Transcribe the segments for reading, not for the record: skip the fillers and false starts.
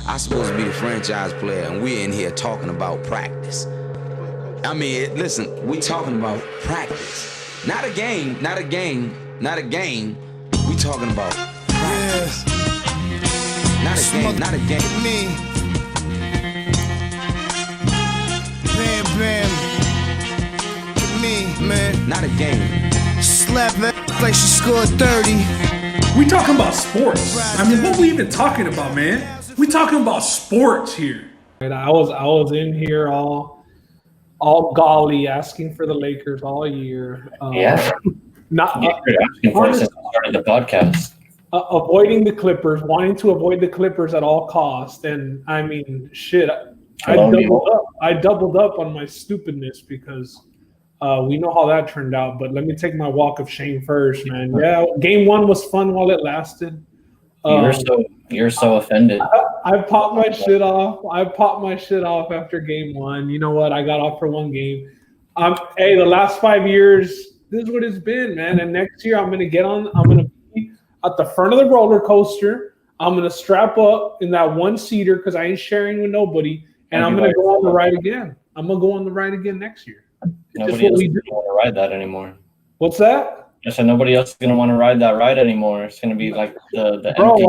I'm supposed to be the franchise player, and we're in here talking about practice. I mean, listen, we talking about practice. Not a game, not a game, not a game. We talking about practice. Not a game, not a game. Me. Bam, bam. Me, man. Not a game. Slap that like she scored 30. We talking about sports. I mean, what we even talking about, man? We talking about sports here. And I was in here all golly asking for the Lakers all year. Not asking for it since I started the podcast. Avoiding the Clippers, wanting to avoid the Clippers at all costs. And I mean, shit, I doubled up on my stupidness because we know how that turned out. But let me take my walk of shame first, man. Yeah, game one was fun while it lasted. You're so offended. I popped my shit off. I popped my shit off after game one. You know what? I got off for one game. Hey, the last 5 years, this is what it's been, man. And next year, I'm gonna be at the front of the roller coaster. I'm gonna strap up in that one seater because I ain't sharing with nobody, and I'm gonna go on the ride again. I'm gonna go on the ride again next year. Nobody else is gonna want to ride that anymore. What's that? I said nobody else is gonna want to ride that ride anymore. It's gonna be like the bro, empty.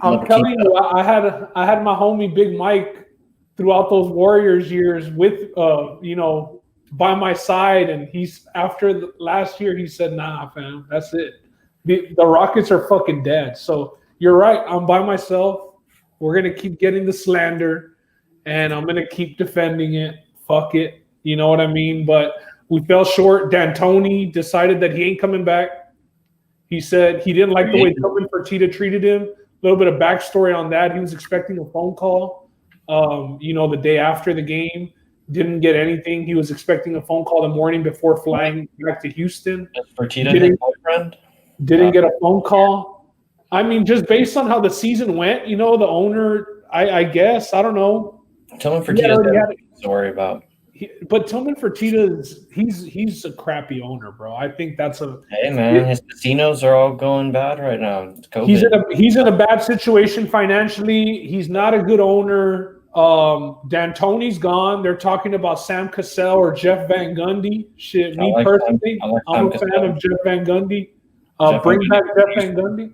I'm telling you, I had my homie Big Mike throughout those Warriors years with by my side, and he's after last year he said, "Nah, fam, that's it. The Rockets are fucking dead." So you're right. I'm by myself. We're gonna keep getting the slander, and I'm gonna keep defending it. Fuck it. You know what I mean? But we fell short. D'Antoni decided that he ain't coming back. He said he didn't like the way Tillman Fertitta treated him. A little bit of backstory on that. He was expecting a phone call, the day after the game. Didn't get anything. He was expecting a phone call the morning before flying back to Houston. Fertitta, his boyfriend? Didn't get a phone call. I mean, just based on how the season went, the owner, I guess, I don't know. Tillman Fertitta's nothing to worry about. But Tillman Fertitta, he's a crappy owner, bro. I think that's Hey man, his casinos are all going bad right now. It's COVID. He's in a bad situation financially. He's not a good owner. D'Antoni's gone. They're talking about Sam Cassell or Jeff Van Gundy. Shit, me personally, I'm a fan of Jeff Van Gundy. Bring back Jeff Van Gundy.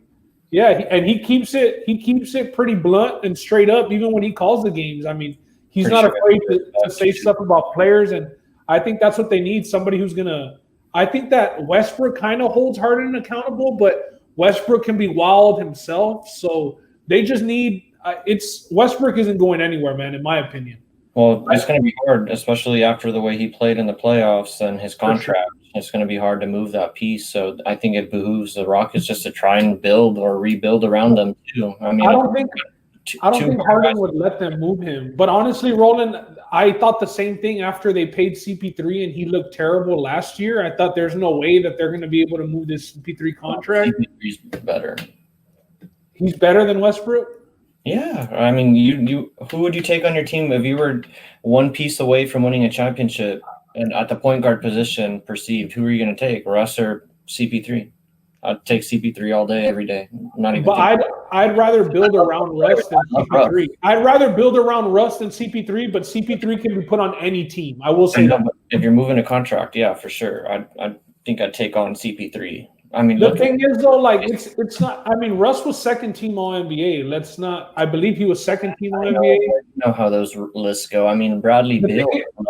Yeah, and he keeps it pretty blunt and straight up, even when he calls the games. I mean, he's not afraid to say stuff about players, and I think that's what they need. Somebody who's gonna. I think that Westbrook kind of holds Harden accountable, but Westbrook can be wild himself. So they just need. Westbrook isn't going anywhere, man. In my opinion. Well, it's going to be hard, especially after the way he played in the playoffs and his contract. Sure. It's going to be hard to move that piece. So I think it behooves the Rockets just to try and build or rebuild around them too. I mean, I don't think Harden would let them move him. But honestly, Roland, I thought the same thing after they paid CP3 and he looked terrible last year. I thought there's no way that they're going to be able to move this CP3 contract. CP3's better. He's better than Westbrook? Yeah, I mean, you who would you take on your team if you were one piece away from winning a championship and at the point guard position perceived? Who are you going to take, Russ or CP3? I'd take CP3 all day, every day. Not even. But I'd rather build around Russ than CP3. I'd rather build around Russ than CP3, but CP3 can be put on any team. I will say that. If you're moving a contract, yeah, for sure. I think I'd take on CP3. I mean, the thing is though, like it's not. I mean, Russ was second team All NBA. Let's not. I believe he was second team All NBA. I know how those lists go. I mean, Bradley Beal,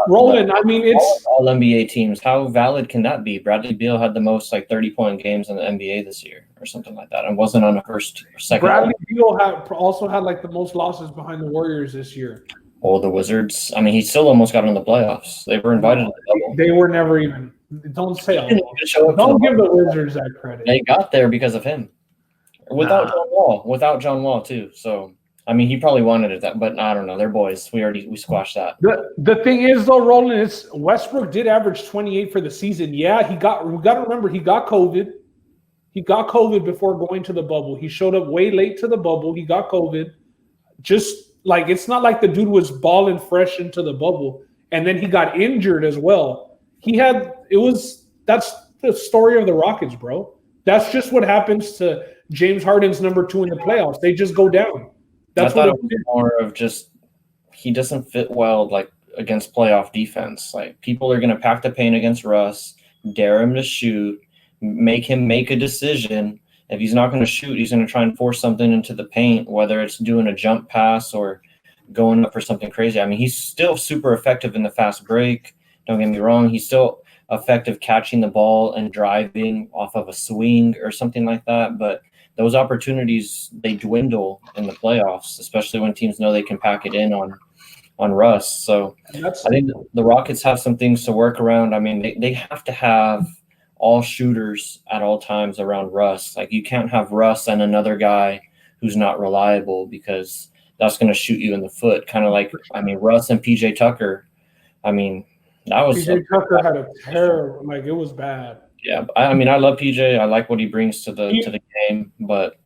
Roland. I mean, it's all NBA teams. How valid can that be? Bradley Beal had the most 30-point games in the NBA this year, or something like that, and wasn't on the first or second. Bradley Beal also had the most losses behind the Warriors this year. Oh, the Wizards. I mean, he still almost got in the playoffs. They were invited to the double. They were never even. Don't say all. Don't give the Wizards that credit. They got there because of him. Without John Wall too. So I mean, he probably wanted it, but I don't know. They're boys. We squashed that. The thing is though, Roland, is Westbrook did average 28 for the season. Yeah, we got to remember he got COVID. He got COVID before going to the bubble. He showed up way late to the bubble. He got COVID. Just it's not like the dude was balling fresh into the bubble, and then he got injured as well. That's the story of the Rockets, bro. That's just what happens to James Harden's number 2 in the playoffs. They just go down. That's I thought what it was more of just he doesn't fit well like against playoff defense. Like people are going to pack the paint against Russ, dare him to shoot, make him make a decision. If he's not going to shoot, he's going to try and force something into the paint, whether it's doing a jump pass or going up for something crazy. I mean, he's still super effective in the fast break. Don't get me wrong. He's still effective catching the ball and driving off of a swing or something like that. But those opportunities, they dwindle in the playoffs, especially when teams know they can pack it in on Russ. So I think the Rockets have some things to work around. I mean, they have to have all shooters at all times around Russ. Like you can't have Russ and another guy who's not reliable because that's going to shoot you in the foot. Kind of like, I mean, Russ and PJ Tucker. I mean, that was PJ Tucker had a terrible, like it was bad. Yeah, I mean, I love PJ. I like what he brings to the game, but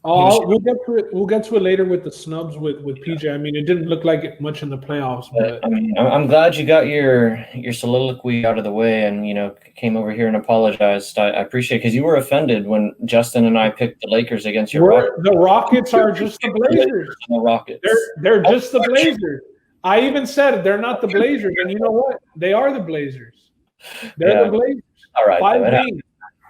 we'll get to it. We'll get to it later with the snubs with PJ. I mean, it didn't look like it much in the playoffs, but I mean, I'm glad you got your soliloquy out of the way and came over here and apologized. I appreciate it because you were offended when Justin and I picked the Lakers against your Rockets. The Rockets are just the Blazers. The Rockets. They're just the Blazers. I even said they're not the Blazers, and you know what? They are the Blazers. They're the Blazers. All right. 5 games.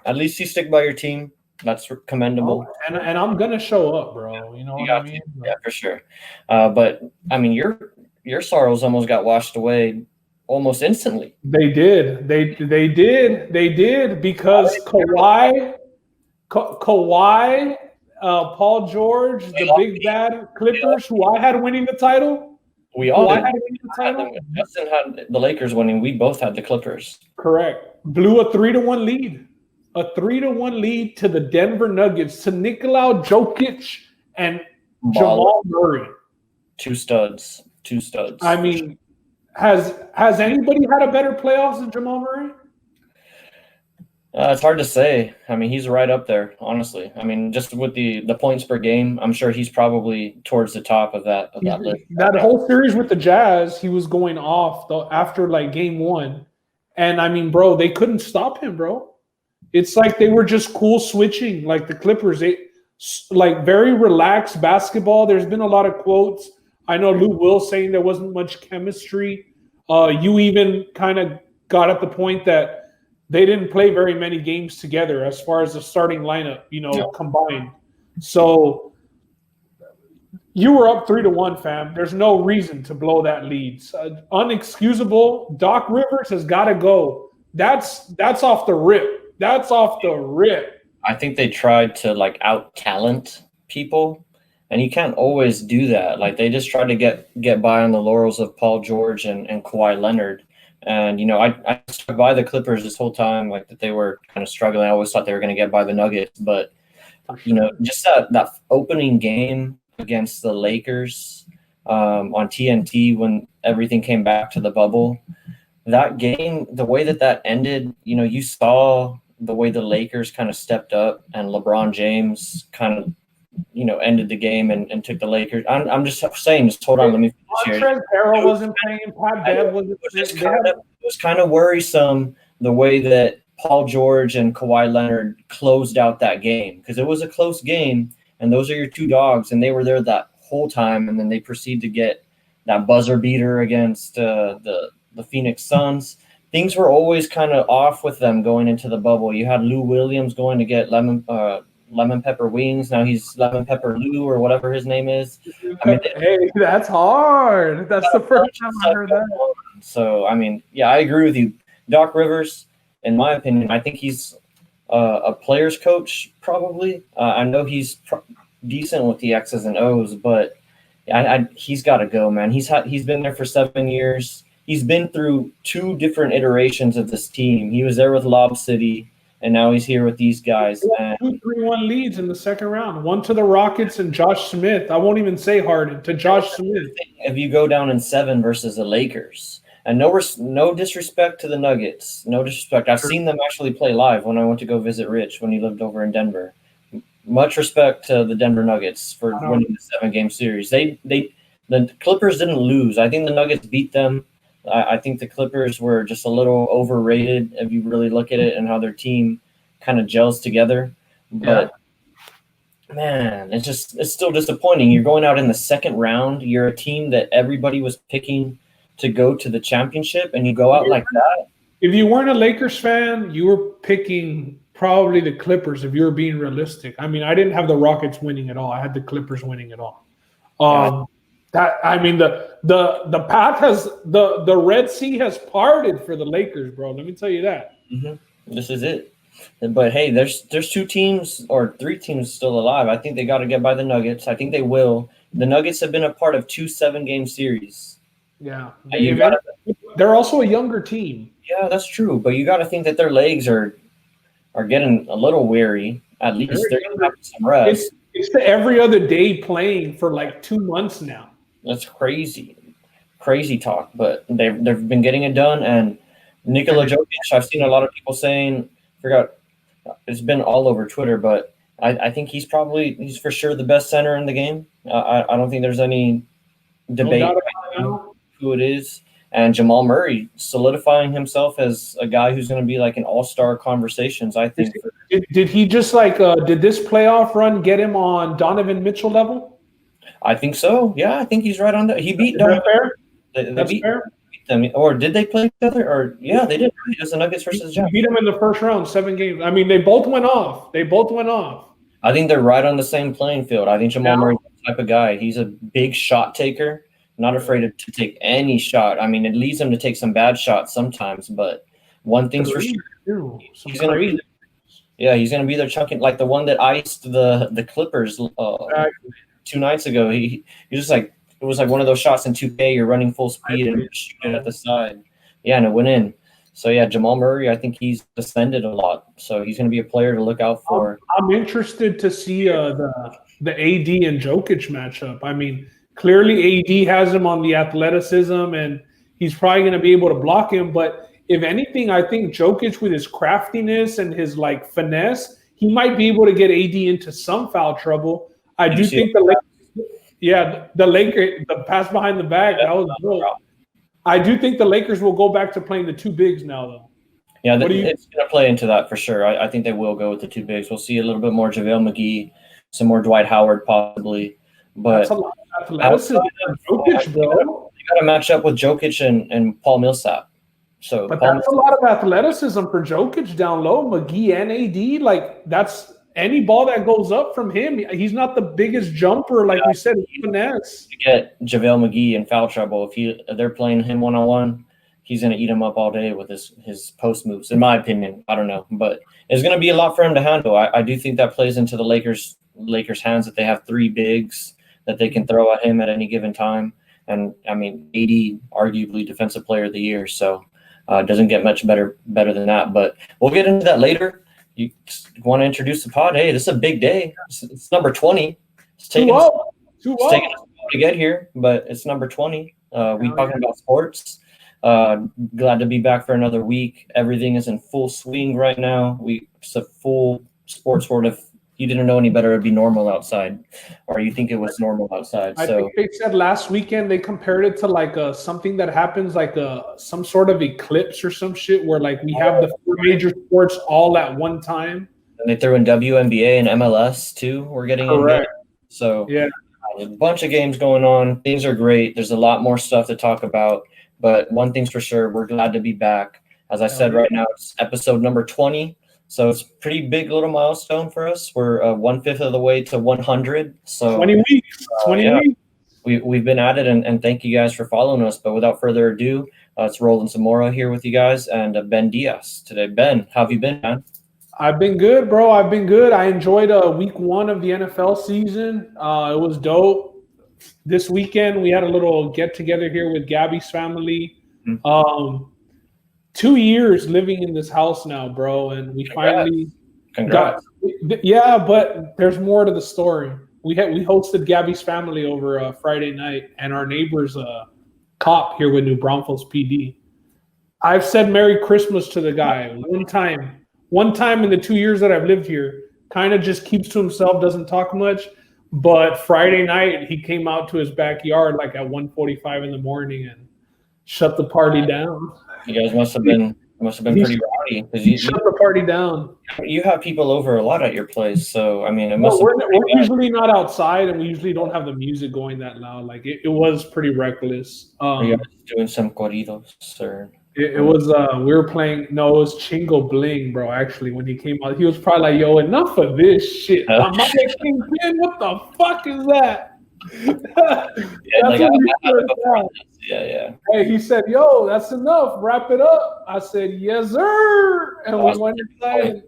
At least you stick by your team. That's commendable. And I'm gonna show up, bro. You know what I mean? Yeah, for sure. But I mean, your sorrows almost got washed away almost instantly. They did. They did because Kawhi, Paul George, the big bad Clippers, who I had winning the title. We all did. Justin had the Lakers winning. We both had the Clippers. Correct. Blew a 3-1 lead. A 3-1 lead to the Denver Nuggets, to Nikola Jokic and Jamal Murray. Two studs. I mean, has anybody had a better playoffs than Jamal Murray? It's hard to say. I mean, he's right up there, honestly. I mean, just with the points per game, I'm sure he's probably towards the top of that list. That whole series with the Jazz, he was going off after like game 1. And I mean, bro, they couldn't stop him, bro. It's like they were just cool switching, like the Clippers. Like very relaxed basketball. There's been a lot of quotes. I know Lou Will saying there wasn't much chemistry. You even kind of got at the point that they didn't play very many games together as far as the starting lineup, combined. So you were up 3-1, fam. There's no reason to blow that lead. Unexcusable. Doc Rivers has got to go. That's off the rip. That's off the rip. I think they tried to like out talent people, and you can't always do that. Like they just tried to get by on the laurels of Paul George and Kawhi Leonard. And I stuck by the Clippers this whole time, like that they were kind of struggling. I always thought they were going to get by the Nuggets, but just that opening game against the Lakers on TNT when everything came back to the bubble. That game, the way that ended, you saw the way the Lakers kind of stepped up and LeBron James kind of, ended the game and took the Lakers. I'm just saying, just hold on, let me finish here. Harrell wasn't playing, Pat Bev wasn't playing. It was kind of worrisome the way that Paul George and Kawhi Leonard closed out that game because it was a close game, and those are your two dogs, and they were there that whole time, and then they proceed to get that buzzer beater against the Phoenix Suns. Things were always kind of off with them going into the bubble. You had Lou Williams going to get lemon pepper wings. Now he's lemon pepper Lou or whatever his name is. I mean, hey, that's hard. That's the first time I heard that. So, I mean, yeah, I agree with you. Doc Rivers, in my opinion, I think he's a player's coach probably. I know he's decent with the X's and O's, but he's got to go, man. He's been there for 7 years. He's been through 2 different iterations of this team. He was there with Lob City, and now he's here with these guys. 2-3-1 leads in the second round. One to the Rockets and Josh Smith. I won't even say Harden, to Josh Smith. If you go down in 7 versus the Lakers, and no disrespect to the Nuggets, no disrespect. I've seen them actually play live when I went to go visit Rich when he lived over in Denver. Much respect to the Denver Nuggets for winning the 7-game series. The Clippers didn't lose. I think the Nuggets beat them. I think the Clippers were just a little overrated if you really look at it and how their team kind of gels together. But man, it's still disappointing. You're going out in the second round. You're a team that everybody was picking to go to the championship, and you go out like that. If you weren't a Lakers fan, you were picking probably the Clippers if you were being realistic. I mean, I didn't have the Rockets winning at all. I had the Clippers winning it all. The path has the Red Sea has parted for the Lakers, bro. Let me tell you that. This is it. But hey, there's 2 teams or 3 teams still alive. I think they got to get by the Nuggets. I think they will. The Nuggets have been a part of 2 7-game series. Yeah, they're also a younger team. Yeah, that's true. But you got to think that their legs are getting a little weary. At least they're going to have some rest. It's the every other day playing for like 2 months now. That's crazy talk. But they've been getting it done. And Nikola Jokic, I've seen a lot of people saying, it's been all over Twitter, but I think he's for sure the best center in the game. I don't think there's any debate who it is. And Jamal Murray solidifying himself as a guy who's going to be like an all-star conversations, I think. Did he just did this playoff run get him on Donovan Mitchell level? I think so. Yeah, I think he's right on that. He beat Donovan. That's fair? Them, or did they play each other? Or yeah, they did. It was the Nuggets versus Jazz. Beat them in the first round, 7 games. I mean, they both went off. I think they're right on the same playing field. I think Jamal Murray's the type of guy. He's a big shot taker, not afraid to take any shot. I mean, it leads him to take some bad shots sometimes, but one thing's for sure. He's going to be there chunking, like the one that iced the Clippers 2 nights ago. He just like, it was like one of those shots in 2K. You're running full speed and shoot it at the side. Yeah, and it went in. So, yeah, Jamal Murray, I think he's ascended a lot. So he's going to be a player to look out for. I'm interested to see the AD and Jokic matchup. I mean, clearly AD has him on the athleticism, and he's probably going to be able to block him. But if anything, I think Jokic with his craftiness and his, finesse, he might be able to get AD into some foul trouble. I do think the pass behind the back, that was dope. I do think the Lakers will go back to playing the 2 bigs now, though. Yeah, it's going to play into that for sure. I think they will go with the 2 bigs. We'll see a little bit more JaVale McGee, some more Dwight Howard possibly. But that's a lot of athleticism. Jokic, bro. You got to match up with Jokic and Paul Millsap. But that's a lot of athleticism for Jokic down low. McGee and AD, that's any ball that goes up from him. He's not the biggest jumper, like we said. He's finesse. You get JaVale McGee in foul trouble. If they're playing him one-on-one, he's going to eat him up all day with his post moves, in my opinion. I don't know. But it's going to be a lot for him to handle. I do think that plays into the Lakers' hands, that they have 3 bigs that they can throw at him at any given time. And, I mean, AD, arguably Defensive Player of the Year, so doesn't get much better than that. But we'll get into that later. You want to introduce the pod? Hey, this is a big day. It's number 20. It's taking us a while to get here, but it's number 20. We talking about sports. Glad to be back for another week. Everything is in full swing right now. It's a full sports world. If you didn't know any better, it'd be normal outside, or you think it was normal outside. I think they said last weekend they compared it to something that happens some sort of eclipse or some shit where we have the 4 major sports all at one time. And they threw in WNBA and MLS too. We're getting correct. So yeah, a bunch of games going on. Things are great. There's a lot more stuff to talk about. But one thing's for sure, we're glad to be back. As I said, right now it's episode number 20. So it's a pretty big little milestone for us. We're 1/5 of the way to 100. So 20 weeks. 20 weeks. We've been at it, and thank you guys for following us. But without further ado, it's Roland Zamora here with you guys and Ben Diaz today. Ben, how have you been, man? I've been good, bro. I've been good. I enjoyed week 1 of the NFL season. It was dope. This weekend, we had a little get-together here with Gabby's family. 2 years living in this house now, bro, and we finally got. Yeah, but there's more to the story. We hosted Gabby's family over Friday night, and our neighbor's a cop here with New Braunfels PD. I've said Merry Christmas to the guy one time in the 2 years that I've lived here. Kind of just keeps to himself, doesn't talk much. But Friday night, he came out to his backyard at 1:45 in the morning and shut the party down. You guys must have been Must have been He pretty rowdy because He shut the party down. you have people over a lot at your place. So I mean, it No, must have been pretty we're bad. usually not outside, and we usually don't have the music going that loud. Like it was pretty reckless. Are you guys doing some corridos or? It was we were playing. No, it was Chingo Bling, bro. Actually, when he came out, he was probably like, "Yo, enough of this shit." Huh? I'm like, Kingpin, what the fuck is that? Yeah, That's like what we I had it said. before this. Yeah. Hey, he said, "Yo, that's enough. Wrap it up." I said, "Yes, sir." And we went inside.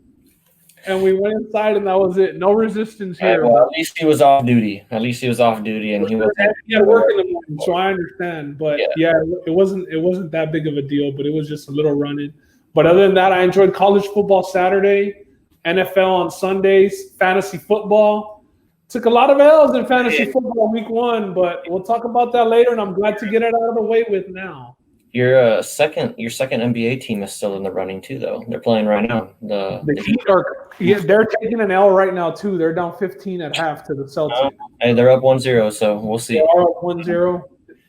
And we went inside, and that was it. No resistance here. Well, at least he was off duty. At least he was off duty, and he wasn't. He had work in the morning, so I understand. But Yeah. it wasn't that big of a deal. But it was just a little running. But other than that, I enjoyed college football Saturday, NFL on Sundays, fantasy football. Took a lot of L's in fantasy football week 1, but we'll talk about that later. And I'm glad to get it out of the way with now. Your second NBA team is still in the running too, though. They're playing right now. The Heat they're taking an L right now too. They're down 15 at half to the Celtics. Hey, they're up 1-0, so we'll see. They are up 1-0.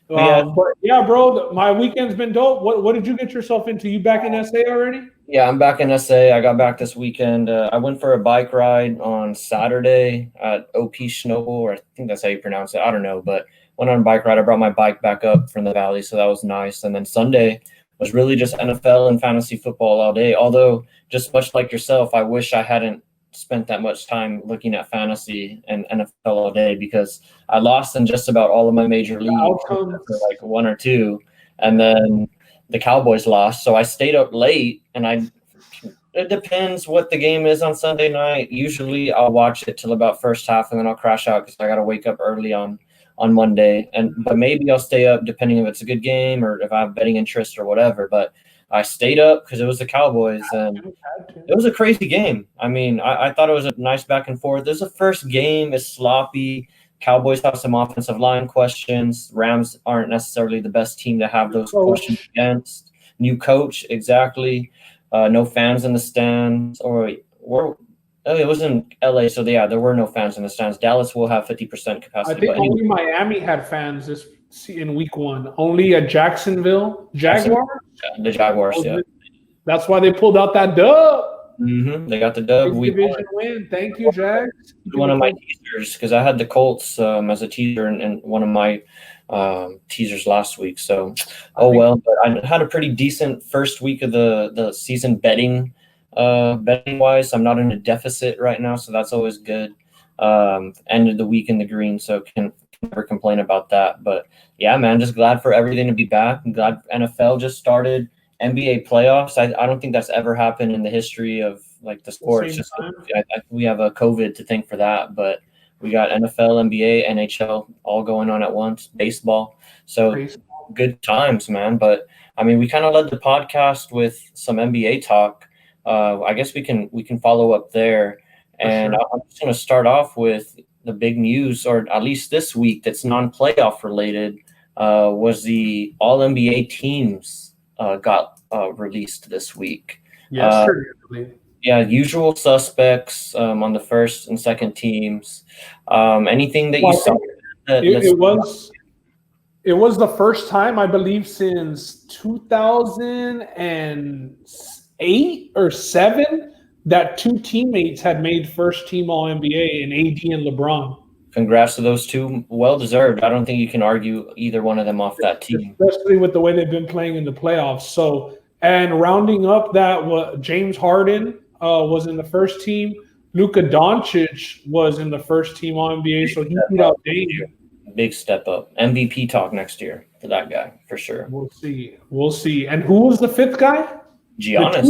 But yeah, bro, my weekend's been dope. What did you get yourself into? You back in SA already? Yeah, I'm back in SA. I got back this weekend. I went for a bike ride on Saturday at OP Schnobel, or I think that's how you pronounce it. I don't know, but went on a bike ride. I brought my bike back up from the valley, so that was nice. And then Sunday was really just NFL and fantasy football all day. Although, just much like yourself, I wish I hadn't spent that much time looking at fantasy and NFL all day because I lost in just about all of my major leagues for like 1 or 2, and then the Cowboys lost. So I stayed up late, and it depends what the game is on Sunday night. Usually I'll watch it till about first half, and then I'll crash out because I got to wake up early on Monday. But maybe I'll stay up depending if it's a good game or if I have betting interest or whatever. But I stayed up because it was the Cowboys, and it was a crazy game. I mean, I thought it was a nice back and forth. This is the first game. It's sloppy. Cowboys have some offensive line questions. Rams aren't necessarily the best team to have those questions against. New coach, exactly. No fans in the stands. It was in LA, so there were no fans in the stands. Dallas will have 50% capacity. I think only Miami had fans in week 1. Only at Jacksonville Jaguars. The Jaguars, yeah. That's why they pulled out that dub. Mm-hmm. They got the dub. Division win. Thank you, Jags. One of my teasers, because I had the Colts as a teaser and one of my teasers last week. So, well. But I had a pretty decent first week of the season betting wise. I'm not in a deficit right now, so that's always good. Ended the week in the green, so can never complain about that. But yeah, man, just glad for everything to be back. I'm glad NFL just started. NBA playoffs. I don't think that's ever happened in the history of like the sport. We have a COVID to thank for that, but we got NFL, NBA, NHL all going on at once. Baseball. So good times, man. But I mean, we kind of led the podcast with some NBA talk. I guess we can follow up there. And I'm just going to start off with the big news, or at least this week, that's non-playoff related. Was the All NBA teams got released this week. Yesterday. Usual suspects on the first and second teams. Anything that you saw? It was the first time, I believe, since 2008 or 7 that 2 teammates had made first team All NBA in AD and LeBron. Congrats to those 2. Well deserved. I don't think you can argue either one of them off that team, especially with the way they've been playing in the playoffs. So, and rounding up that, James Harden was in the first team. Luka Doncic was in the first team All NBA, so he beat out Dame. Big step up. MVP talk next year for that guy for sure. We'll see. And who was the 5th guy? Giannis.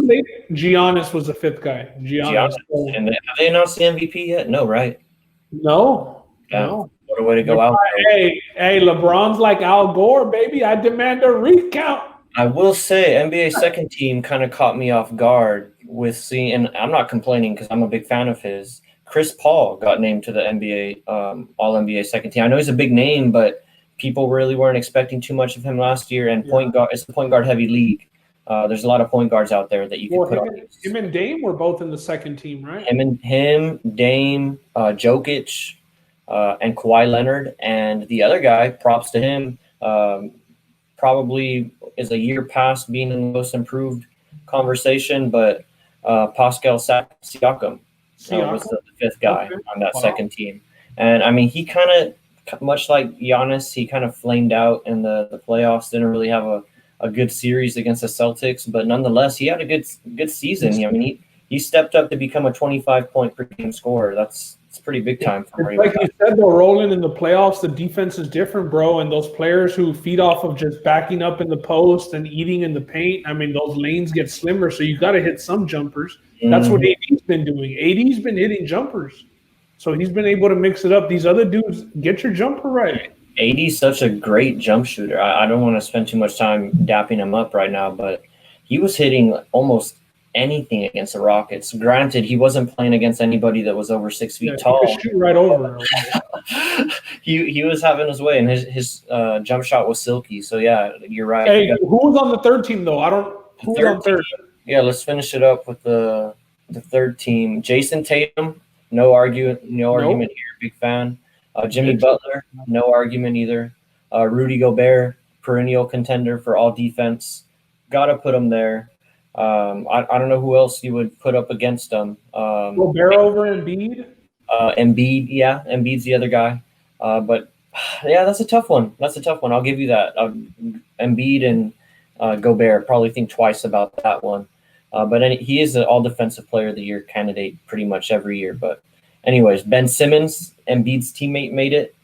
Giannis was the 5th guy. Giannis. And have they announced the MVP yet? No, right? No. Yeah. No. What a way to go out. Hey, LeBron's like Al Gore, baby. I demand a recount. I will say NBA second team kind of caught me off guard with seeing, and I'm not complaining because I'm a big fan of his. Chris Paul got named to the NBA All NBA second team. I know he's a big name, but people really weren't expecting too much of him last year. And point guard, it's a point guard heavy league. There's a lot of point guards out there that you can put on. Him and Dame were both in the second team, right? Him, Dame, Jokic, and Kawhi Leonard, and the other guy. Props to him. Probably is a year past being the most improved conversation, but Pascal Siakam was the fifth guy on that second team. And I mean, he kind of, much like Giannis, he kind of flamed out in the playoffs, didn't really have a good series against the Celtics, but nonetheless, he had a good season. I mean, he stepped up to become a 25-point per game scorer. It's pretty big time for him. Like you said, though, Roland, in the playoffs, the defense is different, bro. And those players who feed off of just backing up in the post and eating in the paint, I mean, those lanes get slimmer, so you got to hit some jumpers. That's what AD's been doing. AD's been hitting jumpers, so he's been able to mix it up. These other dudes, get your jumper right. AD's such a great jump shooter. I don't want to spend too much time dapping him up right now, but he was hitting almost anything against the Rockets. Granted, he wasn't playing against anybody that was over 6 feet tall. He could shoot right over. he was having his way, and his jump shot was silky. So yeah, you're right. Hey, who was on the third team though? Who was on third? Yeah, let's finish it up with the third team. Jason Tatum, no argument here. Big fan. Jimmy Butler, no argument either. Rudy Gobert, perennial contender for all defense. Gotta put him there. I don't know who else you would put up against them. Gobert over Embiid? Embiid, yeah. Embiid's the other guy. But, yeah, that's a tough one. I'll give you that. Embiid and Gobert, probably think twice about that one. But he is an all-defensive player of the year candidate pretty much every year. But anyways, Ben Simmons, Embiid's teammate, made it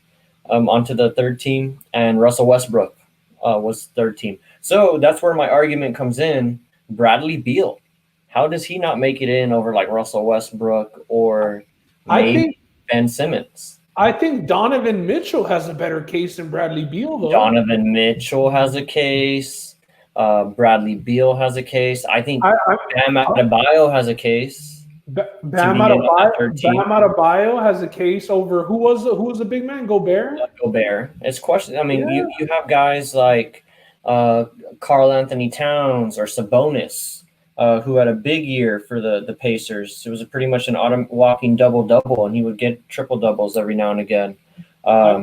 onto the third team. And Russell Westbrook was third team. So that's where my argument comes in. Bradley Beal, how does he not make it in over like Russell Westbrook or maybe Ben Simmons? I think Donovan Mitchell has a better case than Bradley Beal, though. Donovan Mitchell has a case. Bradley Beal has a case. I think Bam Adebayo has a case. Bam Adebayo has a case over who was the big man? Gobert. Gobert. It's question. I mean, you have guys like Karl Anthony Towns or Sabonis, who had a big year for the Pacers. It was pretty much an walking double-double, and he would get triple-doubles every now and again.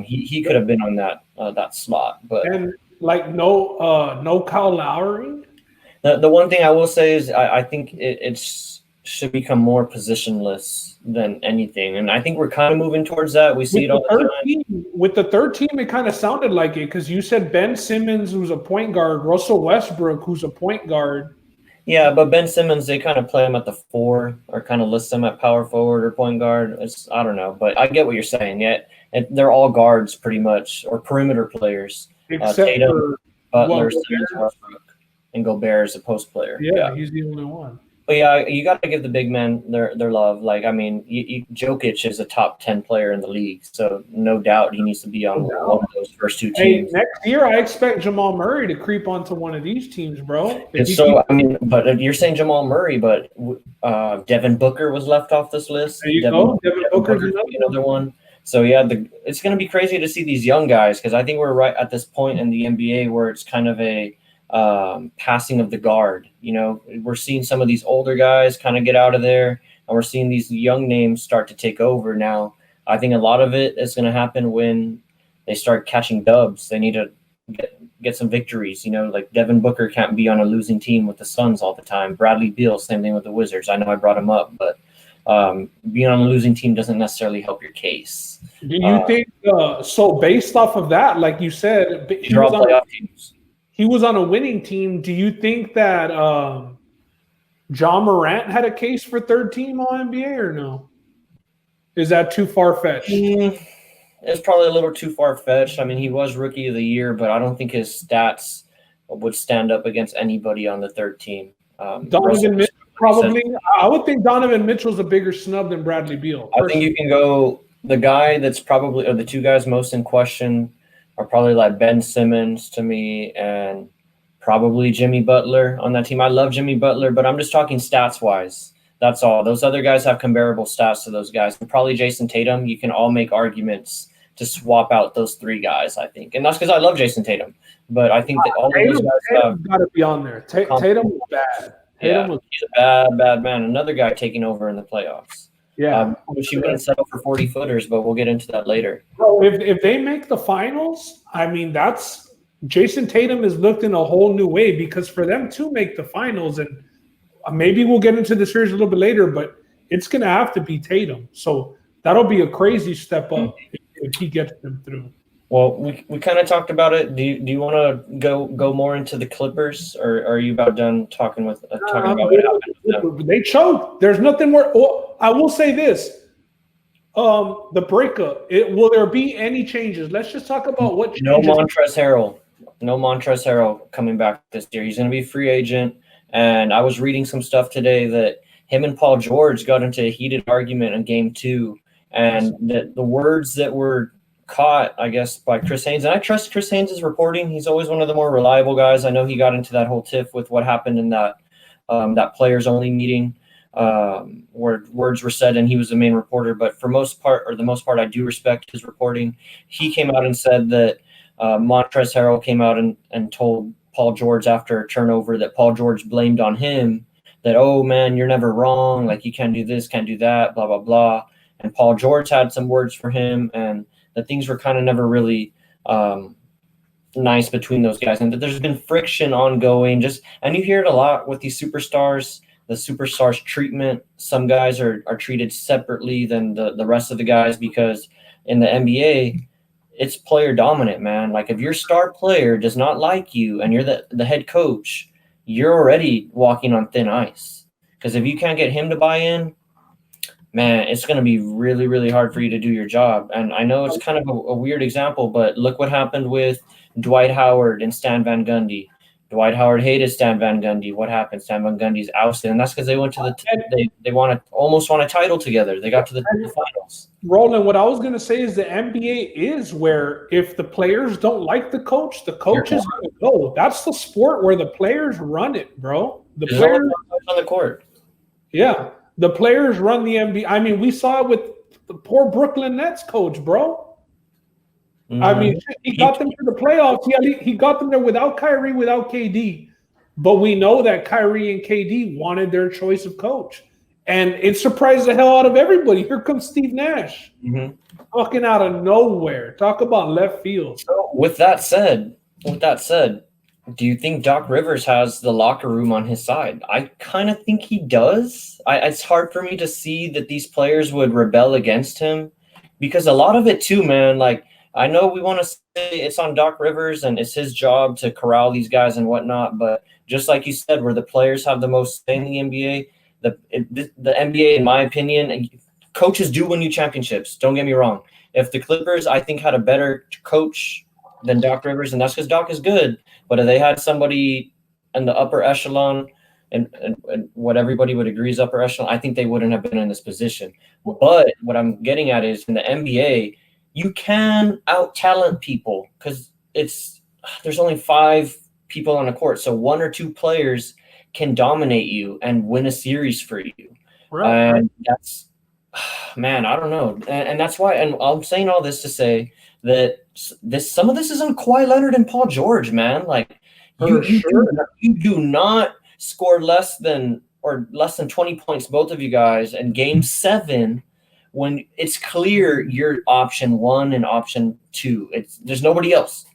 He could have been on that slot. But and like no Kyle Lowry? The one thing I will say is I think it should become more positionless than anything. And I think we're kind of moving towards that. We see it all the time. With the third team, it kind of sounded like it because you said Ben Simmons, who's a point guard, Russell Westbrook, who's a point guard. Yeah, but Ben Simmons, they kind of play him at the 4 or kind of list him at power forward or point guard. I don't know, but I get what you're saying. Yeah, they're all guards pretty much or perimeter players. Except Tatum, for Butler, Simmons, Westbrook, and Gobert is a post player. Yeah, he's the only one. But yeah, you got to give the big men their love. Like, I mean, Jokic is a top 10 player in the league, so no doubt he needs to be on one of those first two teams. Hey, next year I expect Jamal Murray to creep onto one of these teams, bro. But you're saying Jamal Murray, but Devin Booker was left off this list. There you go. Devin Booker's another one. So yeah, it's going to be crazy to see these young guys because I think we're right at this point in the NBA where it's kind of a passing of the guard. You know, we're seeing some of these older guys kind of get out of there, and we're seeing these young names start to take over. Now, I think a lot of it is going to happen when they start catching dubs. They need to get some victories. You know, like Devin Booker can't be on a losing team with the Suns all the time. Bradley Beal, same thing with the Wizards. I know I brought him up, but being on a losing team doesn't necessarily help your case. Do you think so? Based off of that, like you said, these are all playoff teams. He was on a winning team. Do you think that John Morant had a case for third team All NBA or no? Is that too far fetched? It's probably a little too far fetched. I mean, he was rookie of the year, but I don't think his stats would stand up against anybody on the third team. Donovan Mitchell probably. I would think Donovan Mitchell's a bigger snub than Bradley Beal. I think you can go the guy that's probably, or the two guys most in question are probably like Ben Simmons to me and probably Jimmy Butler on that team. I love Jimmy Butler, but I'm just talking stats-wise. That's all. Those other guys have comparable stats to those guys. And probably Jason Tatum. You can all make arguments to swap out those three guys, I think. And that's because I love Jason Tatum. But I think that all of those guys have got to be on there. Tatum was bad. He's a bad man. Another guy taking over in the playoffs. Yeah, which he wouldn't settle for 40-footers, but we'll get into that later. Well, if they make the finals, I mean, that's Jason Tatum is looked in a whole new way because for them to make the finals, and maybe we'll get into the series a little bit later, but it's going to have to be Tatum. So that'll be a crazy step up if he gets them through. Well, we kind of talked about it. Do you want to go more into the Clippers, or are you about done talking about what happened with them? They choked. There's nothing more. Well, I will say this: the breakup. Will there be any changes? Let's just talk about what changes. No Montrezl Harrell coming back this year. He's going to be a free agent. And I was reading some stuff today that him and Paul George got into a heated argument in Game 2, and the words that were caught, I guess, by Chris Haynes. And I trust Chris Haynes' reporting. He's always one of the more reliable guys. I know he got into that whole tiff with what happened in that players only meeting where words were said, and he was the main reporter. But for the most part, I do respect his reporting. He came out and said that Montrezl Harrell came out and told Paul George after a turnover that Paul George blamed on him, that, oh man, you're never wrong. Like, you can't do this, can't do that, blah, blah, blah. And Paul George had some words for him, and that things were kind of never really nice between those guys, and that there's been friction ongoing. And you hear it a lot with these superstars, the superstars treatment. Some guys are treated separately than the rest of the guys, because in the NBA, it's player dominant, man. Like, if your star player does not like you and you're the head coach, you're already walking on thin ice. Because if you can't get him to buy in, man, it's going to be really, really hard for you to do your job. And I know it's kind of a weird example, but look what happened with Dwight Howard and Stan Van Gundy. Dwight Howard hated Stan Van Gundy. What happened? Stan Van Gundy's ousted, and that's because they went to they almost won a title together. They got to the finals. Roland, what I was going to say is the NBA is where if the players don't like the coach is going to go. That's the sport where the players run it, bro. The players on the court. Yeah. The players run the NBA. I mean, we saw it with the poor Brooklyn Nets coach, bro. Mm-hmm. I mean, he got them to the playoffs. He got them there without Kyrie, without KD. But we know that Kyrie and KD wanted their choice of coach. And it surprised the hell out of everybody. Here comes Steve Nash. Mm-hmm. Fucking out of nowhere. Talk about left field. So with that said, do you think Doc Rivers has the locker room on his side? I kind of think he does. It's hard for me to see that these players would rebel against him, because a lot of it too, man, like, I know we want to say it's on Doc Rivers and it's his job to corral these guys and whatnot, but just like you said, where the players have the most say in the NBA, the NBA, in my opinion, coaches do win you championships. Don't get me wrong. If the Clippers, I think, had a better coach than Doc Rivers, and that's because Doc is good, but if they had somebody in the upper echelon and what everybody would agree is upper echelon, I think they wouldn't have been in this position. But what I'm getting at is, in the NBA, you can out-talent people, because there's only 5 people on the court, so 1 or 2 players can dominate you and win a series for you. Right. And that's, man, I don't know. And that's why, and I'm saying all this to say that some of this is on Kawhi Leonard and Paul George, man. Like, you do not score less than 20 points, both of you guys, in Game 7, when it's clear you're option 1 and option 2. There's nobody else.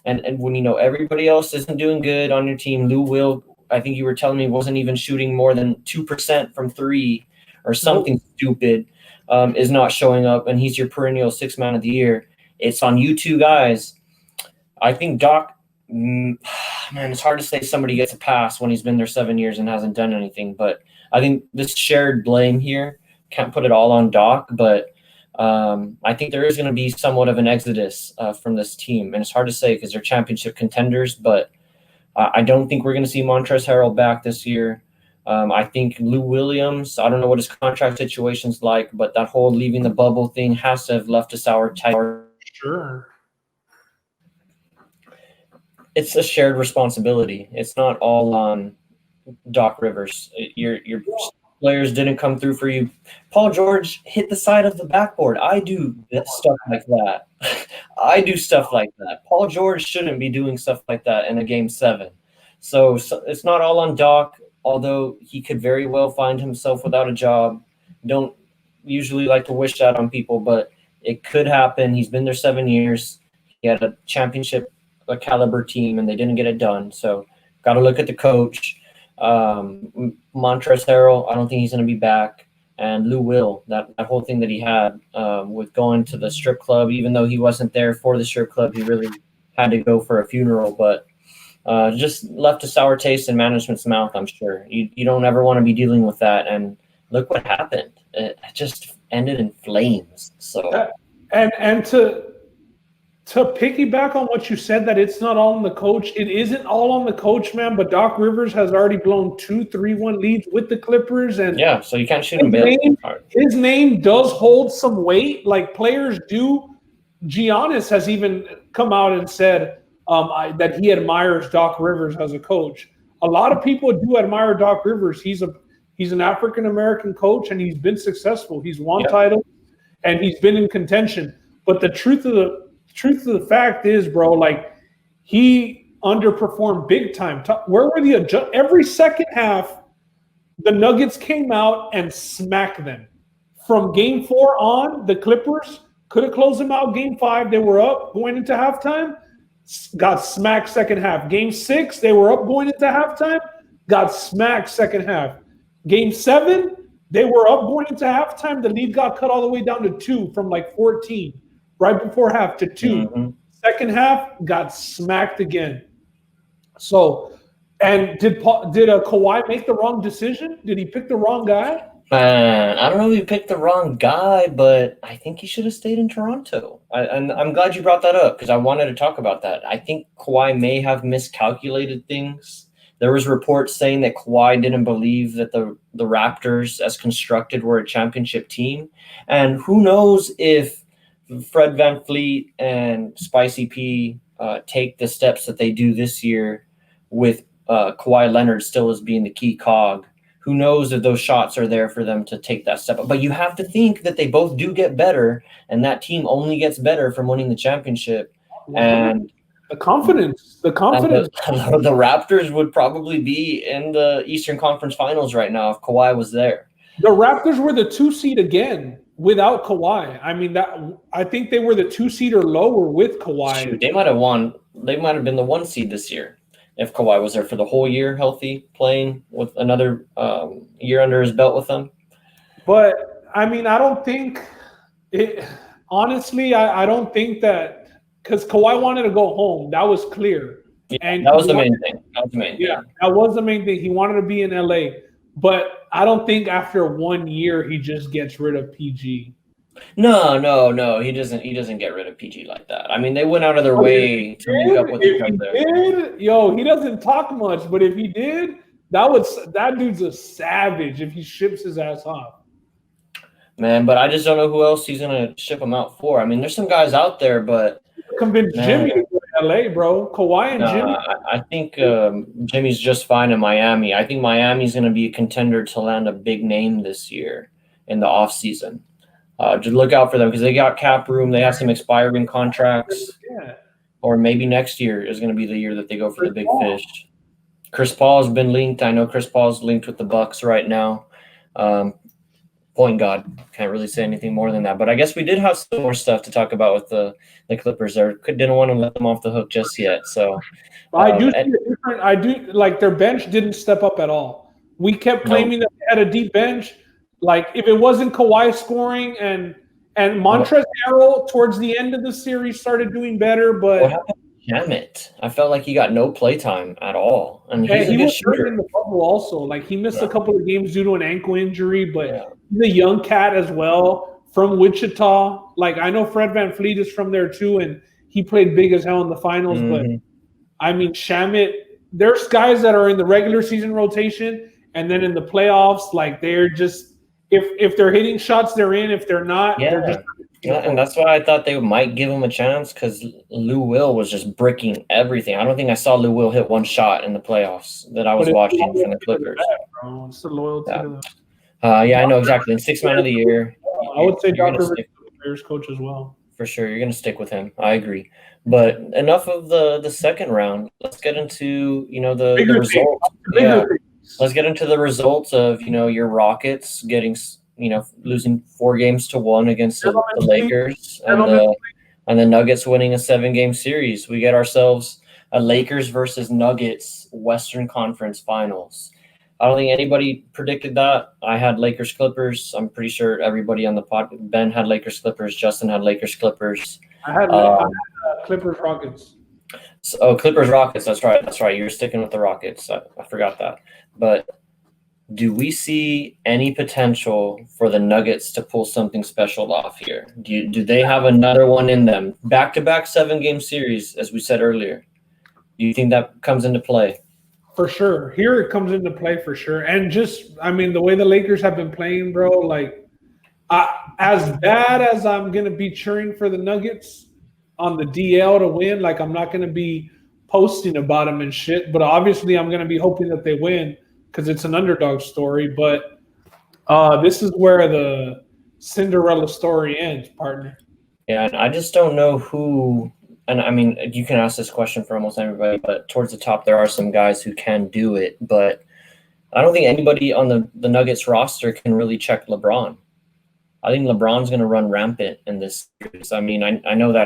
And when you know everybody else isn't doing good on your team, Lou Will, I think you were telling me, wasn't even shooting more than 2% from 3 or something stupid, is not showing up, and he's your perennial 6th man of the year. It's on you 2 guys. I think Doc, man, it's hard to say somebody gets a pass when he's been there 7 years and hasn't done anything, but I think this shared blame here, can't put it all on Doc, but I think there is going to be somewhat of an exodus from this team. And it's hard to say because they're championship contenders, but I don't think we're going to see Montrezl Harrell back this year. I think Lou Williams, I don't know what his contract situation's like, but that whole leaving the bubble thing has to have left a sour taste. Sure. It's a shared responsibility. It's not all on Doc Rivers. Your players didn't come through for you. Paul George hit the side of the backboard. I do stuff like that. I do stuff like that. Paul George shouldn't be doing stuff like that in a Game 7. So it's not all on Doc, although he could very well find himself without a job. Don't usually like to wish that on people, but it could happen. He's been there 7 years. He had a championship caliber team, and they didn't get it done. So got to look at the coach. Montrezl Harrell, I don't think he's going to be back. And Lou Will, that whole thing that he had with going to the strip club, even though he wasn't there for the strip club, he really had to go for a funeral. But just left a sour taste in management's mouth, I'm sure. You don't ever want to be dealing with that. And look what happened. It just ended in flames. So and to piggyback on what you said, that it's not all on the coach. It isn't all on the coach, man. But Doc Rivers has already blown 2-3-1 leads with the Clippers, and yeah, so you can't shoot him bail. His name does hold some weight. Like players do. Giannis has even come out and said that he admires Doc Rivers as a coach. A lot of people do admire Doc Rivers. He's an African American coach, and he's been successful. He's won titles, and he's been in contention. But the truth of the fact is, bro, like he underperformed big time. Where were the every second half? The Nuggets came out and smacked them. From Game 4 on, the Clippers could have closed them out. Game 5, they were up going into halftime, got smacked second half. Game 6, they were up going into halftime, got smacked second half. Game 7, they were up going into halftime. The lead got cut all the way down to 2 from like 14, right before half to 2. Mm-hmm. Second half, got smacked again. So, and did Kawhi make the wrong decision? Did he pick the wrong guy? I don't know if he picked the wrong guy, but I think he should have stayed in Toronto. And I'm glad you brought that up because I wanted to talk about that. I think Kawhi may have miscalculated things. There was reports saying that Kawhi didn't believe that the Raptors, as constructed, were a championship team. And who knows if Fred VanVleet and Spicy P take the steps that they do this year with Kawhi Leonard still as being the key cog. Who knows if those shots are there for them to take that step up. But you have to think that they both do get better, and that team only gets better from winning the championship. And the confidence. The Raptors would probably be in the Eastern Conference Finals right now if Kawhi was there. The Raptors were the 2 seed again without Kawhi. I mean, I think they were the 2 seed or lower with Kawhi. Shoot, they might have won. They might have been the 1 seed this year if Kawhi was there for the whole year, healthy, playing with another year under his belt with them. But I mean, I don't think it. Honestly, I don't think that because Kawhi wanted to go home. That was clear. Yeah, and that was the main thing. That was the main thing. He wanted to be in LA. But I don't think after 1 year he just gets rid of PG. No. He doesn't get rid of PG like that. I mean, they went out of their way to make up with each other. He doesn't talk much, but if he did, that dude's a savage if he ships his ass off. Man, but I just don't know who else he's gonna ship him out for. I mean, there's some guys out there, but convince Jimmy to go to LA, bro. Kawhi and Jimmy. I think Jimmy's just fine in Miami. I think Miami's going to be a contender to land a big name this year in the offseason. Just look out for them because they got cap room. They have some expiring contracts. Yeah. Or maybe next year is going to be the year that they go for the big fish. Chris Paul has been linked. I know Chris Paul's linked with the Bucks right now. Point God, can't really say anything more than that. But I guess we did have some more stuff to talk about with the Clippers. Didn't want to let them off the hook just yet. So I do see it different. I do like their bench didn't step up at all. We kept claiming that they had a deep bench. Like if it wasn't Kawhi scoring and Montrezl Harrell towards the end of the series started doing better, but what happened to Shamet? I felt like he got no play time at all. And he's a good shooter. In the bubble also. Like he missed a couple of games due to an ankle injury, but he's a young cat as well from Wichita. Like I know Fred VanVleet is from there too, and he played big as hell in the finals. But I mean, Shamet, there's guys that are in the regular season rotation, and then in the playoffs, like they're just if they're hitting shots, they're in. If they're not, they're just. Yeah, and that's why I thought they might give him a chance because Lou Will was just bricking everything. I don't think I saw Lou Will hit one shot in the playoffs that I was watching from the Clippers. It's the loyalty to I know exactly. And 6th man of the year. I would say Dr. Rivers is the players coach as well. For sure. You're going to stick with him. I agree. But enough of the second round. Let's get into, the results. Let's get into the results of, your Rockets getting – losing 4-1 against the Lakers and the Nuggets winning a 7-game series. We get ourselves a Lakers versus Nuggets Western Conference Finals. I don't think anybody predicted that. I had Lakers Clippers. I'm pretty sure everybody on the pod. Ben had Lakers Clippers. Justin had Lakers Clippers. I had Clippers Rockets. Clippers Rockets. That's right. That's right. You're sticking with the Rockets. I forgot that. But do we see any potential for the Nuggets to pull something special off here? Do they have another one in them? Back-to-back 7-game series, as we said earlier. Do you think that comes into play? For sure. Here it comes into play for sure. And the way the Lakers have been playing, bro, like, as bad as I'm going to be cheering for the Nuggets on the DL to win, like, I'm not going to be posting about them and shit. But obviously, I'm going to be hoping that they win because it's an underdog story. But this is where the Cinderella story ends, partner. Yeah, and I just don't know who. And I mean, you can ask this question for almost everybody, but towards the top, there are some guys who can do it. But I don't think anybody on the Nuggets roster can really check LeBron. I think LeBron's going to run rampant in this series. I mean, I know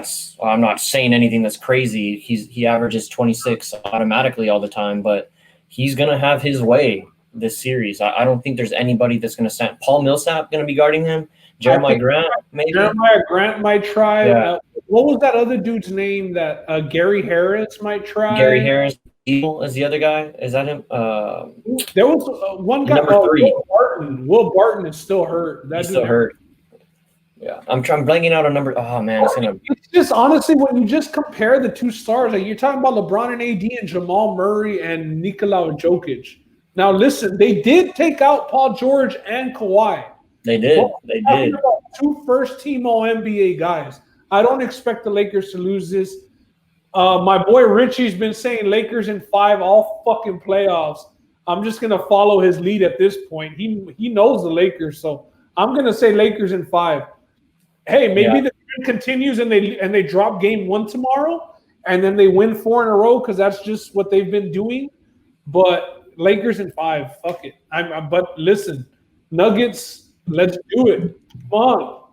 I'm not saying anything that's crazy. He averages 26 automatically all the time, but he's going to have his way this series. I don't think there's anybody that's going to stand. Paul Millsap going to be guarding him. Jeremiah Grant, maybe. Jeremiah Grant might try. Yeah. What was that other dude's name that Gary Harris might try? Gary Harris is the other guy. Is that him? There was one guy. Number 3. Will Barton is still hurt. He's still hurt. Yeah, I'm blanking out a number. Oh man, it's just honestly when you just compare the two stars, like you're talking about LeBron and AD and Jamal Murray and Nikola Jokic. Now listen, they did take out Paul George and Kawhi. They did. Well, they did. Two first-team All-NBA guys. I don't expect the Lakers to lose this. My boy Richie's been saying Lakers in 5 all fucking playoffs. I'm just gonna follow his lead at this point. He knows the Lakers, so I'm gonna say Lakers in 5. Hey, maybe the trend continues and they drop game 1 tomorrow, and then they win 4 in a row because that's just what they've been doing. But Lakers in 5, fuck it. But listen, Nuggets. Let's do it. Come on.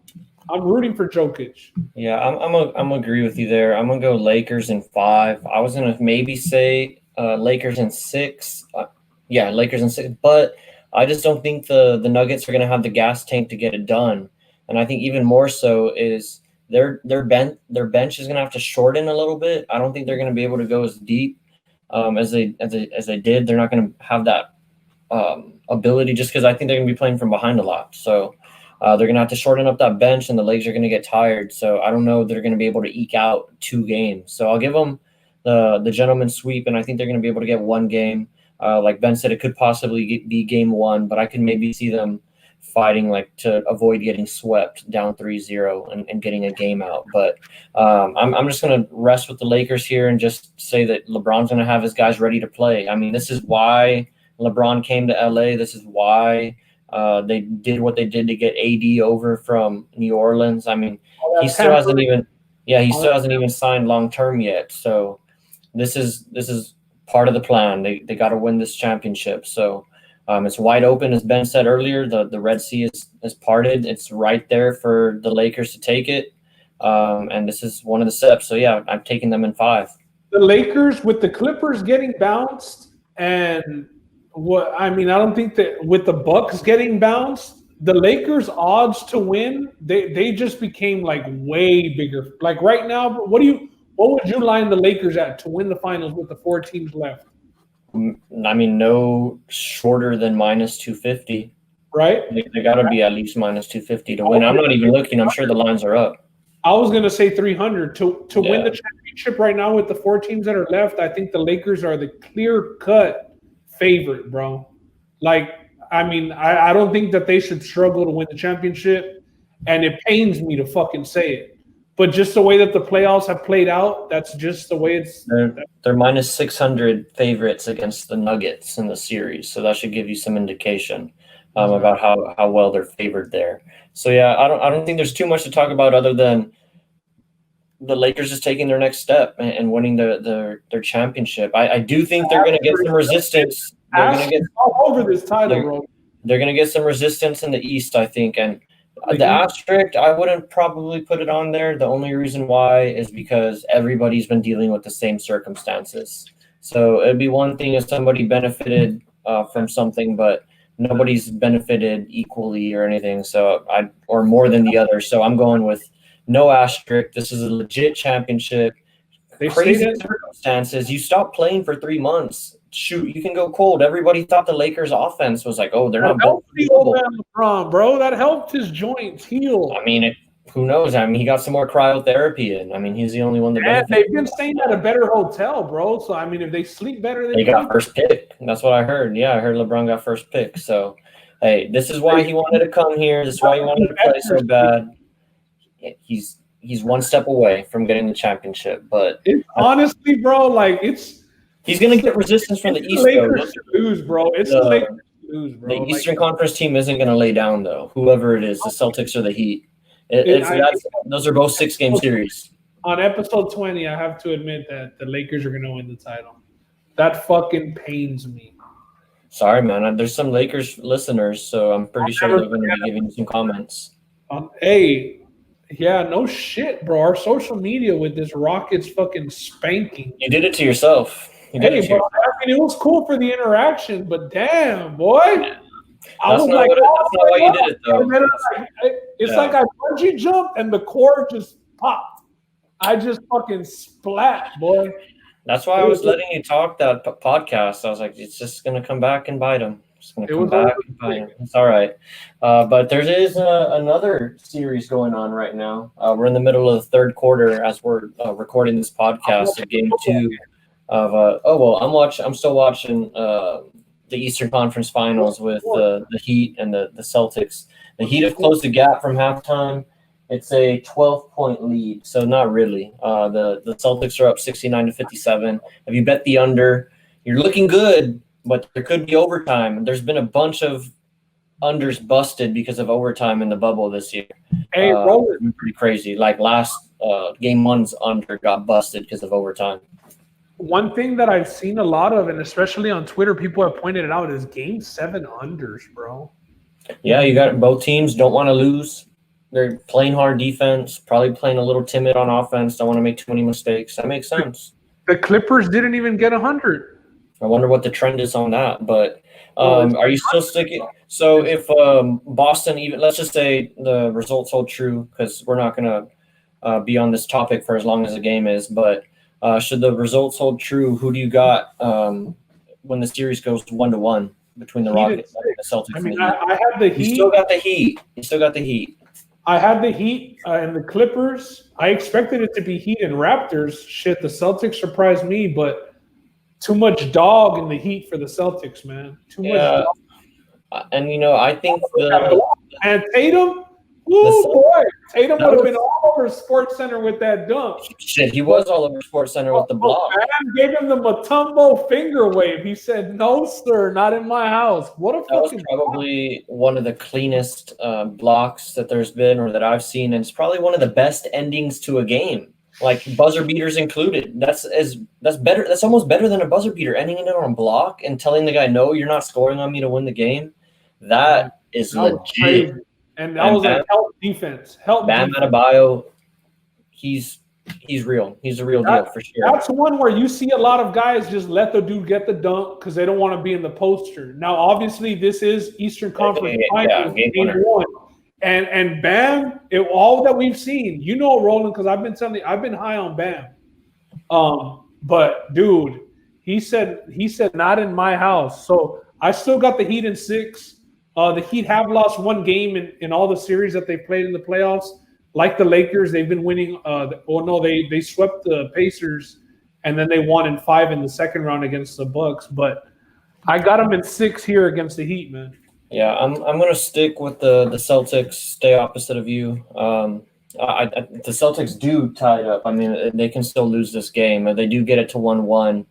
I'm rooting for Jokic. Yeah, I'm agree with you there. I'm gonna go Lakers in 5. I was gonna maybe say Lakers in 6. Lakers in 6. But I just don't think the Nuggets are gonna have the gas tank to get it done. And I think even more so is their bench is gonna have to shorten a little bit. I don't think they're gonna be able to go as deep as they did. They're not gonna have that ability just because I think they're going to be playing from behind a lot. So they're going to have to shorten up that bench and the legs are going to get tired. So I don't know if they're going to be able to eke out 2 games. So I'll give them the gentleman's sweep, and I think they're going to be able to get 1 game. Like Ben said, it could possibly be game 1, but I can maybe see them fighting like to avoid getting swept down 3-0 and getting a game out. But I'm just going to rest with the Lakers here and just say that LeBron's going to have his guys ready to play. I mean, this is why LeBron came to LA. This is why they did what they did to get AD over from New Orleans. I mean, he still hasn't even signed long term yet. So this is part of the plan. They got to win this championship. So it's wide open, as Ben said earlier. The Red Sea is parted. It's right there for the Lakers to take it. And this is one of the steps. So yeah, I'm taking them in 5. The Lakers with the Clippers getting bounced and I don't think that with the Bucks getting bounced, the Lakers' odds to win, they just became like way bigger. Like right now, what would you line the Lakers at to win the finals with the 4 teams left? I mean, no shorter than -250. Right? They got to be at least -250 to win. I'm not even looking. I'm sure the lines are up. I was going to say 300 to win the championship right now with the 4 teams that are left. I think the Lakers are the clear-cut favorite, bro. Like, I mean, I don't think that they should struggle to win the championship, and it pains me to fucking say it. But just the way that the playoffs have played out, that's just the way it's. They're -600 favorites against the Nuggets in the series, so that should give you some indication about how well they're favored there. So yeah, I don't think there's too much to talk about other than the Lakers is taking their next step and winning their championship. I do think they're going to get some resistance. They're going to get all over this title, bro. They're going to get some resistance in the East, I think. And the asterisk, I wouldn't probably put it on there. The only reason why is because everybody's been dealing with the same circumstances. So it'd be one thing if somebody benefited from something, but nobody's benefited equally or anything. So or more than the other. So I'm going with no asterisk. This is a legit championship. Crazy circumstances. You stop playing for 3 months. Shoot, you can go cold. Everybody thought the Lakers offense was like, oh, they're not built for the bubble. LeBron, bro. That helped his joints heal. I mean, who knows? I mean, he got some more cryotherapy in. I mean, he's the only one that benefits. They've been staying at a better hotel, bro. So, I mean, if they sleep better, they got first pick. That's what I heard. Yeah, I heard LeBron got first pick. So, hey, this is why he wanted to come here. This is why he wanted to play so bad. He's one step away from getting the championship. But honestly, bro, like he's going to get resistance from the East, Lakers to lose, bro. It's the Lakers to lose, bro. The Eastern Conference team isn't going to lay down, though. Whoever it is, the Celtics or the Heat. Those are both 6-game series. On episode 20, I have to admit that the Lakers are going to win the title. That fucking pains me. Sorry, man. There's some Lakers listeners, so I'm pretty sure they're going to be giving you some comments. Yeah, no shit, bro. Our social media with this Rockets fucking spanking. You did it to yourself. Bro, I mean, it was cool for the interaction, but damn, boy. That's not why you did it, though. It's like I bungee jumped and the cord just popped. I just fucking splat, boy. That's why I was letting you talk that podcast. I was like, it's just going to come back and bite him. It's going to come back and bite him. It's all right. But there is another series going on right now. We're in the middle of the third quarter as we're recording this podcast of game 2 of I'm still watching the Eastern Conference Finals with the Heat and the Celtics. The Heat have closed the gap from halftime. It's a 12-point lead, so not really. The Celtics are up 69-57. If you bet the under, you're looking good, but there could be overtime. There's been a bunch of unders busted because of overtime in the bubble this year. Hey, pretty crazy. Like last game 1's under got busted because of overtime. One thing that I've seen a lot of, and especially on Twitter, people have pointed it out, is game 7 unders, bro. Yeah, you got both teams don't want to lose. They're playing hard defense, probably playing a little timid on offense, don't want to make too many mistakes. That makes sense. The Clippers didn't even get 100. I wonder what the trend is on that. But are you still sticking? So if Boston, even let's just say the results hold true, because we're not going to be on this topic for as long as the game is, but should the results hold true, who do you got when the series goes 1-1 between the Rockets and the Celtics? I mean, I had the Heat. You still got the Heat. I had the Heat and the Clippers. I expected it to be Heat and Raptors. Shit, the Celtics surprised me, but too much dog in the Heat for the Celtics, man. Too much dog. And, I think and Tatum, boy. Tatum would have been all over SportsCenter with that dunk. Shit, he was all over SportsCenter with the block. Man gave him the Mutombo finger wave. He said, "No, sir, not in my house." What a that was probably one of the cleanest blocks that there's been or that I've seen, and it's probably one of the best endings to a game, like buzzer beaters included. That's better. That's almost better than a buzzer beater, ending it on a block and telling the guy, "No, you're not scoring on me to win the game." That is legit. And that was like help defense. Bam Adebayo, he's real. He's a real deal for sure. That's one where you see a lot of guys just let the dude get the dunk because they don't want to be in the poster. Now, obviously, this is Eastern Conference Finals, game 1. And Bam, all that we've seen, Roland, because I've been high on Bam. But dude, he said not in my house. So I still got the Heat in 6. The Heat have lost one game in all the series that they played in the playoffs. Like the Lakers, they've been winning. They swept the Pacers, and then they won in 5 in the second round against the Bucks. But I got them in 6 here against the Heat, man. Yeah, I'm going to stick with the Celtics. Stay opposite of you. The Celtics do tie it up. I mean, they can still lose this game. They do get it to 1-1.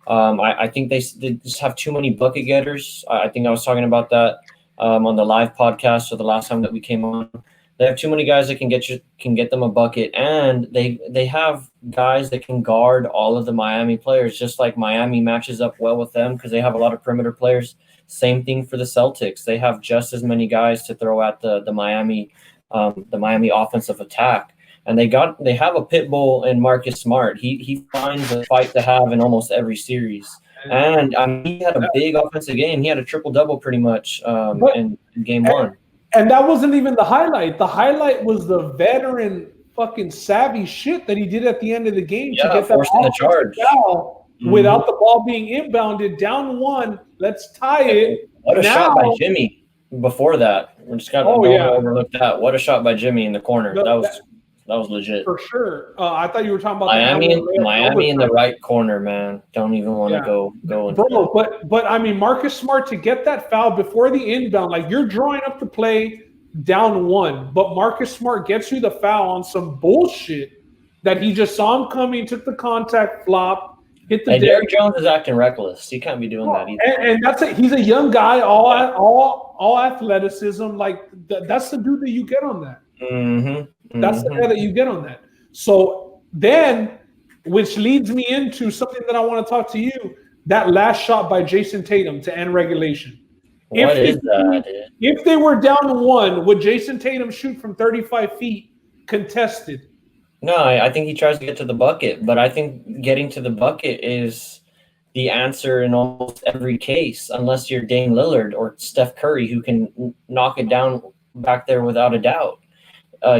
I think they just have too many bucket getters. I think I was talking about that on the live podcast, so the last time that we came on. They have too many guys that can get them a bucket, and they have guys that can guard all of the Miami players, just like Miami matches up well with them because they have a lot of perimeter players. Same thing for the Celtics. They have just as many guys to throw at the Miami offensive attack. And they have a pit bull in Marcus Smart. He finds a fight to have in almost every series. And he had a big offensive game. He had a triple-double pretty much in game one. And that wasn't even the highlight. The highlight was the veteran fucking savvy shit that he did at the end of the game to get that forcing the charge foul without the ball being inbounded. Down one, let's tie it. What a shot by Jimmy before that. We just got to overlook that. What a shot by Jimmy in the corner. That was legit. For sure. I thought you were talking about Miami in the right corner, man. Don't even want to go. Bro, but I mean, Marcus Smart to get that foul before the inbound, like you're drawing up the play down one, but Marcus Smart gets you the foul on some bullshit that he just saw him coming, took the contact, flop, hit the. Hey, Derrick Jones is acting reckless. He can't be doing that either. And that's it. He's a young guy, all athleticism. Like that's the dude that you get on that. That's the guy that you get on that. So then, which leads me into something that I want to talk to you. That last shot by Jason Tatum to end regulation. If they were down one, would Jason Tatum shoot from 35 feet contested? No, I think he tries to get to the bucket, but I think getting to the bucket is the answer in almost every case, unless you're Dame Lillard or Steph Curry, who can knock it down back there without a doubt.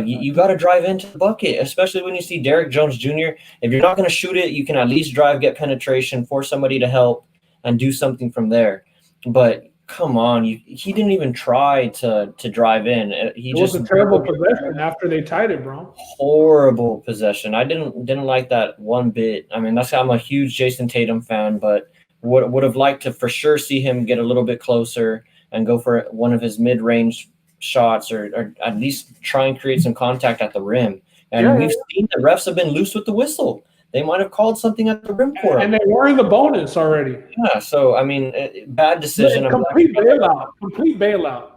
You got to drive into the bucket, especially when you see Derrick Jones Jr. If you're not going to shoot it, you can at least drive, get penetration, force somebody to help, and do something from there. But come on, he didn't even try to drive in. It was a terrible possession after they tied it, bro. Horrible possession. I didn't like that one bit. I mean, I'm a huge Jason Tatum fan, but would have liked to for sure see him get a little bit closer and go for one of his mid-range shots or at least try and create some contact at the rim. And we've seen the refs have been loose with the whistle. They might have called something at the rim for him. And they were in the bonus already. Yeah, so, I mean, bad decision. Complete bailout.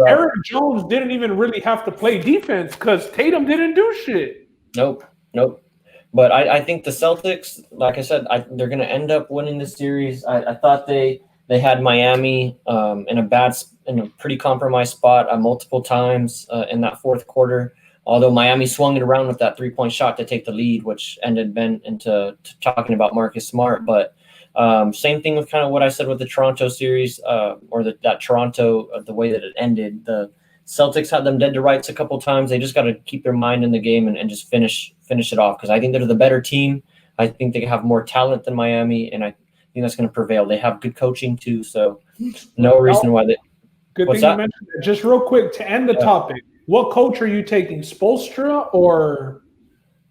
Eric Jones didn't even really have to play defense because Tatum didn't do shit. Nope. But I think the Celtics, like I said, they're going to end up winning the series. I thought they had Miami in a pretty compromised spot multiple times in that fourth quarter. Although Miami swung it around with that 3-point shot to take the lead, which ended into talking about Marcus Smart. But same thing with kind of what I said with the Toronto series that Toronto, the way that it ended. The Celtics had them dead to rights a couple times. They just got to keep their mind in the game and just finish it off because I think they're the better team. I think they have more talent than Miami, and I think that's going to prevail. They have good coaching too, so no reason why they. Good thing you mentioned that. Just real quick to end the topic. What coach are you taking, Spoelstra or?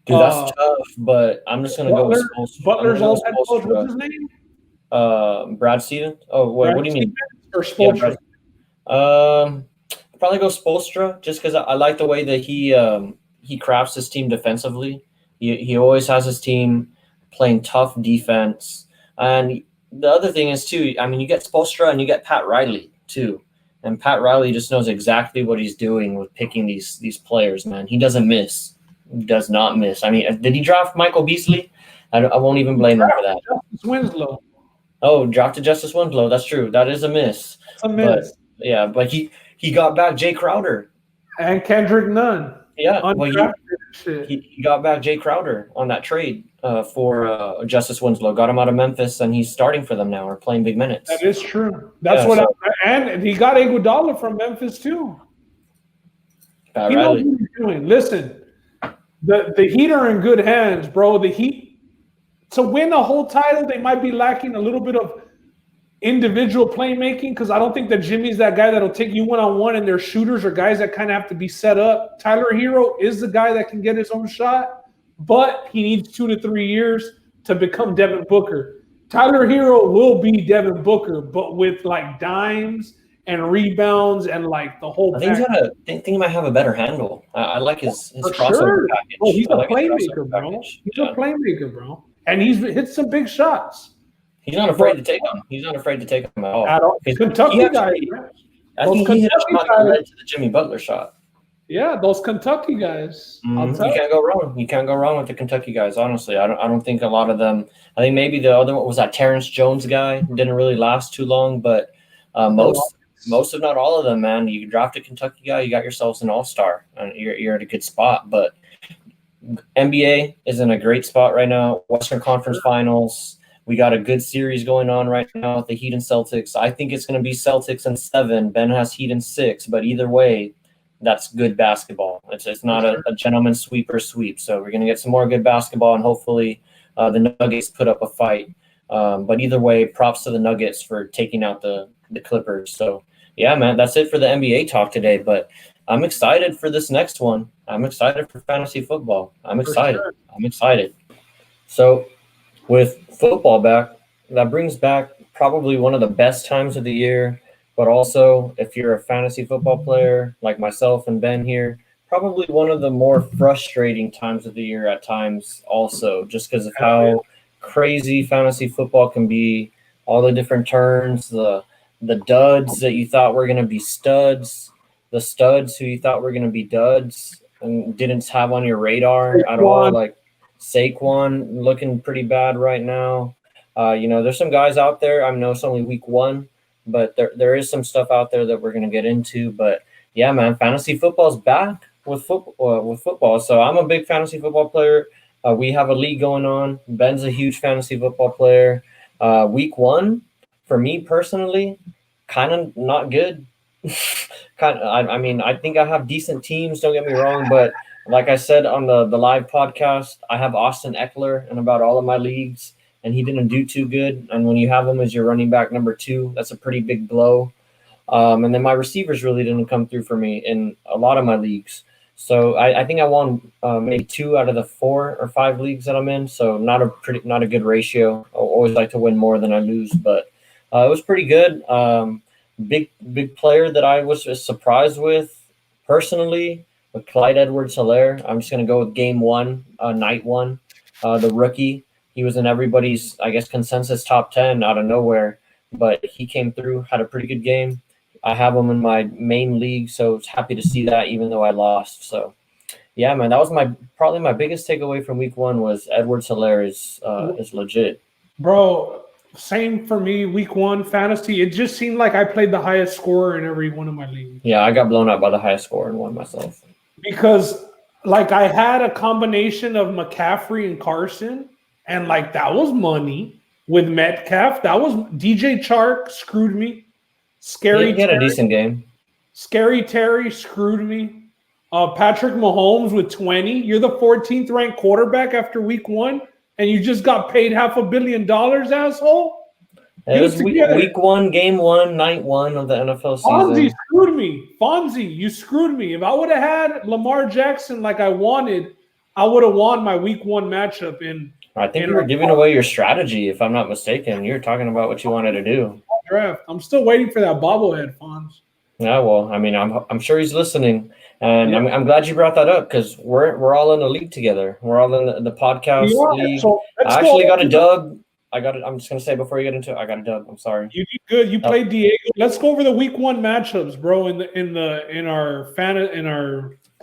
Dude, that's tough, but I'm just going to go with Spoelstra. Butler's old head coach. What's his name? Brad Stevens. Oh, what do you mean? Or Spoelstra? Probably go Spoelstra, just because I like the way that he crafts his team defensively. He always has his team playing tough defense, and the other thing is too. I mean, you get Spoelstra and you get Pat Riley too. And Pat Riley just knows exactly what he's doing with picking these players, man. He doesn't miss. He does not miss. I mean, did he draft Michael Beasley? I won't even blame him for that. Justice Winslow. Oh, drafted Justice Winslow. That's true. That is a miss. It's a miss. But he got back Jay Crowder. And Kendrick Nunn. Yeah. Well, he got back Jay Crowder on that trade for Justice Winslow. Got him out of Memphis, and he's starting for them now or playing big minutes. That is true. And he got Iguodala from Memphis too. He knows what he's doing. Listen, the Heat are in good hands, bro. The Heat, to win a whole title, they might be lacking a little bit of individual playmaking because I don't think that Jimmy's that guy that'll take you one-on-one, and their shooters are guys that kind of have to be set up. Tyler Hero is the guy that can get his own shot, but he needs 2 to 3 years to become Devin Booker. Tyler Hero will be Devin Booker, but with like dimes and rebounds and like the whole. I think he might have a better handle. I like his crossover package. Oh, he's a playmaker, bro. He's a playmaker, bro, and he's hit some big shots. He's not afraid to take them. He's not afraid to take them at all. Kentucky guys. I think he hit a shot that led to the Jimmy Butler shot. Yeah, those Kentucky guys. You can't go wrong. You can't go wrong with the Kentucky guys. Honestly, I don't think a lot of them. I think maybe the other one was that Terrence Jones guy. Didn't really last too long, but most if not all of them, man. You draft a Kentucky guy, you got yourselves an all-star, and you're at a good spot. But NBA is in a great spot right now. Western Conference Finals. We got a good series going on right now with the Heat and Celtics. I think it's going to be Celtics in 7. Ben has Heat in 6, but either way, that's good basketball. It's not a gentleman's sweep or sweep. So we're going to get some more good basketball, and hopefully the Nuggets put up a fight. But either way, props to the Nuggets for taking out the Clippers. So, yeah, man, that's it for the NBA talk today. But I'm excited for this next one. I'm excited for fantasy football. I'm excited. Sure. I'm excited. So with football back, that brings back probably one of the best times of the year. But also, if you're a fantasy football player like myself and Ben here, probably one of the more frustrating times of the year at times also, just because of how crazy fantasy football can be, all the different turns, the duds that you thought were going to be studs, the studs who you thought were going to be duds and didn't have on your radar at all, like Saquon looking pretty bad right now. There's some guys out there. I know it's only week 1, but there is some stuff out there that we're going to get into. But yeah, man, fantasy football's back with football. So I'm a big fantasy football player. We have a league going on. Ben's a huge fantasy football player. Week 1, for me personally, kind of not good. I think I have decent teams, don't get me wrong, but like I said on the live podcast, I have Austin Eckler in about all of my leagues, and he didn't do too good. And when you have him as your running back number 2, that's a pretty big blow. And then my receivers really didn't come through for me in a lot of my leagues. So I think I won maybe 2 out of the 4 or 5 leagues that I'm in. So not a good ratio. I always like to win more than I lose, but it was pretty good. Big player that I was surprised with personally, with Clyde Edwards-Helaire. I'm just going to go with game 1, night 1. The rookie, he was in everybody's, I guess, consensus top 10 out of nowhere, but he came through, had a pretty good game. I have him in my main league, so it's happy to see that, even though I lost. So, yeah, man, that was probably my biggest takeaway from week 1 was Edwards-Helaire is legit. Bro, same for me. Week 1 fantasy. It just seemed like I played the highest scorer in every one of my leagues. Yeah, I got blown out by the highest scorer in one myself. Because I had a combination of McCaffrey and Carson, and that was money with Metcalf. That was DJ Chark screwed me. He had a decent game. Scary Terry screwed me. Patrick Mahomes with 20. You're the 14th ranked quarterback after week 1, and you just got paid $500 million, asshole. It was week 1, game 1, night 1 of the NFL season. Fonzie screwed me. Fonzie, you screwed me. If I would have had Lamar Jackson like I wanted, I would have won my week 1 matchup. I think you were giving away your strategy, if I'm not mistaken. You were talking about what you wanted to do. Draft. I'm still waiting for that bobblehead, Fonz. Yeah, well, I mean, I'm sure he's listening, and yeah. I'm glad you brought that up because we're all in a league together. We're all in the podcast league. So I actually got a dub. I'm just gonna say before you get into it, I got a dub. I'm sorry. You did good. You played Diego. Let's go over the week 1 matchups, bro. In our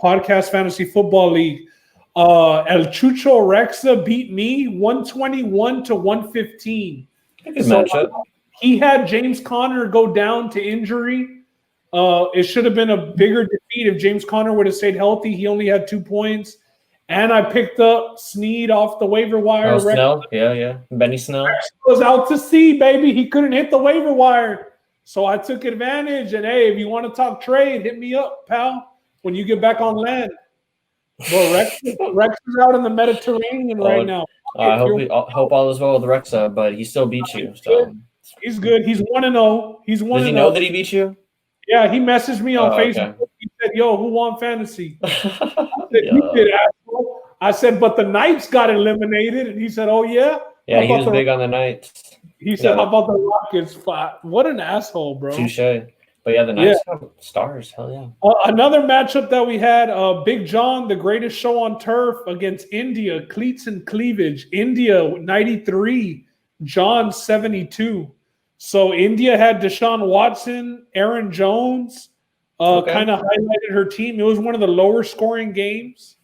podcast fantasy football league. El Chucho Rexa beat me 121-115. Good matchup. He had James Conner go down to injury. It should have been a bigger defeat if James Conner would have stayed healthy. He only had 2 points. And I picked up Snead off the waiver wire. Oh, Snell? Yeah. Benny Snell. Rex was out to sea, baby. He couldn't hit the waiver wire. So I took advantage. And, hey, if you want to talk trade, hit me up, pal, when you get back on land. Well, Rex is out in the Mediterranean right now. I hope all is well with Rexa, but he still beat you. So he's good. He's 1-0. He's 1-0. Does he know that he beat you? Yeah, he messaged me on Facebook. Okay. He said, "Yo, who won fantasy?" I said, "You did, asshole." I said, "But the Knights got eliminated," and he said, "Oh yeah." Yeah, he was big on the Knights. He said, "How about the Rockets?" What an asshole, bro. Touche. But yeah, the Knights have stars. Hell yeah. Another matchup that we had, Big John, the greatest show on turf, against India, cleats and cleavage. India 93, John 72. So India had Deshaun Watson, Aaron Jones, kind of highlighted her team. It was one of the lower scoring games.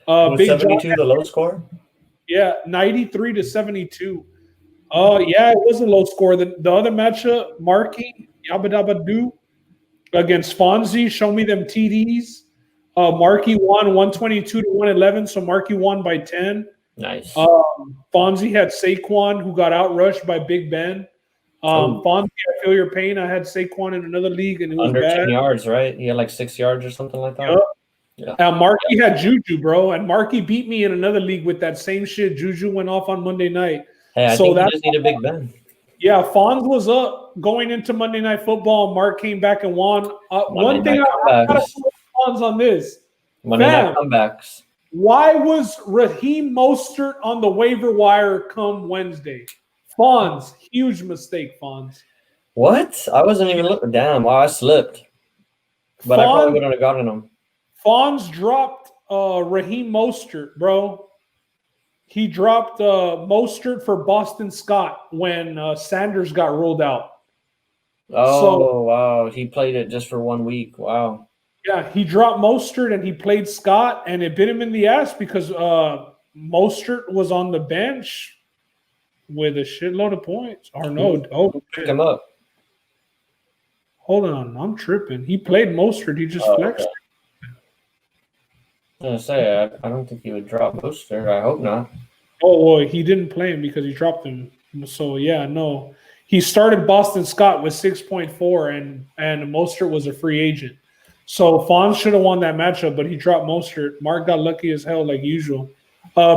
Was Big 72 John, the low score? Yeah, 93-72. Yeah, it was a low score. The other matchup, Markey, Yabba-dabba-doo, against Fonzie, show me them TDs. Markey won 122-111, so Markey won by 10. Nice. Fonzie had Saquon, who got outrushed by Big Ben. Fonzie, I feel your pain. I had Saquon in another league, and it was Under bad. 10 yards, right? He had like 6 yards or something like that. Yep. Yeah. Marky had Juju, bro, and Marky beat me in another league with that same shit. Juju went off on Monday night. Hey, I think you just need a Big Ben. Yeah, Fonz was up going into Monday Night Football. Mark came back and won. One thing I got to put Fonz on this. Monday night comebacks. Why was Raheem Mostert on the waiver wire come Wednesday? Fonz, huge mistake, Fonz. What? I wasn't even looking. Damn, I slipped. But I probably wouldn't have gotten him. Fonz dropped Raheem Mostert, bro. He dropped Mostert for Boston Scott when Sanders got ruled out. Oh, wow. He played it just for 1 week. Wow. Yeah, he dropped Mostert and he played Scott, and it bit him in the ass because Mostert was on the bench with a shitload of points. Or no, pick him up. Hold on, I'm tripping. He played Mostert. He just flexed. Okay. I was gonna say I don't think he would drop Mostert. I hope not. Oh well, he didn't play him because he dropped him. So yeah, no. He started Boston Scott with 6.4, and Mostert was a free agent. So Fonz should have won that matchup, but he dropped Mostert. Mark got lucky as hell, like usual.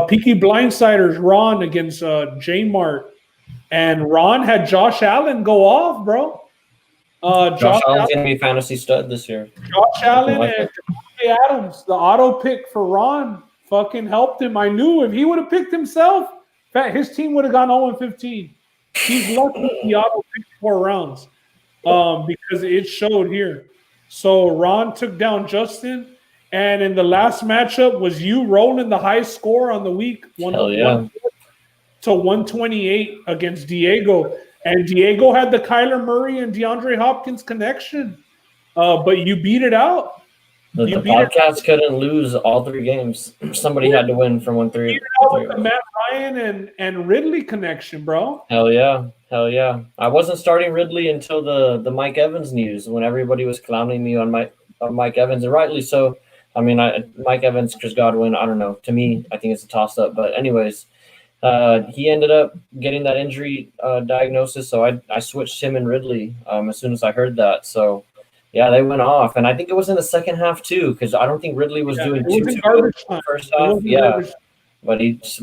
Peaky Blindsiders, Ron against J Mart. And Ron had Josh Allen go off, bro. Josh Allen's going to be a fantasy stud this year. Josh Allen and Davante Adams, the auto pick for Ron, fucking helped him. I knew if he would have picked himself, his team would have gone 0-15. He's lucky he auto picked 4 rounds because it showed here. So Ron took down Justin, and in the last matchup was you rolling the high score on the week, 1 to 128 against Diego. And Diego had the Kyler Murray and DeAndre Hopkins connection, but you beat it out. The podcast couldn't lose all 3 games. Somebody had to win from 1-3. The Matt Ryan and Ridley connection, bro. Hell yeah. I wasn't starting Ridley until the Mike Evans news, when everybody was clowning me on Mike Evans, and rightly so. I mean, Mike Evans, Chris Godwin, I don't know. To me, I think it's a toss-up. But anyways, he ended up getting that injury diagnosis, so I switched him and Ridley as soon as I heard that. So, yeah, they went off. And I think it was in the second half, too, because I don't think Ridley was doing too good in the first half. Yeah, but he just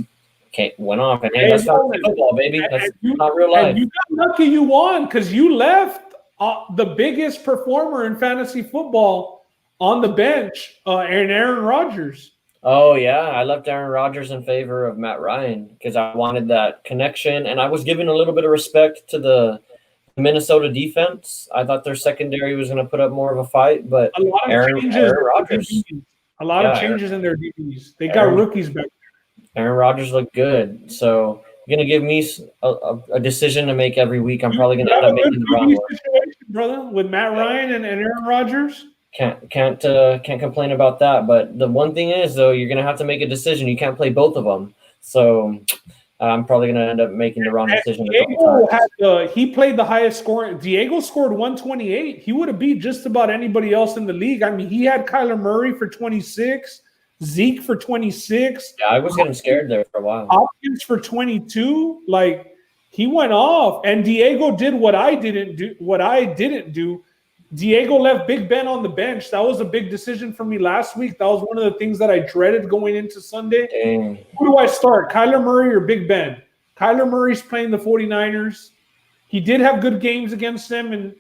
went off. And, hey, that's not football, baby. That's not real life. And you got lucky you won because you left the biggest performer in fantasy football on the bench, Aaron Rodgers. Oh, yeah. I left Aaron Rodgers in favor of Matt Ryan because I wanted that connection. And I was giving a little bit of respect to the Minnesota defense. I thought their secondary was going to put up more of a fight, but Aaron Rodgers. A lot of changes in their DBs. They got rookies back there. Aaron Rodgers looked good. So you're going to give me a decision to make every week. I'm probably going to end up making the wrong one. Brother, with Matt Ryan and Aaron Rodgers? Can't complain about that. But the one thing is, though, you're going to have to make a decision. You can't play both of them. So I'm probably going to end up making the wrong decision. He played the highest scoring. Diego scored 128. He would have beat just about anybody else in the league. I mean, he had Kyler Murray for 26, Zeke for 26. Yeah, I was getting scared there for a while. Hopkins for 22. Like, he went off. And Diego did what I didn't do. Diego left Big Ben on the bench. That was a big decision for me last week. That was one of the things that I dreaded going into Sunday. Dang. Who do I start, Kyler Murray or Big Ben? Kyler Murray's playing the 49ers. He did have good games against them, and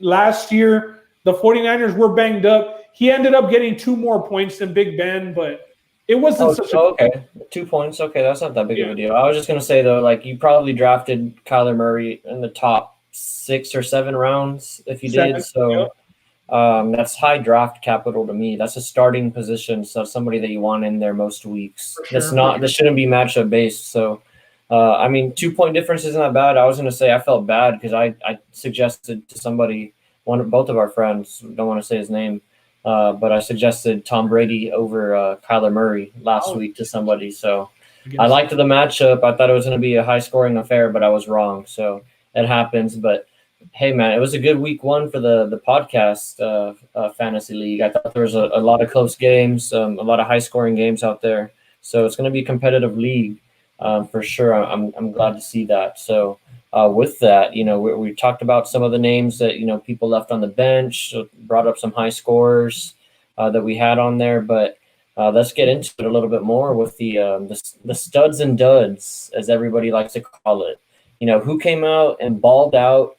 last year the 49ers were banged up. He ended up getting 2 more points than Big Ben, but it wasn't okay. 2 points. Okay, that's not that big of a deal. I was just going to say, though, like, you probably drafted Kyler Murray in the top 6 or 7 rounds if you did. So that's high draft capital to me. That's a starting position, so somebody that you want in there most weeks. This shouldn't be matchup based. So I mean, 2-point difference isn't that bad. I was going to say I felt bad because I suggested to somebody, both of our friends, don't want to say his name, but I suggested Tom Brady over Kyler Murray last week to somebody. So I liked the matchup. I thought it was going to be a high scoring affair, but I was wrong. So it happens. But hey, man, it was a good week 1 for the podcast fantasy league. I thought there was a lot of close games, a lot of high scoring games out there. So it's going to be a competitive league for sure. I'm glad to see that. So with that, we talked about some of the names that, people left on the bench, so brought up some high scores that we had on there. But let's get into it a little bit more with the studs and duds, as everybody likes to call it. Who came out and balled out,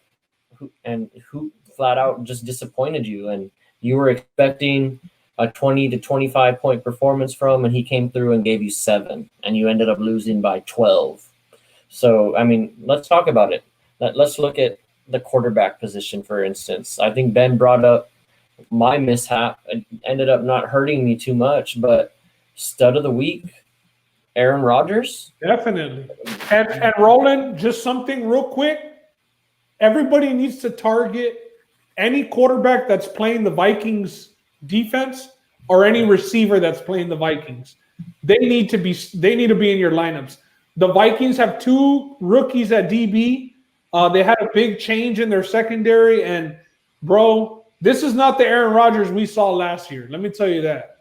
and who flat out just disappointed you, and you were expecting a 20 to 25 point performance from, and he came through and gave you 7, and you ended up losing by 12. So, let's talk about it. Let's look at the quarterback position, for instance. I think Ben brought up my mishap. It ended up not hurting me too much, but stud of the week, Aaron Rodgers. Definitely. And Roland, just something real quick. Everybody needs to target any quarterback that's playing the Vikings defense or any receiver that's playing the Vikings. They need to be in your lineups. The Vikings have 2 rookies at DB. They had a big change in their secondary, and bro, this is not the Aaron Rodgers we saw last year. Let me tell you that.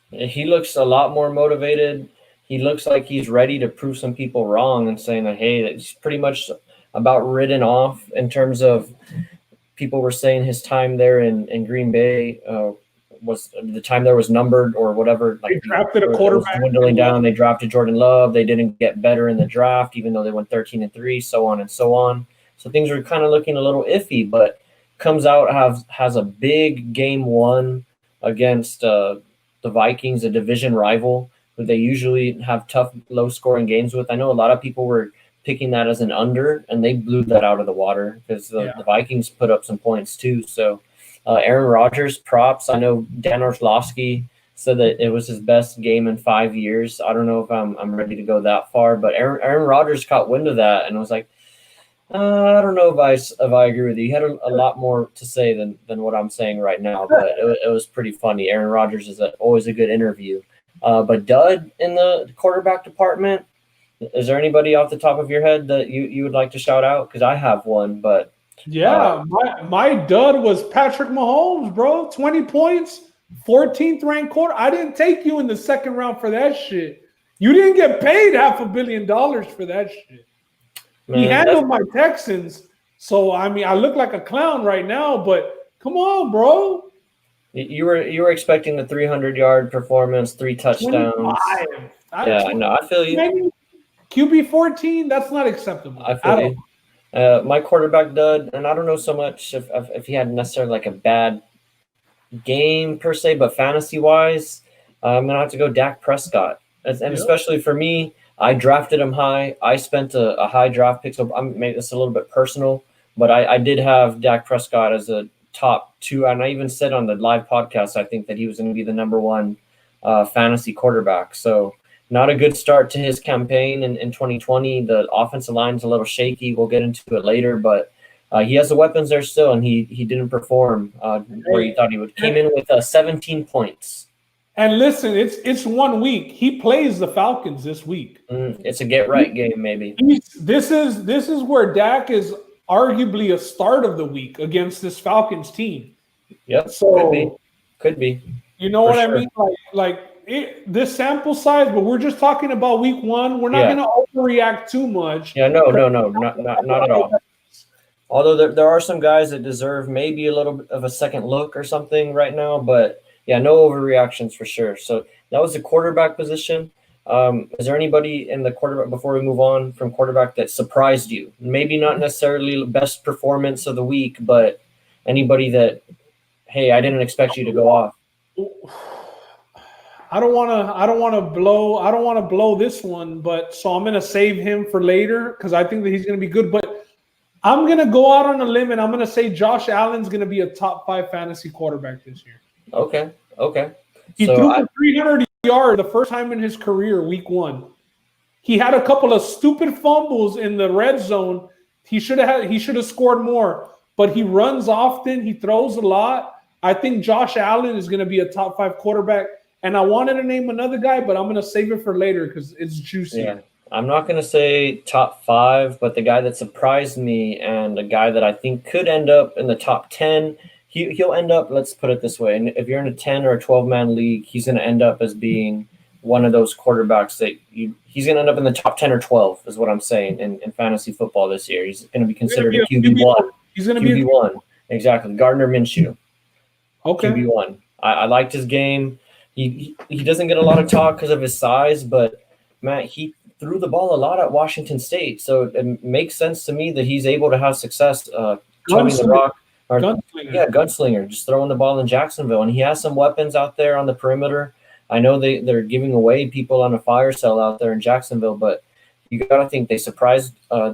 He looks a lot more motivated. He looks like he's ready to prove some people wrong and saying that, hey, it's pretty much about written off in terms of people were saying his time there in Green Bay was the time there was numbered or whatever. They drafted a quarterback. Dwindling down. They drafted Jordan Love. They didn't get better in the draft, even though they went 13-3, so on and so on. So things are kind of looking a little iffy, but comes out, has a big game 1 against the Vikings, a division rival who they usually have tough, low-scoring games with. I know a lot of people were picking that as an under, and they blew that out of the water because the Vikings put up some points too. So Aaron Rodgers, props. I know Dan Orlovsky said that it was his best game in 5 years. I don't know if I'm ready to go that far, but Aaron Rodgers caught wind of that and was like, I don't know if I agree with you. He had a lot more to say than what I'm saying right now, but it was pretty funny. Aaron Rodgers is always a good interview. But dud in the quarterback department, is there anybody off the top of your head that you would like to shout out? Because I have one, but my dud was Patrick Mahomes, bro. 20 points, 14th ranked quarter. I didn't take you in the second round for that shit. You didn't get paid $500 million for that shit. Man, he handled my Texans, so I look like a clown right now. But come on, bro. You were expecting the 300-yard performance, 3 touchdowns. I feel you. QB 14, that's not acceptable. I feel you. My quarterback dud, and I don't know so much if he had necessarily like a bad game per se, but fantasy-wise, I'm going to have to go Dak Prescott. And especially for me, I drafted him high. I spent a high draft pick, so I'm making this a little bit personal, but I did have Dak Prescott as a top 2, and I even said on the live podcast, I think that he was going to be the number 1 fantasy quarterback. So not a good start to his campaign in 2020. The offensive line's a little shaky. We'll get into it later, but he has the weapons there still, and he didn't perform where you thought he would. Came in with 17 points. And listen, it's 1 week. He plays the Falcons this week. It's a get-right game, maybe. This is where Dak is arguably a start of the week against this Falcons team. Yep, so could be. You know what sure. I mean? This sample size, but we're just talking about week 1. We're not going to overreact too much. Yeah, no, not at all. Although there are some guys that deserve maybe a little bit of a second look or something right now, but yeah, no overreactions for sure. So that was the quarterback position. Is there anybody in the quarterback, before we move on from quarterback, that surprised you? Maybe not necessarily the best performance of the week, but anybody that, hey, I didn't expect you to go off. I don't want to blow this one, but so I'm going to save him for later because I think that he's going to be good. But I'm going to go out on a limb and I'm going to say Josh Allen's going to be a top 5 fantasy quarterback this year. Okay. He threw for 300 yards the first time in his career, week 1. He had a couple of stupid fumbles in the red zone. He should have scored more, but he runs often. He throws a lot. I think Josh Allen is going to be a top 5 quarterback. And I wanted to name another guy, but I'm going to save it for later because it's juicy. Yeah. I'm not going to say top 5, but the guy that surprised me and a guy that I think could end up in the top 10, he'll end up, let's put it this way, and if you're in a 10 or a 12-man league, he's going to end up as being one of those quarterbacks that he's going to end up in the top 10 or 12 is what I'm saying in fantasy football this year. He's going to be considered a QB1. He's going to be QB1. Exactly. Gardner Minshew. Okay. QB1. I liked his game. He doesn't get a lot of talk because of his size, but man, he threw the ball a lot at Washington State. So it makes sense to me that he's able to have success toting the rock. Gunslinger, just throwing the ball in Jacksonville. And he has some weapons out there on the perimeter. I know they're giving away people on a fire sale out there in Jacksonville, but you got to think they surprised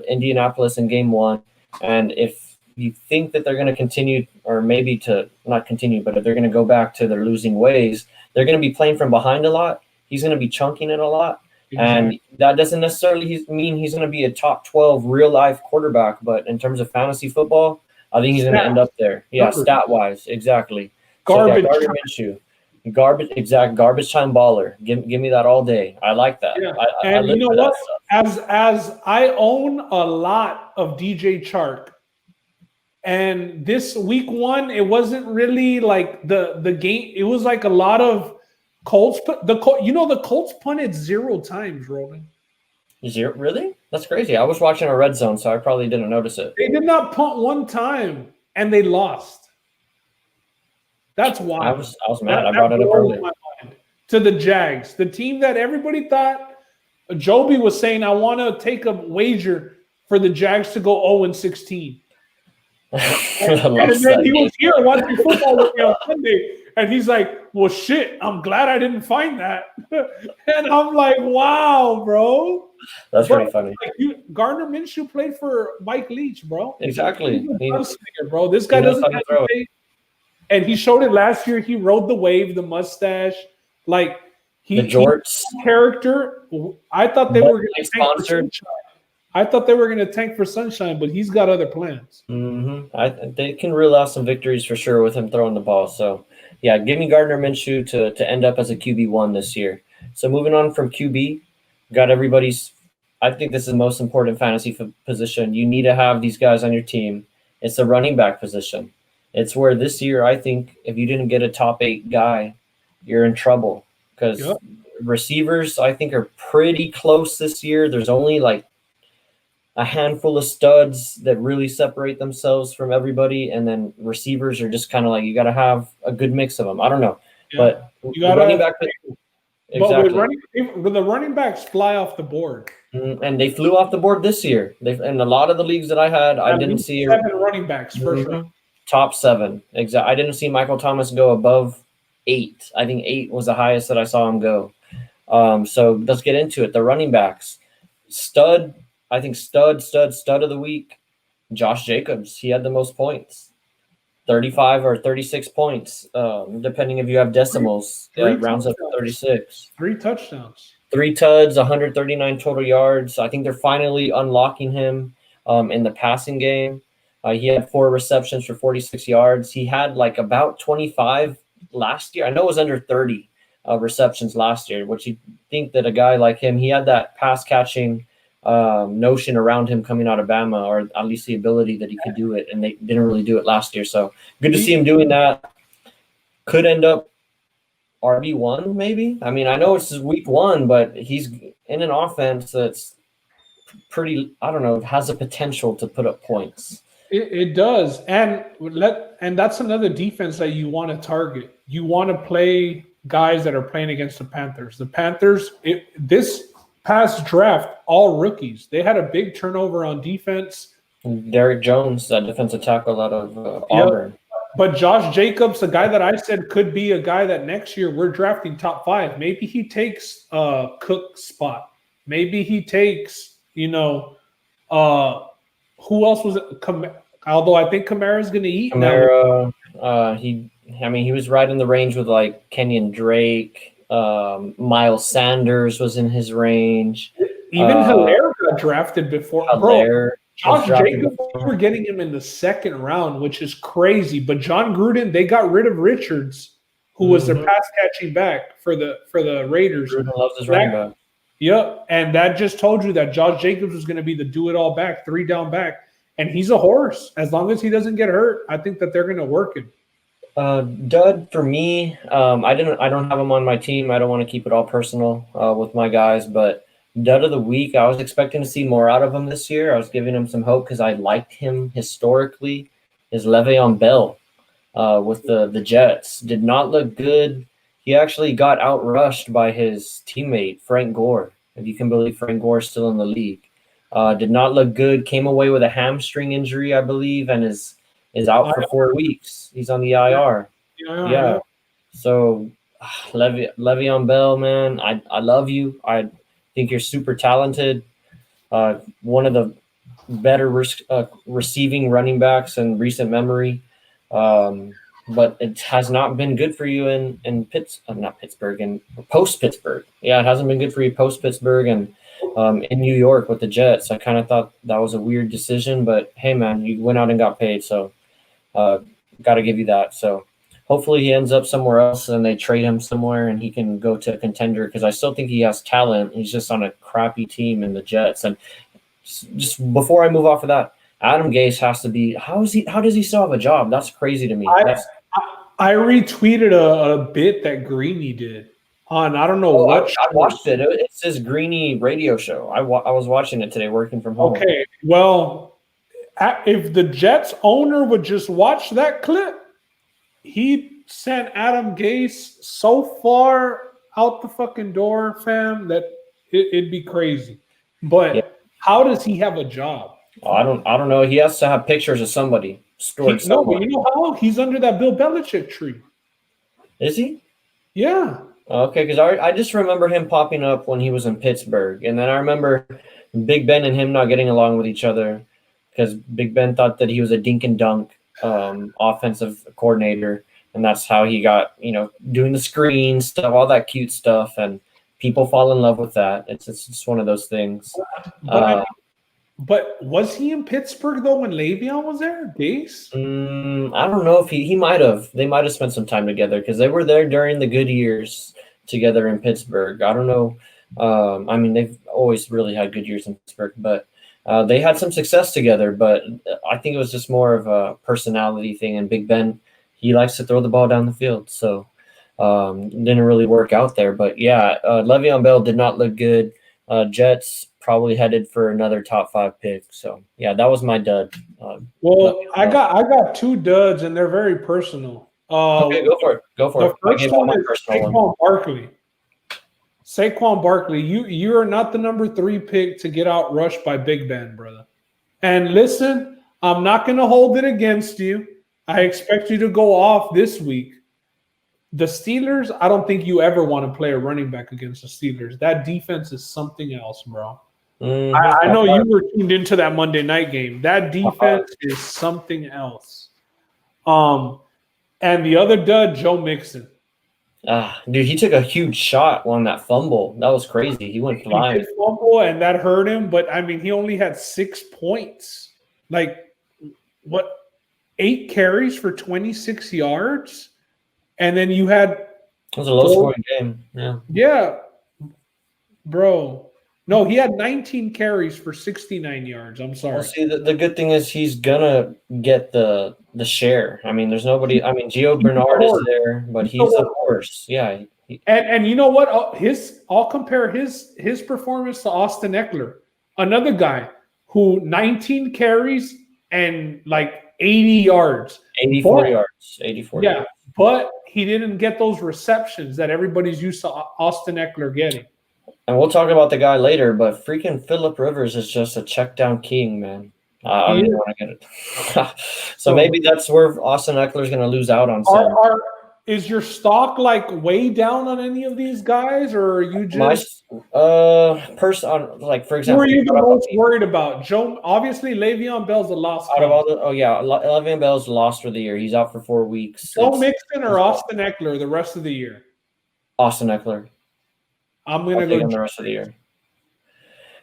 Indianapolis in game 1. And if you think that they're going to continue, or maybe to not continue, but if they're going to go back to their losing ways, they're going to be playing from behind a lot. He's going to be chunking it a lot. Exactly. And that doesn't necessarily mean he's going to be a top 12 real life quarterback, but in terms of fantasy football, I think he's going to end up there. Yeah, stat wise, exactly. Garbage. So, Gardner Minshew. Garbage time baller. Give me that all day. I like that. Yeah. I you know what? As I own a lot of DJ Chark, and this week 1, it wasn't really like the game. It was like a lot of Colts. The Colts punted 0 times, Roman. 0? Really? That's crazy. I was watching a red zone, so I probably didn't notice it. They did not punt 1 time, and they lost. That's why I was mad. I brought it up earlier. To the Jags, the team that everybody thought Joby was saying, I want to take a wager for the Jags to go 0-16. and then he was here watching football with me on Sunday, and he's like, well, shit, I'm glad I didn't find that. And I'm like, wow, bro. That's pretty funny. Gardner Minshew played for Mike Leach, bro. Exactly. Bro. This guy doesn't hesitate. And he showed it last year. He rode the wave, the mustache, like the jorts character. I thought they were going to tank for Sunshine. I thought they were going to tank for Sunshine, but he's got other plans. Mm-hmm. They can reel out some victories for sure with him throwing the ball. So, yeah, give me Gardner Minshew to end up as a QB1 this year. So moving on from QB, got everybody's. I think this is the most important fantasy position. You need to have these guys on your team. It's the running back position. It's where this year, I think, if you didn't get a top 8 guy, you're in trouble because receivers, I think, are pretty close this year. There's only like a handful of studs that really separate themselves from everybody, and then receivers are just kind of like you got to have a good mix of them. I don't know, but you got running back. Exactly. But the running backs fly off the board, and they flew off the board this year. In a lot of the leagues that I had, I didn't see 7 running backs for sure. Top 7. Exactly. I didn't see Michael Thomas go above 8. I think 8 was the highest that I saw him go. So let's get into it. The running backs. Stud of the week, Josh Jacobs. He had the most points. 35 or 36 points, depending if you have decimals. It rounds up to 36. 3 touchdowns. 3 tuds, 139 total yards. I think they're finally unlocking him in the passing game. He had 4 receptions for 46 yards. He had like about 25 last year. I know it was under 30 receptions last year, which you think that a guy like him, he had that pass catching notion around him coming out of Bama, or at least the ability that he could do it. And they didn't really do it last year. So good to see him doing that. Could end up RB1 maybe. I mean, I know it's week 1, but he's in an offense that's pretty, I don't know, has the potential to put up points. It does, and that's another defense that you want to target. You want to play guys that are playing against the Panthers. The Panthers, this past draft, all rookies. They had a big turnover on defense. Derrick Jones, that defensive tackle out of Auburn. But Josh Jacobs, a guy that I said could be a guy that next year we're drafting top 5. Maybe he takes Cook's spot. Maybe he takes, who else was it? Although I think Kamara's going to eat. Kamara, he was right in the range with like Kenyon Drake. Miles Sanders was in his range. Even Hilaire got drafted before. Bro, Josh Jacobs, we're getting him in the 2nd round, which is crazy. But John Gruden, they got rid of Richards, who was their pass catching back for the Raiders. Gruden loves his running back. Yep, and that just told you that Josh Jacobs was going to be the do-it-all back, 3-down back, and he's a horse. As long as he doesn't get hurt, I think that they're going to work him. Dud for me. I don't have him on my team. I don't want to keep it all personal with my guys, but dud of the week. I was expecting to see more out of him this year. I was giving him some hope because I liked him historically. Is Le'Veon Bell with the Jets? Did not look good. He actually got outrushed by his teammate Frank Gore. If you can believe Frank Gore is still in the league. Did not look good. Came away with a hamstring injury, I believe, and is out for 4 weeks. He's on the IR. Yeah. So Le'Veon Bell, man, I love you. I think you're super talented. One of the better receiving running backs in recent memory. But it has not been good for you in not Pittsburgh, and post Pittsburgh. Yeah, it hasn't been good for you post Pittsburgh and in New York with the Jets. I kind of thought that was a weird decision, but hey, man, you went out and got paid, so got to give you that. So hopefully he ends up somewhere else and they trade him somewhere and he can go to a contender because I still think he has talent. He's just on a crappy team in the Jets. And just before I move off of that, Adam Gase has to be. How does he still have a job? That's crazy to me. I retweeted a bit that Greeny did on I don't know what. I watched it. It's his Greeny radio show. I was watching it today, working from home. Okay, well, if the Jets owner would just watch that clip, he sent Adam Gase so far out the fucking door, fam, that it'd be crazy. But how does he have a job? I don't know. He has to have pictures of somebody stored somewhere. No, but you know how? He's under that Bill Belichick tree. Is he? Yeah. Okay, because I just remember him popping up when he was in Pittsburgh. And then I remember Big Ben and him not getting along with each other because Big Ben thought that he was a dink and dunk offensive coordinator. And that's how he got, doing the screen stuff, all that cute stuff. And people fall in love with that. It's just one of those things. But was he in Pittsburgh, though, when Le'Veon was there? Gase? I don't know if he might have. They might have spent some time together because they were there during the good years together in Pittsburgh. I don't know. I mean, they've always really had good years in Pittsburgh, but they had some success together. But I think it was just more of a personality thing. And Big Ben, he likes to throw the ball down the field. So didn't really work out there. But, yeah, Le'Veon Bell did not look good. Jets probably headed for another top 5 pick. So yeah, that was my dud. Well, I got 2 duds and they're very personal. Okay, go for it. The first one is Saquon Barkley. Saquon Barkley, you are not the number 3 pick to get out rushed by Big Ben, brother. And listen, I'm not going to hold it against you. I expect you to go off this week. The Steelers, I don't think you ever want to play a running back against the Steelers. That defense is something else, bro. I know you were tuned into that Monday night game. That defense is something else. And the other dud, Joe Mixon. Dude, he took a huge shot on that fumble. That was crazy. He went flying. He did fumble, and that hurt him. But, I mean, he only had 6 points. 8 carries for 26 yards? And then you had it was a low-scoring game. Yeah, bro. No, he had 19 carries for 69 yards. I'm sorry. Well, see, the good thing is he's gonna get the share. I mean, there's nobody. I mean, Gio Bernard is there, but he's a horse. Yeah. And you know what? I'll compare his performance to Austin Eckler, another guy who 19 carries and 80 yards, 84 yards. Yeah, but he didn't get those receptions that everybody's used to Austin Eckler getting. And we'll talk about the guy later, but freaking Phillip Rivers is just a check down king, man. I really want to get it. So maybe that's where Austin Eckler is going to lose out on some. Is your stock way down on any of these guys, or are you just for example? Who are you the most worried about? Joe, obviously Le'Veon Bell's a loss. Le'Veon Bell's lost for the year. He's out for 4 weeks. Joe Mixon or Austin Eckler the rest of the year? Austin Eckler. I'm going to go the rest of the year.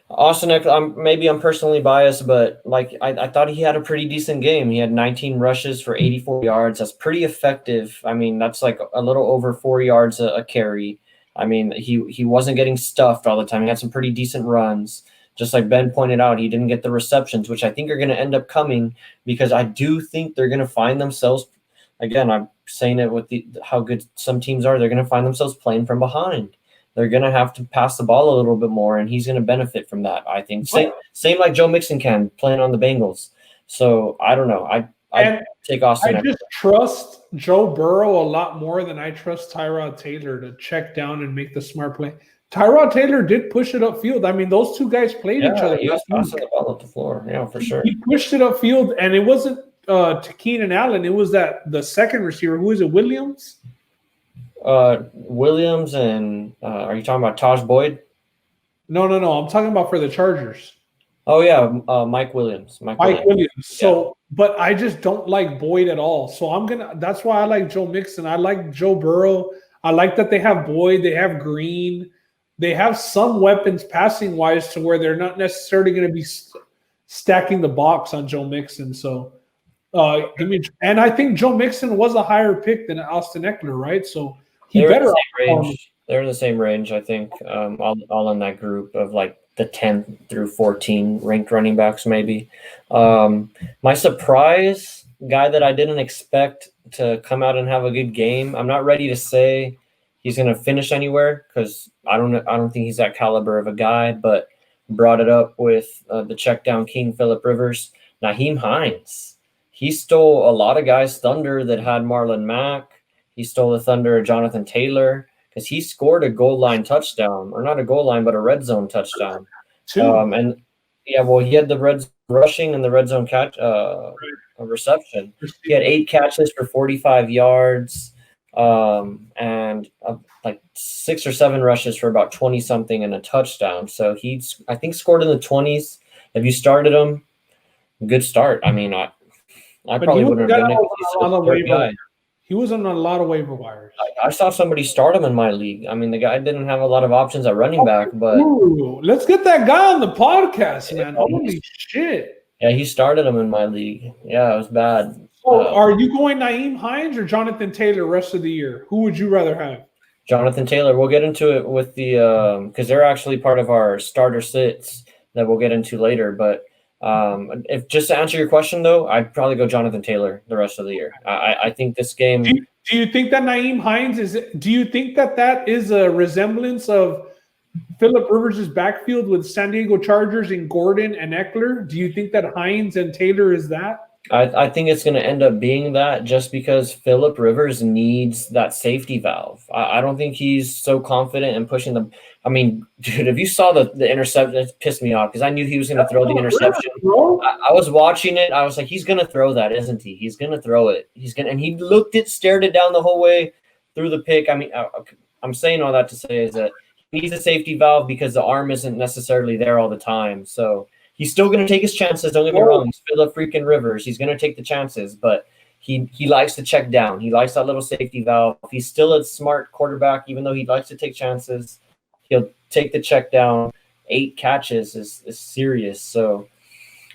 Austin Eckler, I'm personally biased, but I thought he had a pretty decent game. He had 19 rushes for 84 yards. That's pretty effective. I mean, that's a little over 4 yards a carry. I mean, he wasn't getting stuffed all the time. He had some pretty decent runs. Just like Ben pointed out, he didn't get the receptions, which I think are going to end up coming because I do think they're going to find themselves again, I'm saying it with how good some teams are. They're going to find themselves playing from behind. They're going to have to pass the ball a little bit more, and he's going to benefit from that, I think. Same like Joe Mixon can playing on the Bengals. So I don't know. I take Austin. I just trust Joe Burrow a lot more than I trust Tyrod Taylor to check down and make the smart play. Tyrod Taylor did push it upfield. I mean, those two guys played each other. He was passing the ball up the floor. Yeah, for sure. He pushed it upfield, and it wasn't to Keenan Allen. It was the second receiver. Who is it? Williams. Williams and are you talking about Taj Boyd? No. I'm talking about for the Chargers. Oh yeah, Mike Williams. Mike Williams. So, but I just don't like Boyd at all. So that's why I like Joe Mixon. I like Joe Burrow. I like that they have Boyd. They have Green. They have some weapons passing wise to where they're not necessarily going to be stacking the box on Joe Mixon. So, and I think Joe Mixon was a higher pick than Austin Eckler, right? So they're in the same range, I think, all in that group of like the 10 through 14 ranked running backs, maybe. My surprise guy that I didn't expect to come out and have a good game. I'm not ready to say he's going to finish anywhere because I don't think he's that caliber of a guy, but brought it up with the check down king, Phillip Rivers. Nyheim Hines, he stole a lot of guys' thunder that had Marlon Mack. He stole the thunder of Jonathan Taylor because he scored a goal line touchdown, or not a goal line, but a red zone touchdown. He had the red rushing and the red zone catch reception. He had 8 catches for 45 yards. And like 6 or 7 rushes for about 20 something and a touchdown. So he's, I think, scored in the 20s. If you started him, good start. I mean, I probably wouldn't have been He was on a lot of waiver wires. I saw somebody start him in my league. I mean, the guy didn't have a lot of options at running back, but let's get that guy on the podcast, man. Holy shit. Yeah, he started him in my league. Yeah, it was bad. So are you going Nyheim Hines or Jonathan Taylor rest of the year? Who would you rather have? Jonathan Taylor. We'll get into it with the because they're actually part of our starter sits that we'll get into later. But if just to answer your question though, I'd probably go Jonathan Taylor the rest of the year. I think this game. Do you think that Nyheim Hines is? Do you think that is a resemblance of Phillip Rivers' backfield with San Diego Chargers and Gordon and Eckler? Do you think that Hines and Taylor is that? I think it's going to end up being that just because Phillip Rivers needs that safety valve. I don't think he's so confident in pushing them. I mean, dude, if you saw the interception, it pissed me off because I knew he was going to throw the interception. I was watching it. I was like, he's going to throw that, isn't he? He's going to throw it. And he stared it down the whole way through the pick. I mean, I'm saying all that to say is that he needs a safety valve because the arm isn't necessarily there all the time. So he's still going to take his chances. Don't get me wrong. He's Phillip freaking Rivers. He's going to take the chances, but he likes to check down. He likes that little safety valve. He's still a smart quarterback, even though he likes to take chances. He'll take the check down. 8 catches is serious. So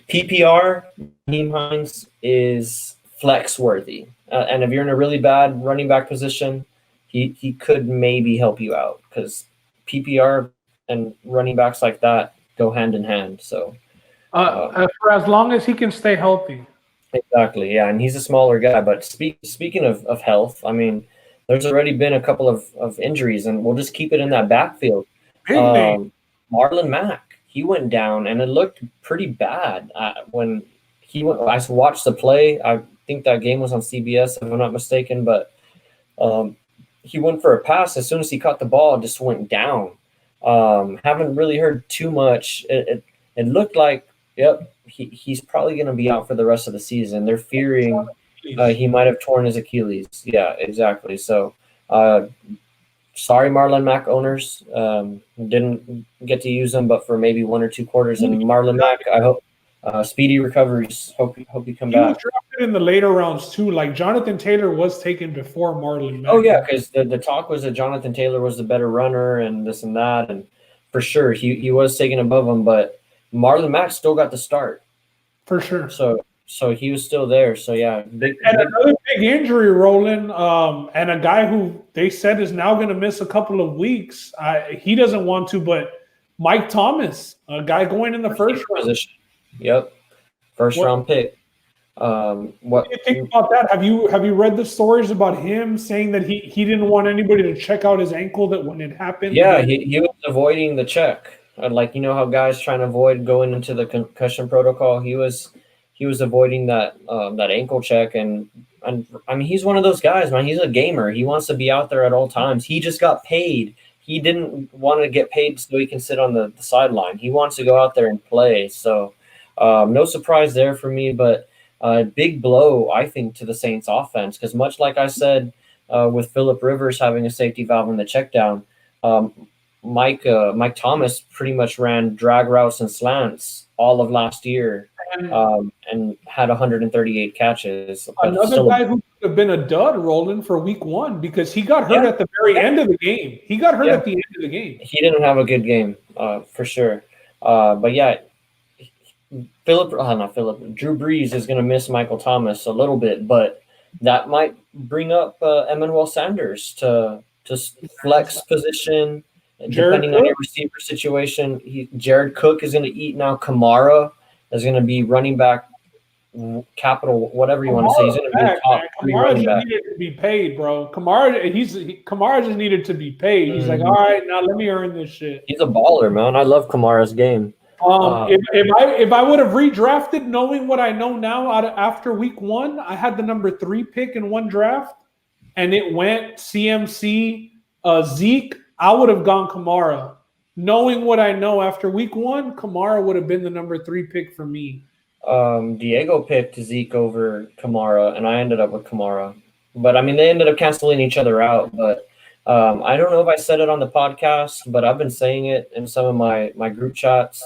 PPR, Nyheim Hines is flex worthy. And if you're in a really bad running back position, he could maybe help you out because PPR and running backs like that go hand in hand. So for as long as he can stay healthy. Exactly, yeah, and he's a smaller guy. But speaking of health, I mean, there's already been a couple of injuries, and we'll just keep it in that backfield. Marlon Mack, he went down, and it looked pretty bad when he went. I watched the play. I think that game was on CBS, if I'm not mistaken. But he went for a pass. As soon as he caught the ball, it just went down. Haven't really heard too much. It looked like, yep, he's probably going to be out for the rest of the season. They're fearing he might have torn his Achilles. Yeah, exactly. So, sorry, Marlon Mack owners. Didn't get to use him, but for maybe 1 or 2 quarters. And Marlon Mack, I hope speedy recoveries. Hope you come back. He was drafted in the later rounds too. Like Jonathan Taylor was taken before Marlon Mack. Oh yeah, because the talk was that Jonathan Taylor was the better runner and this and that, and for sure he was taken above him, but Marlon Mack still got the start. For sure. So he was still there. So yeah, another big injury, Roland, and a guy who they said is now going to miss a couple of weeks. He doesn't want to, but Mike Thomas, a guy going in the first round. Position. Yep, first round pick. What do you think about that? Have you read the stories about him saying that he didn't want anybody to check out his ankle, that when it happened? Yeah, he was avoiding the check. Like, you know how guys trying to avoid going into the concussion protocol. He was avoiding that ankle check, and I mean, he's one of those guys, man. He's a gamer. He wants to be out there at all times. He just got paid. He didn't want to get paid so he can sit on the sideline. He wants to go out there and play. So no surprise there for me, but big blow, I think, to the Saints offense, because much like I said with Phillip Rivers having a safety valve in the check down, Mike Thomas pretty much ran drag routes and slants all of last year, and had 138 catches. Another guy who could have been a dud, Roland, for week 1, because he got hurt at the very end of the game. He got hurt at the end of the game. He didn't have a good game, for sure. But yeah, Drew Brees is going to miss Michael Thomas a little bit, but that might bring up Emmanuel Sanders to flex position, depending on your receiver situation. Jared Cook is going to eat now. Kamara is going to be running back capital, whatever you want to say. He's going to be top three running back. Kamara just needed to be paid, bro. Kamara just needed to be paid. He's like, all right, now let me earn this shit. He's a baller, man. I love Kamara's game. If I would have redrafted knowing what I know now after week 1, I had the number 3 pick in one draft, and it went CMC, Zeke. I would have gone Kamara. Knowing what I know after week 1, Kamara would have been the number 3 pick for me. Diego picked Zeke over Kamara, and I ended up with Kamara. But I mean, they ended up canceling each other out. But I don't know if I said it on the podcast, but I've been saying it in some of my group chats.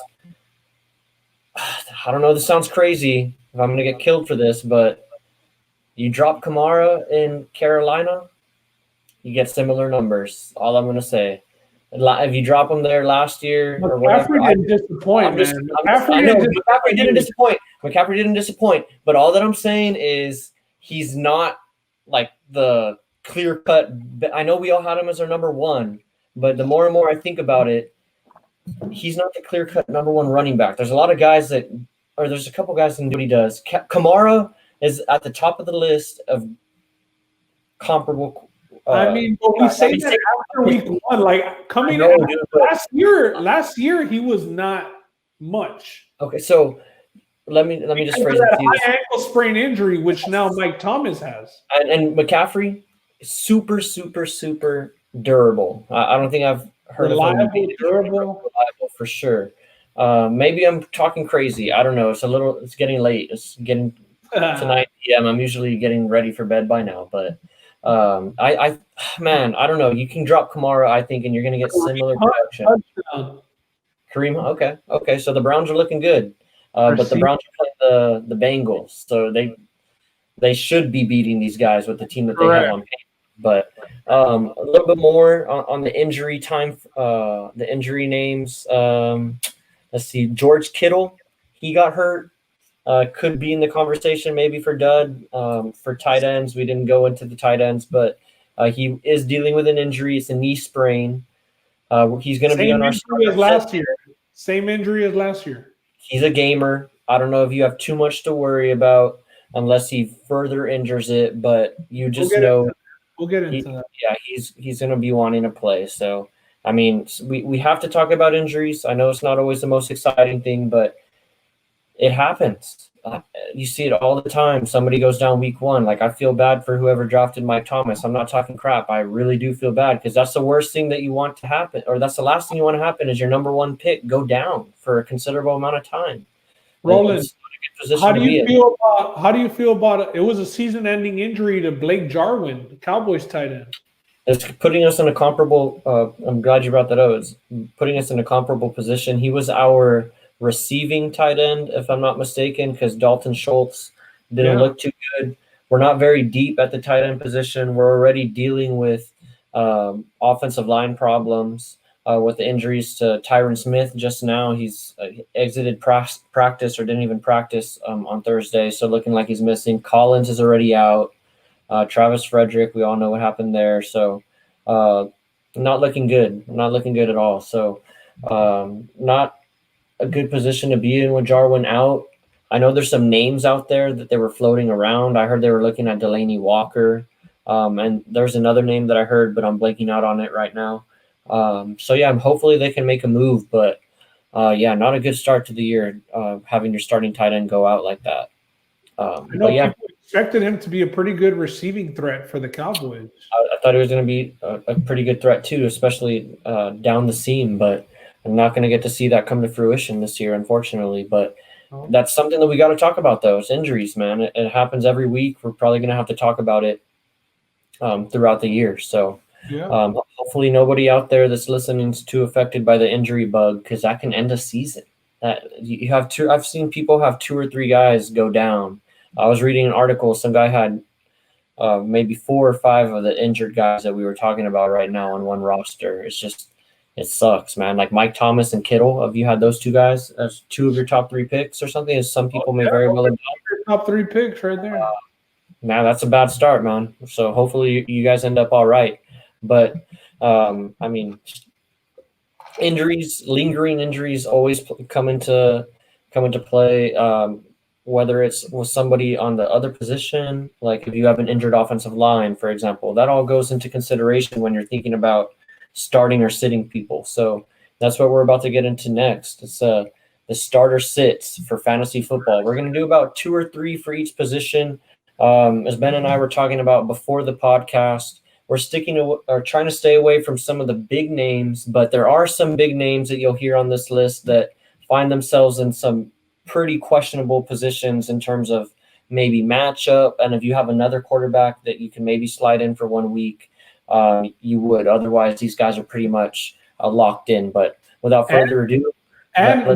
I don't know, this sounds crazy if I'm going to get killed for this, but you drop Kamara in Carolina, you get similar numbers. All I'm going to say. If you drop him there last year or whatever, McCaffrey didn't disappoint, man. McCaffrey didn't disappoint. McCaffrey didn't disappoint. But all that I'm saying is he's not like the clear cut. I know we all had him as our number 1, but the more and more I think about it, he's not the clear cut number 1 running back. There's a lot of guys there's a couple guys that can do what he does. Kamara is at the top of the list of comparable. But we say that after week 1, like coming last year he was not much. Okay, so let me just phrase it. High ankle sprain injury, which now Mike Thomas has, and McCaffrey is super, super, super durable. I don't think I've heard of him being reliable for sure. Maybe I'm talking crazy. I don't know. It's getting late. It's getting to 9 p.m. I'm usually getting ready for bed by now, but I don't know. You can drop Kamara, I think, and you're going to get similar production. Kareem, okay. So the Browns are looking good, but the Browns are playing the Bengals, so they should be beating these guys with the team that they have on paper. But a little bit more on the injury time, the injury names. Let's see, George Kittle, he got hurt. Could be in the conversation maybe for dud. For tight ends, we didn't go into the tight ends, but he is dealing with an injury. It's a knee sprain. He's going to be on our Same injury as last year. He's a gamer. I don't know if you have too much to worry about unless he further injures it, but you just know. We'll get into that. Yeah, he's going to be wanting to play. So, I mean, we have to talk about injuries. I know it's not always the most exciting thing, but it happens. You see it all the time. Somebody goes down week 1. Like, I feel bad for whoever drafted Mike Thomas. I'm not talking crap. I really do feel bad because that's the worst thing that you want to happen, or that's the last thing you want to happen is your number 1 pick go down for a considerable amount of time. Roland, how do you feel about it? It was a season-ending injury to Blake Jarwin, the Cowboys tight end. It's putting us in a comparable I'm glad you brought that up. It's putting us in a comparable position. He was our receiving tight end, if I'm not mistaken, because Dalton Schultz didn't look too good. We're not very deep at the tight end position. We're already dealing with offensive line problems with the injuries to Tyron Smith just now. He's exited practice or didn't even practice on Thursday, so looking like he's missing. Collins is already out. Travis Frederick, we all know what happened there. So not looking good. Not looking good at all. So not a good position to be in with Jarwin out. I know there's some names out there that they were floating around. I heard they were looking at Delaney Walker. And there's another name that I heard, but I'm blanking out on it right now. So yeah, hopefully they can make a move, but yeah, not a good start to the year, having your starting tight end go out like that. I know people expected him to be a pretty good receiving threat for the Cowboys. I thought he was going to be a pretty good threat too, especially down the seam, but I'm not going to get to see that come to fruition this year, unfortunately. But that's something that we got to talk about, though. It's injuries, man. It happens every week. We're probably going to have to talk about it throughout the year. So hopefully nobody out there that's listening is too affected by the injury bug, because that can end a season. You have two. I've seen people have 2 or 3 guys go down. I was reading an article. Some guy had maybe 4 or 5 of the injured guys that we were talking about right now on one roster. It sucks, man. Like Mike Thomas and Kittle. Have you had those 2 guys as 2 of your top 3 picks or something? As some people may very well have done. Top 3 picks right there. Man, that's a bad start, man. So hopefully you guys end up all right. But I mean, lingering injuries always come into play. Whether it's with somebody on the other position, like if you have an injured offensive line, for example, that all goes into consideration when you're thinking about starting or sitting people. So that's what we're about to get into next. It's the starter sits for fantasy football. We're going to do about 2 or 3 for each position. As Ben and I were talking about before the podcast, we're trying to stay away from some of the big names, but there are some big names that you'll hear on this list that find themselves in some pretty questionable positions in terms of maybe matchup. And if you have another quarterback that you can maybe slide in for 1 week, you would. Otherwise, these guys are pretty much locked in. But without further ado. And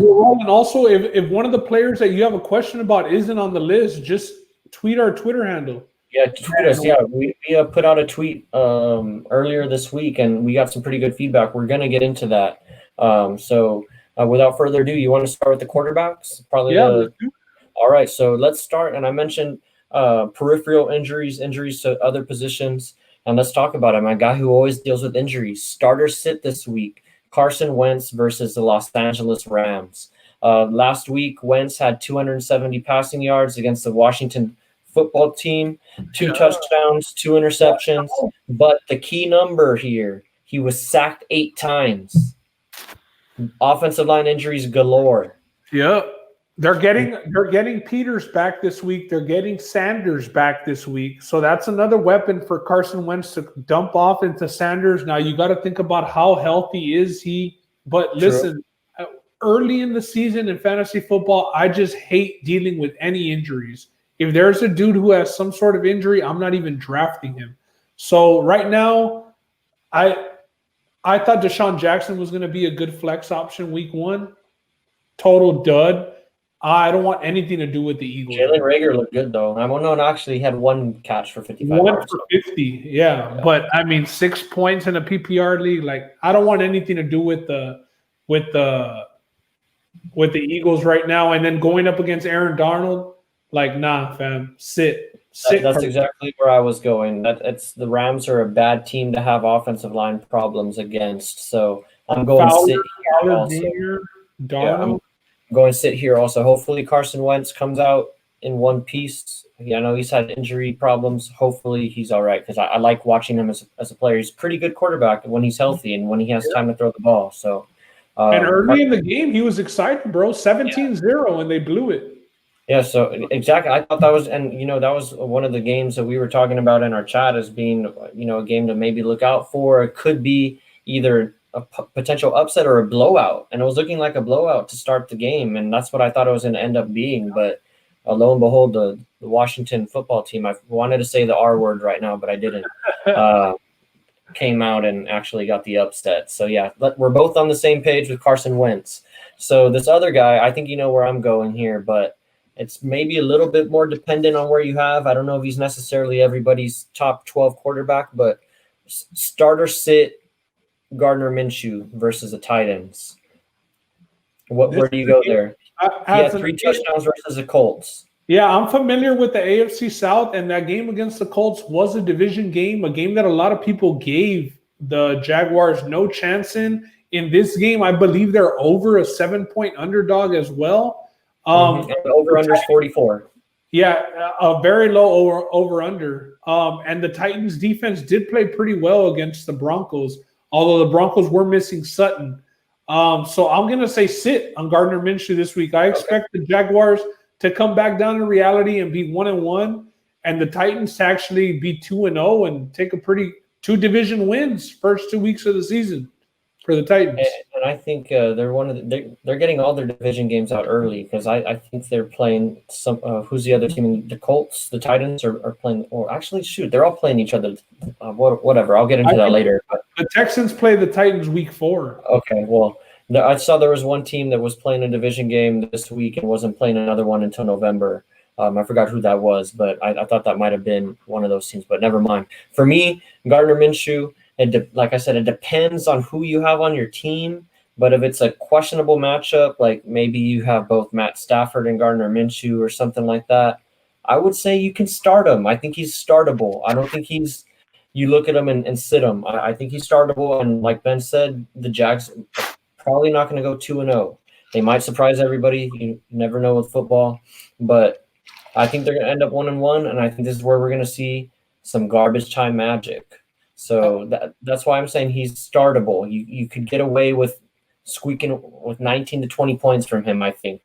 also, if one of the players that you have a question about isn't on the list, just tweet our Twitter handle. Yeah, tweet us. Yeah, we put out a tweet earlier this week, and we got some pretty good feedback. We're going to get into that. So without further ado, you want to start with the quarterbacks? All right, so let's start. And I mentioned peripheral injuries to other positions. And let's talk about him. A guy who always deals with injuries. Starter sit this week. Carson Wentz versus the Los Angeles Rams. Last week, Wentz had 270 passing yards against the Washington football team, 2 touchdowns, 2 interceptions. But the key number here, he was sacked 8 times. Offensive line injuries galore. Yep. They're getting Peters back this week. They're getting Sanders back this week. So that's another weapon for Carson Wentz to dump off into Sanders. Now you got to think about how healthy is he. But listen, early in the season in fantasy football, I just hate dealing with any injuries. If there's a dude who has some sort of injury, I'm not even drafting him. So right now, I thought Deshaun Jackson was going to be a good flex option week 1. Total dud. I don't want anything to do with the Eagles. Jalen Reagor looked good, though. I don't know, actually had 1 catch for 55 yards. 1 for 50, yeah. But, I mean, 6 points in a PPR league. Like, I don't want anything to do with the Eagles right now. And then going up against Aaron Darnold, like, nah, fam, sit. That's exactly where I was going. The Rams are a bad team to have offensive line problems against. So I'm going to sit here also. Darnold. I'm going to sit here also. Hopefully Carson Wentz comes out in one piece. I know he's had injury problems. Hopefully he's all right, because I like watching him as a player. He's a pretty good quarterback when he's healthy and when he has time to throw the ball. So and early in the game, he was excited, bro. 17-0, and they blew it. Yeah, so exactly. I thought that was, and that was one of the games that we were talking about in our chat as being, a game to maybe look out for. It could be either a potential upset or a blowout, and it was looking like a blowout to start the game, and that's what I thought it was going to end up being. But lo and behold, the Washington football team, I wanted to say the R word right now, but I didn't, came out and actually got the upset. So yeah, we're both on the same page with Carson Wentz. So this other guy, I think you know where I'm going here, but it's maybe a little bit more dependent on where you have. I don't know if he's necessarily everybody's top 12 quarterback, but starter sit Gardner Minshew versus the Titans. Where do you go there? He had 3 touchdowns versus the Colts. Yeah, I'm familiar with the AFC South, and that game against the Colts was a division game, a game that a lot of people gave the Jaguars no chance in. In this game, I believe they're over a 7-point underdog as well. And the over-under is 44. Yeah, a very low over-under. And the Titans defense did play pretty well against the Broncos, although the Broncos were missing Sutton. So I'm going to say sit on Gardner Minshew this week. I expect the Jaguars to come back down to reality and be 1-1, and the Titans to actually be 2-0 and take a 2 division wins first 2 weeks of the season for the Titans. And I think they're getting all their division games out early because I think they're playing some. Who's the other team? The Colts, the Titans are playing. Or actually, shoot, they're all playing each other. Whatever. I'll get into that later. But the Texans play the Titans week 4. Okay, well, I saw there was one team that was playing a division game this week and wasn't playing another one until November. I forgot who that was, but I thought that might have been one of those teams, but never mind. For me, Gardner Minshew, like I said, it depends on who you have on your team, but if it's a questionable matchup, like maybe you have both Matt Stafford and Gardner Minshew or something like that, I would say you can start him. I think he's startable. I don't think you look at him and sit him. I think he's startable, and like Ben said, the Jags probably not going to go 2-0. They might surprise everybody. You never know with football, but I think they're going to end up 1-1, and I think this is where we're going to see some garbage time magic. So that's why I'm saying he's startable. You could get away with squeaking with 19 to 20 points from him, I think,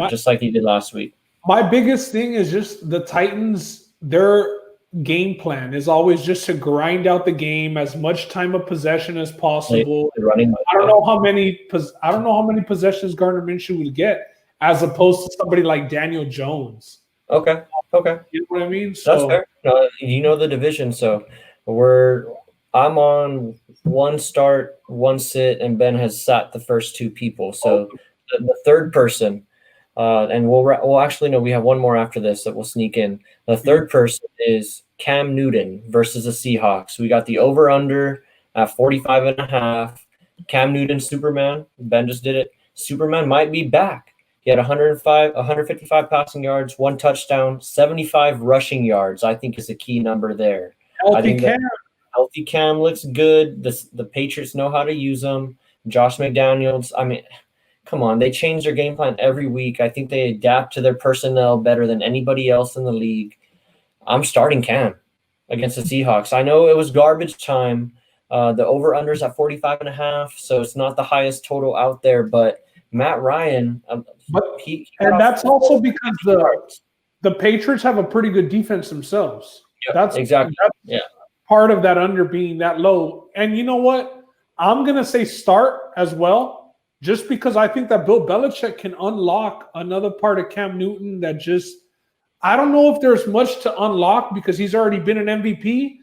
just like he did last week. My biggest thing is just the Titans, their game plan is always just to grind out the game, as much time of possession as possible. I don't know how many possessions Gardner Minshew would get as opposed to somebody like Daniel Jones. Okay. You know what I mean? That's fair. You know the division, so I'm on one start, one sit, and Ben has sat the first 2 people. So the third person, and we'll actually know we have one more after this that will sneak in. The third person is Cam Newton versus the Seahawks. We got the over/under at 45.5. Cam Newton, Superman. Ben just did it. Superman might be back. He had 155 passing yards, 1 touchdown, 75 rushing yards. I think is a key number there. Healthy Cam looks good. The Patriots know how to use him. Josh McDaniels. I mean, come on. They change their game plan every week. I think they adapt to their personnel better than anybody else in the league. I'm starting Cam against the Seahawks. I know it was garbage time. The over-under's at 45.5, so it's not the highest total out there, but Matt Ryan, and that's also because the Patriots have a pretty good defense themselves. Yep, that's exactly. That's part of that under being that low. And you know what? I'm gonna say start as well, just because I think that Bill Belichick can unlock another part of Cam Newton that just I don't know if there's much to unlock because he's already been an MVP.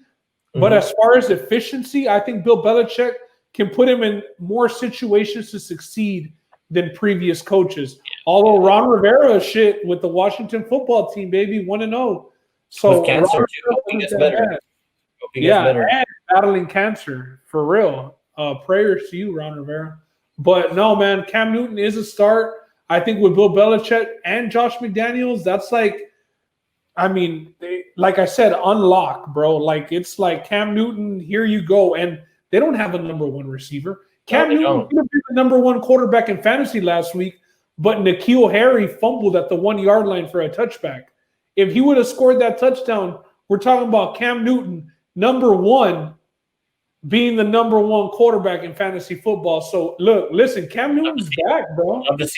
But as far as efficiency, I think Bill Belichick can put him in more situations to succeed than previous coaches. Although Ron Rivera is shit with the Washington football team, baby, 1-0. So with cancer, hoping gets better. And battling cancer for real. Prayers to you, Ron Rivera. But no, man, Cam Newton is a start. I think with Bill Belichick and Josh McDaniels, that's like, I mean, like I said, unlock, bro. Like it's like Cam Newton, here you go. And they don't have a number 1 receiver. Cam Newton could have been the number 1 quarterback in fantasy last week, but N'Keal Harry fumbled at the 1-yard line for a touchback. If he would have scored that touchdown, we're talking about Cam Newton, number 1, being the number 1 quarterback in fantasy football. So, listen, Cam Newton's back, bro. Love to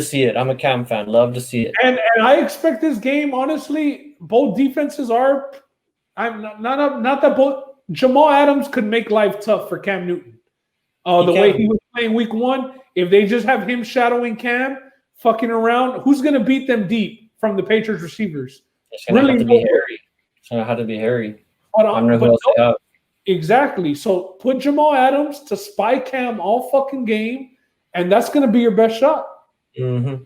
see it. I'm a Cam fan. Love to see it. And I expect this game, honestly, both defenses are – I'm not that both – Jamal Adams could make life tough for Cam Newton. The way he was playing week 1, if they just have him shadowing Cam, fucking around, who's going to beat them deep from the Patriots receivers? It's going to have to be Harry. It's going to have to be Harry. I don't know who else they have. Exactly. So put Jamal Adams to spy Cam all fucking game, and that's going to be your best shot. Mm-hmm.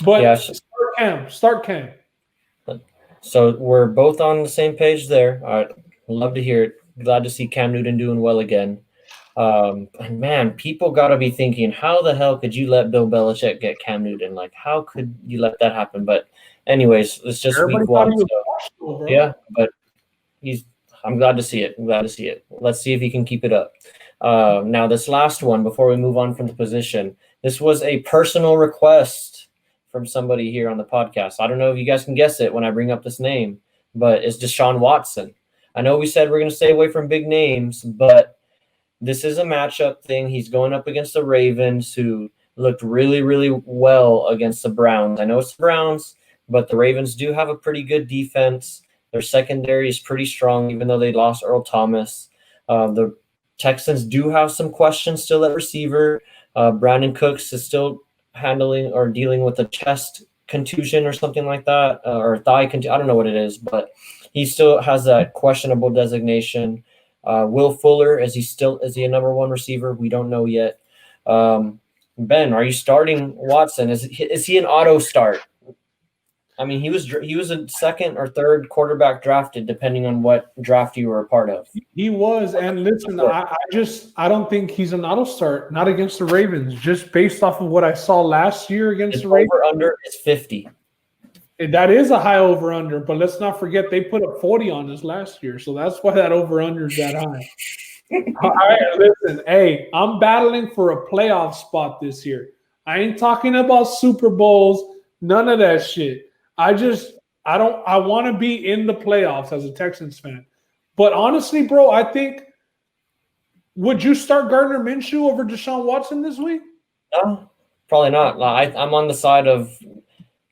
But yeah, start Cam. So we're both on the same page there. All right. Love to hear it. Glad to see Cam Newton doing well again. And man, people got to be thinking, how the hell could you let Bill Belichick get Cam Newton? Like, how could you let that happen? But anyways, it's just week 1. So, yeah, but I'm glad to see it. Let's see if he can keep it up. Now, this last one, before we move on from the position, this was a personal request from somebody here on the podcast. I don't know if you guys can guess it when I bring up this name, but it's Deshaun Watson. I know we said we're going to stay away from big names, but this is a matchup thing. He's going up against the Ravens, who looked really, really well against the Browns. I know it's the Browns, but the Ravens do have a pretty good defense. Their secondary is pretty strong, even though they lost Earl Thomas. The Texans do have some questions still at receiver. Brandon Cooks is still handling or dealing with a chest contusion or something like that, or thigh contusion. I don't know what it is, but he still has that questionable designation. Will Fuller, is he a number one receiver? We don't know yet. Ben, are you starting Watson? Is he an auto start? I mean, he was a second or third quarterback drafted, depending on what draft you were a part of. He was, and listen, I don't think he's an auto start, not against the Ravens, just based off of what I saw last year against the Ravens. Over-under is 50. That is a high over-under, but let's not forget they put up 40 on us last year, so that's why that over-under is that high. All right, listen, hey, I'm battling for a playoff spot this year. I ain't talking about Super Bowls, none of that shit. I want to be in the playoffs as a Texans fan. But honestly, bro, I think, would you start Gardner Minshew over Deshaun Watson this week? No, probably not. I'm on the side of,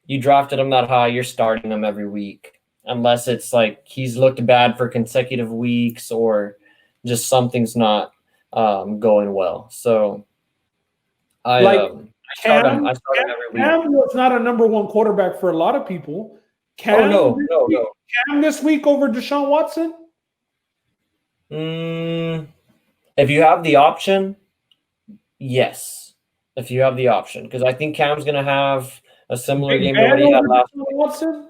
you drafted him that high, you're starting him every week. Unless it's like he's looked bad for consecutive weeks or just something's not going well. So I start him every week. Cam was not a number one quarterback for a lot of people. Cam this week over Deshaun Watson? If you have the option, yes. If you have the option. Because I think Cam's going to have a similar game to what he had last week. Watson?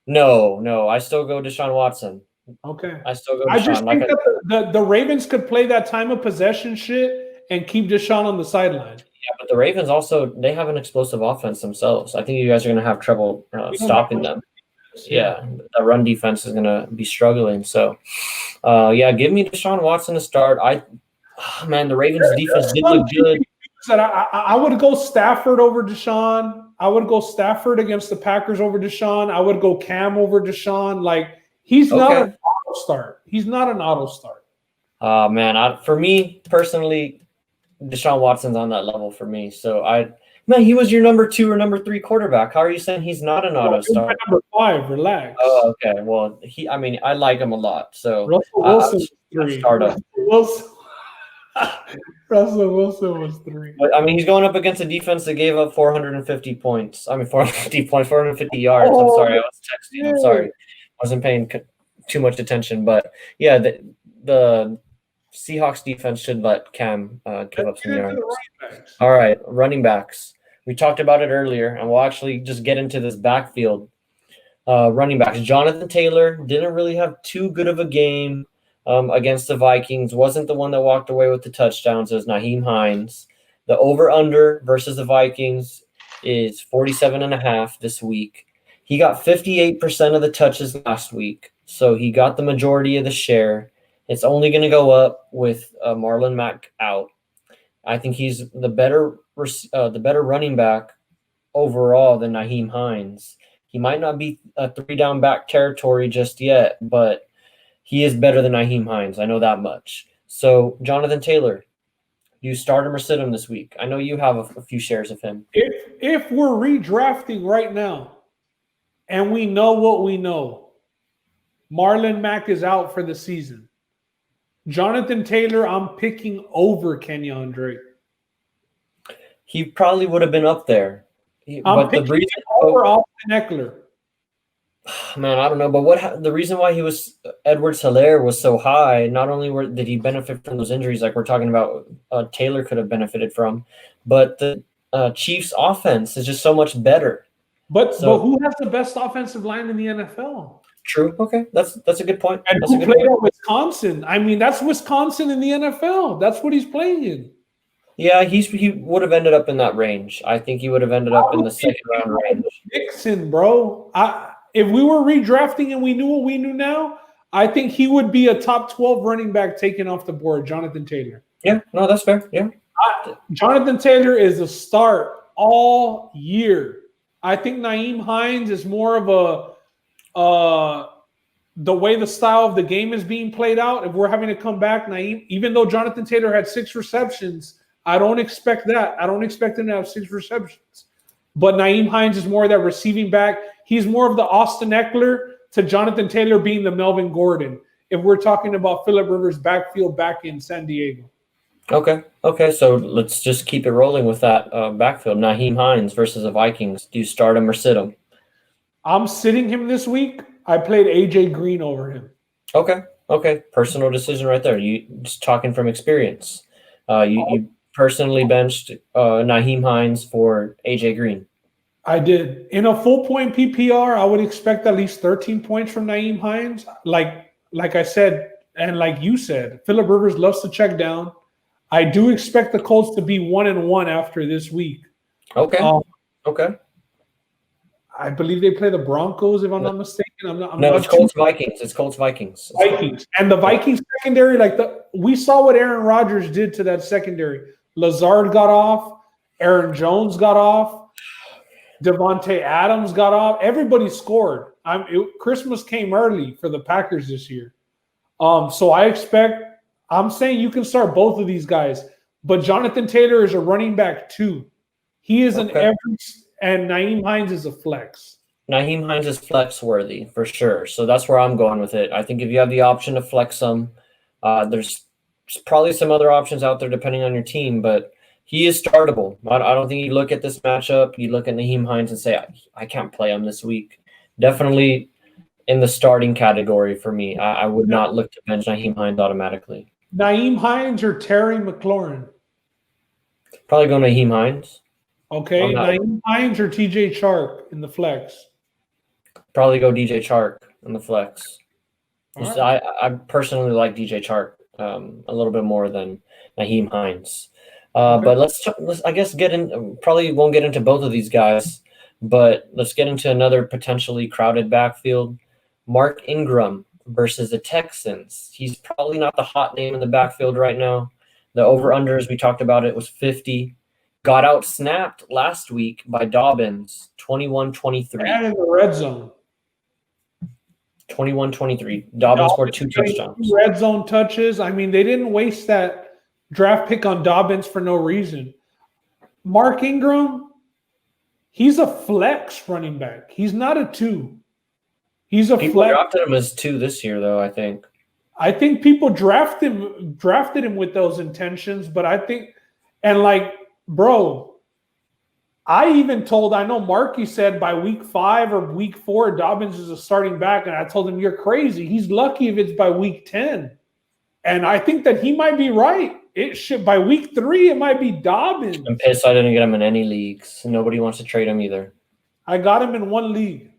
No. I still go Deshaun Watson. Okay. I still go Deshaun. I just think that the Ravens could play that time of possession shit and keep Deshaun on the sideline. Yeah, but the Ravens also, they have an explosive offense themselves. I think you guys are going to have trouble stopping them. Yeah, the run defense is going to be struggling. So, give me Deshaun Watson to start. The Ravens defense did look good. I would go Stafford over Deshaun. I would go Stafford against the Packers over Deshaun. I would go Cam over Deshaun. Like, he's not an auto start. He's not an auto start. For me personally, Deshaun Watson's on that level for me. So he was your number 2 or number 3 quarterback. How are you saying he's not an auto start? Number 5, relax. Oh, okay. Well, I like him a lot. So Russell Wilson was 3. Russell Wilson was 3. But he's going up against a defense that gave up 450 points. 450 yards. I'm sorry, I was texting. Yeah. I'm sorry, I wasn't paying too much attention. But yeah, the Seahawks defense should let Cam give up some yards. All right, running backs. We talked about it earlier, and we'll actually just get into this backfield. Running backs. Jonathan Taylor didn't really have too good of a game against the Vikings. Wasn't the one that walked away with the touchdowns. It was Nyheim Hines. The over-under versus the Vikings is 47.5 this week. He got 58% of the touches last week, so he got the majority of the share. It's only going to go up with Marlon Mack out. I think he's the better running back overall than Nyheim Hines. He might not be a 3-down back territory just yet, but he is better than Nyheim Hines. I know that much. So, Jonathan Taylor, do you start him or sit him this week? I know you have a few shares of him. If we're redrafting right now and we know what we know, Marlon Mack is out for the season. Jonathan Taylor, I'm picking over Kenyon Drake. He probably would have been up there. I'm picking over Austin Eckler. Man, I don't know. But the reason why Edwards-Helaire was so high, not only did he benefit from those injuries like we're talking about, Taylor could have benefited from, but the Chiefs' offense is just so much better. But who has the best offensive line in the NFL? True. Okay, that's a good point. And who played at Wisconsin? That's Wisconsin in the NFL. That's what he's playing in. Yeah, he would have ended up in that range. I think he would have ended up in the second round range. Mixon, bro. If we were redrafting and we knew what we knew now, I think he would be a top 12 running back taken off the board, Jonathan Taylor. Yeah, no, that's fair. Yeah. Jonathan Taylor is a start all year. I think Naeem Hines is more of the way the style of the game is being played out. If we're having to come back, Naeem, even though Jonathan Taylor had 6 receptions, I don't expect that. I don't expect him to have 6 receptions. But Naeem Hines is more of that receiving back. He's more of the Austin Eckler to Jonathan Taylor being the Melvin Gordon, if we're talking about Phillip Rivers' backfield back in San Diego. Okay. So let's just keep it rolling with that backfield. Naheem Hines versus the Vikings. Do you start him or sit him? I'm sitting him this week. I played AJ Green over him. Okay. Personal decision right there. You just talking from experience. You personally benched Naheem Hines for AJ Green. I did. In a full point PPR, I would expect at least 13 points from Naeem Hines. Like I said, and like you said, Phillip Rivers loves to check down. I do expect the Colts to be 1-1 after this week. Okay. I believe they play the Broncos, if I'm not mistaken. It's Colts Vikings. It's Colts Vikings. And the Vikings secondary, we saw what Aaron Rodgers did to that secondary. Lazard got off. Aaron Jones got off. Devontae Adams got off. Everybody scored. Christmas came early for the Packers this year. So I'm saying you can start both of these guys, but Jonathan Taylor is a running back too. He is an every, and Naeem Hines is a flex. Naeem Hines is flex worthy for sure. So that's where I'm going with it. I think if you have the option to flex him, there's probably some other options out there depending on your team, but he is startable. I don't think you look at this matchup, you look at Naeem Hines and say, I can't play him this week. Definitely in the starting category for me. I would not look to bench Naeem Hines automatically. Naeem Hines or Terry McLaurin? Probably go Naeem Hines. Okay, Naeem Hines or TJ Chark in the flex? Probably go DJ Chark in the flex. Right. I personally like DJ Chark a little bit more than Naeem Hines. But let's I guess probably won't get into both of these guys, but let's get into another potentially crowded backfield. Mark Ingram versus the Texans. He's probably not the hot name in the backfield right now. The over-under, as we talked about it, was 50. Got out-snapped last week by Dobbins, 21-23. And in the red zone. 21-23. Dobbins scored 2 touchdowns. Red zone touches. I mean, they didn't waste that draft pick on Dobbins for no reason. Mark Ingram, he's a flex running back. He's not a 2. He's a People flex. drafted him as 2 this year, though, I think. I think people drafted him with those intentions, but I think, and bro, I know Marky said by week 5 or week 4, Dobbins is a starting back, and I told him, you're crazy. He's lucky if it's by week 10. And I think that he might be right. By week 3, it might be Dobbins. I'm pissed I didn't get him in any leagues. Nobody wants to trade him either. I got him in one league.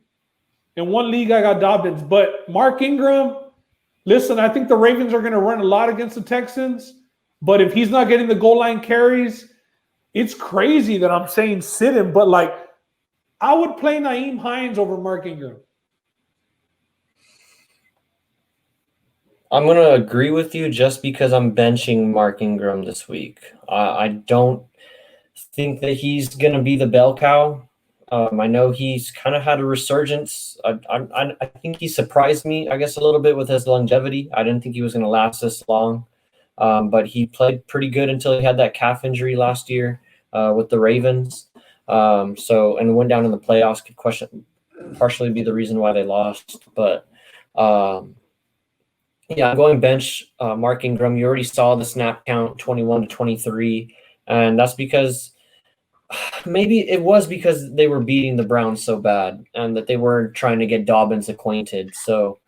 In one league, I got Dobbins. But Mark Ingram, listen, I think the Ravens are going to run a lot against the Texans. But if he's not getting the goal line carries, it's crazy that I'm saying sit him. But, I would play Naeem Hines over Mark Ingram. I'm going to agree with you just because I'm benching Mark Ingram this week. I don't think that he's going to be the bell cow. I know he's kind of had a resurgence. I think he surprised me, I guess, a little bit with his longevity. I didn't think he was going to last this long. But he played pretty good until he had that calf injury last year with the Ravens. And went down in the playoffs, could partially be the reason why they lost. But I'm going bench Mark Ingram. You already saw the snap count, 21-23. And that's because maybe it was because they were beating the Browns so bad and that they were trying to get Dobbins acquainted. So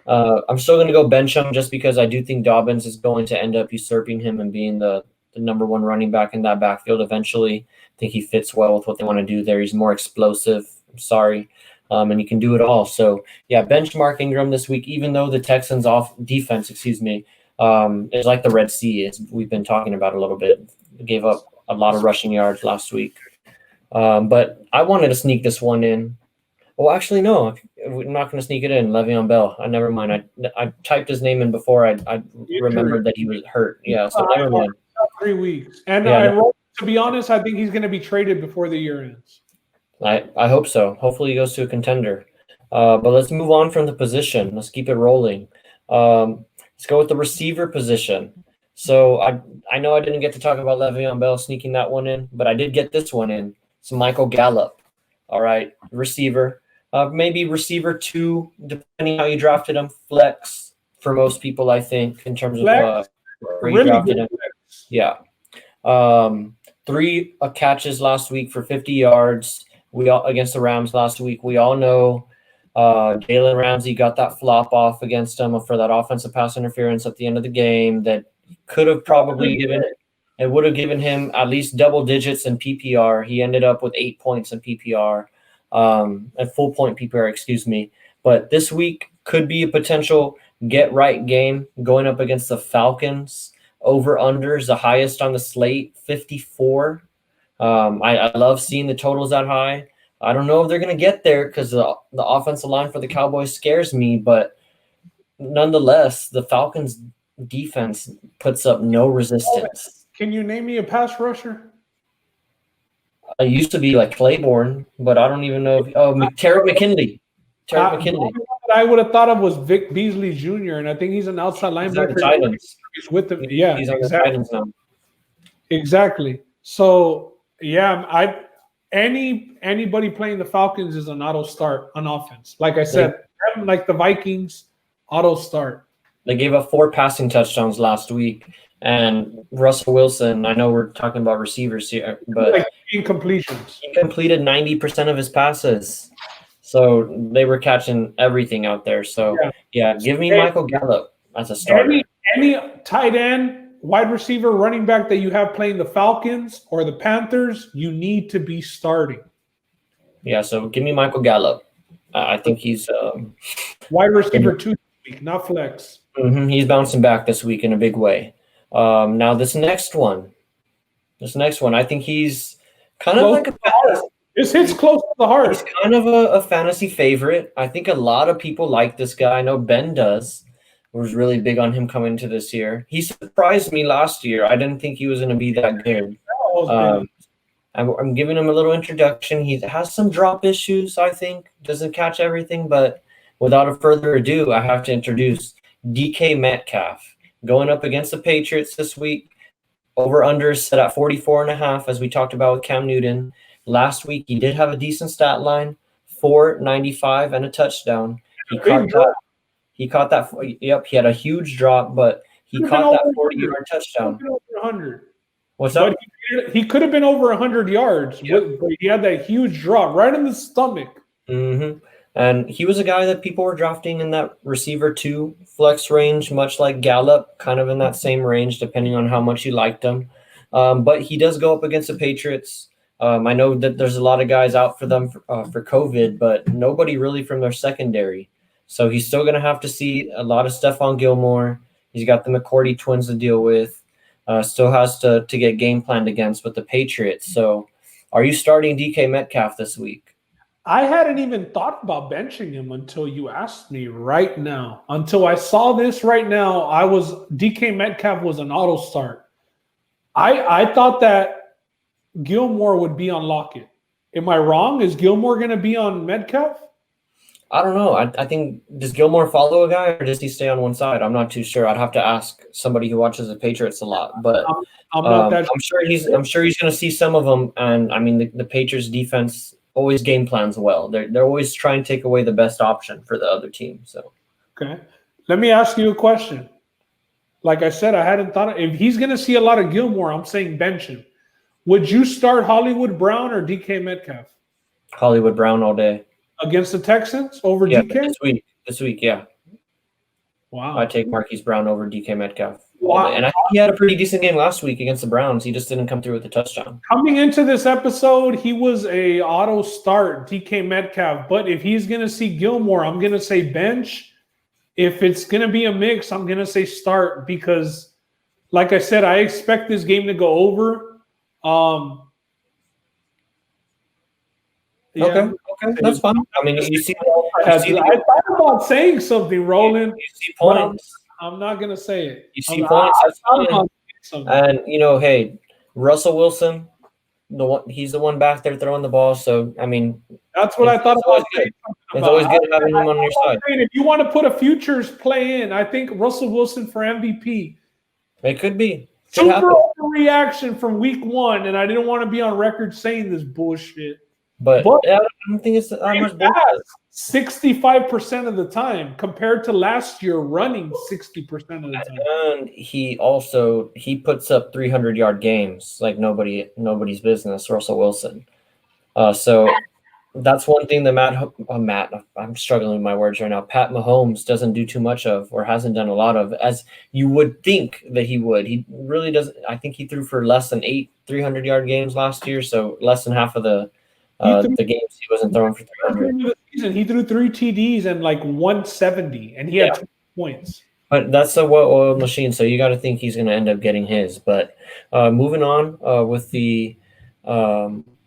I'm still going to go bench him just because I do think Dobbins is going to end up usurping him and being the number 1 running back in that backfield eventually. I think he fits well with what they want to do there. He's more explosive. I'm sorry. And he can do it all. So, bench Mark Ingram this week, even though the Texans defense, is like the Red Sea, as we've been talking about a little bit. They gave up a lot of rushing yards last week. But I wanted to sneak this one in. Well, actually, no. I'm not going to sneak it in. Le'Veon Bell. Never mind. I typed his name in before I remembered that he was hurt. Yeah, so never mind. 3 weeks. And to be honest, I think he's going to be traded before the year ends. I hope so. Hopefully he goes to a contender. But let's move on from the position. Let's keep it rolling. Let's go with the receiver position. So I know I didn't get to talk about Le'Veon Bell sneaking that one in, but I did get this one in. It's Michael Gallup. All right, receiver. Maybe receiver 2, depending how you drafted him. Flex for most people, I think, in terms of Flex? where you Really drafted good him. flex. Yeah. 3 catches last week for 50 yards. We all against the Rams last week. We all know Jalen Ramsey got that flop off against him for that offensive pass interference at the end of the game that could have probably given it would have given him at least double digits in PPR. He ended up with 8 points in PPR, at full point PPR, excuse me. But this week could be a potential get right game going up against the Falcons. Over unders the highest on the slate, 54. I love seeing the totals that high. I don't know if they're going to get there because the offensive line for the Cowboys scares me, but nonetheless, the Falcons defense puts up no resistance. Can you name me a pass rusher? I used to be like Claiborne, but I don't even know. Tarek McKinley. Tarek McKinley. What I would have thought of was Vic Beasley Jr., and I think he's an outside linebacker. He's with them. Yeah, he's on the exactly. Titans now. Exactly. So yeah, anybody playing the Falcons is an auto start on offense. Like I said, like the Vikings, auto start. They gave up 4 passing touchdowns last week, and Russell Wilson. I know we're talking about receivers here, but like incompletions. He completed 90% of his passes, so they were catching everything out there. So yeah give me Michael Gallup as a starter. Any tight end, wide receiver, running back that you have playing the Falcons or the Panthers, you need to be starting. Yeah, so give me Michael Gallup. I think he's wide receiver 2 this week, not flex. He's bouncing back this week in a big way. Now this next one, I think he's kind of like this hits close to the heart. He's kind of a fantasy favorite. I think a lot of people like this guy. I know Ben does. Was really big on him coming to this year. He surprised me last year. I didn't think he was going to be that good. I'm giving him a little introduction. He has some drop issues, I think. Doesn't catch everything, but without further ado, I have to introduce DK Metcalf. Going up against the Patriots this week. Over-under set at 44.5, as we talked about with Cam Newton. Last week, he did have a decent stat line, 495 and a touchdown. He caught that. Yep, he had a huge drop, but he caught that 40-yard touchdown. Over 100. What's up? He could have been over 100 yards, but he had that huge drop right in the stomach. And he was a guy that people were drafting in that receiver 2 flex range, much like Gallup, kind of in that same range, depending on how much you liked him. But he does go up against the Patriots. I know that there's a lot of guys out for them for COVID, but nobody really from their secondary. So he's still going to have to see a lot of Stephon Gilmore. He's got the McCourty twins to deal with. Still has to get game planned against with the Patriots. So are you starting DK Metcalf this week? I hadn't even thought about benching him until you asked me right now. Until I saw this right now, DK Metcalf was an auto start. I thought that Gilmore would be on Lockett. Am I wrong? Is Gilmore going to be on Metcalf? I don't know. I think, does Gilmore follow a guy or does he stay on one side? I'm not too sure. I'd have to ask somebody who watches the Patriots a lot. But I'm sure he's going to see some of them. And I mean, the Patriots defense always game plans well. They're always trying to take away the best option for the other team. So okay, let me ask you a question. Like I said, I hadn't thought if he's going to see a lot of Gilmore, I'm saying bench him. Would you start Hollywood Brown or DK Metcalf? Hollywood Brown all day. Against the Texans over DK? This week, yeah. Wow. I take Marquise Brown over DK Metcalf. Wow. And I think he had a pretty decent game last week against the Browns. He just didn't come through with a touchdown. Coming into this episode, he was a auto start, DK Metcalf. But if he's going to see Gilmore, I'm going to say bench. If it's going to be a mix, I'm going to say start because, like I said, I expect this game to go over. Okay, that's fine. I mean, you see I thought about saying something, Roland. You see points. I'm not going to say it. You see points. And, hey, Russell Wilson, he's the one back there throwing the ball. So I mean, That's what I thought it's always about. good. It's always good having him on your side. If you want to put a futures play in, I think Russell Wilson for MVP. It could be. Super overreaction from week 1, and I didn't want to be on record saying this bullshit. But I don't think it's that much bullshit. 65% of the time compared to last year running 60% of the time. And he puts up 300-yard games like nobody's business, Russell Wilson. So that's one thing that I'm struggling with my words right now. Pat Mahomes doesn't do too much of, or hasn't done a lot of, as you would think that he would. He really doesn't. I think he threw for less than 8 300-yard games last year, so less than half of the games he wasn't throwing for 300. He threw 3 TDs and like 170, and he had 20 points. But that's a well-oiled machine, so you got to think he's going to end up getting his. But moving on with the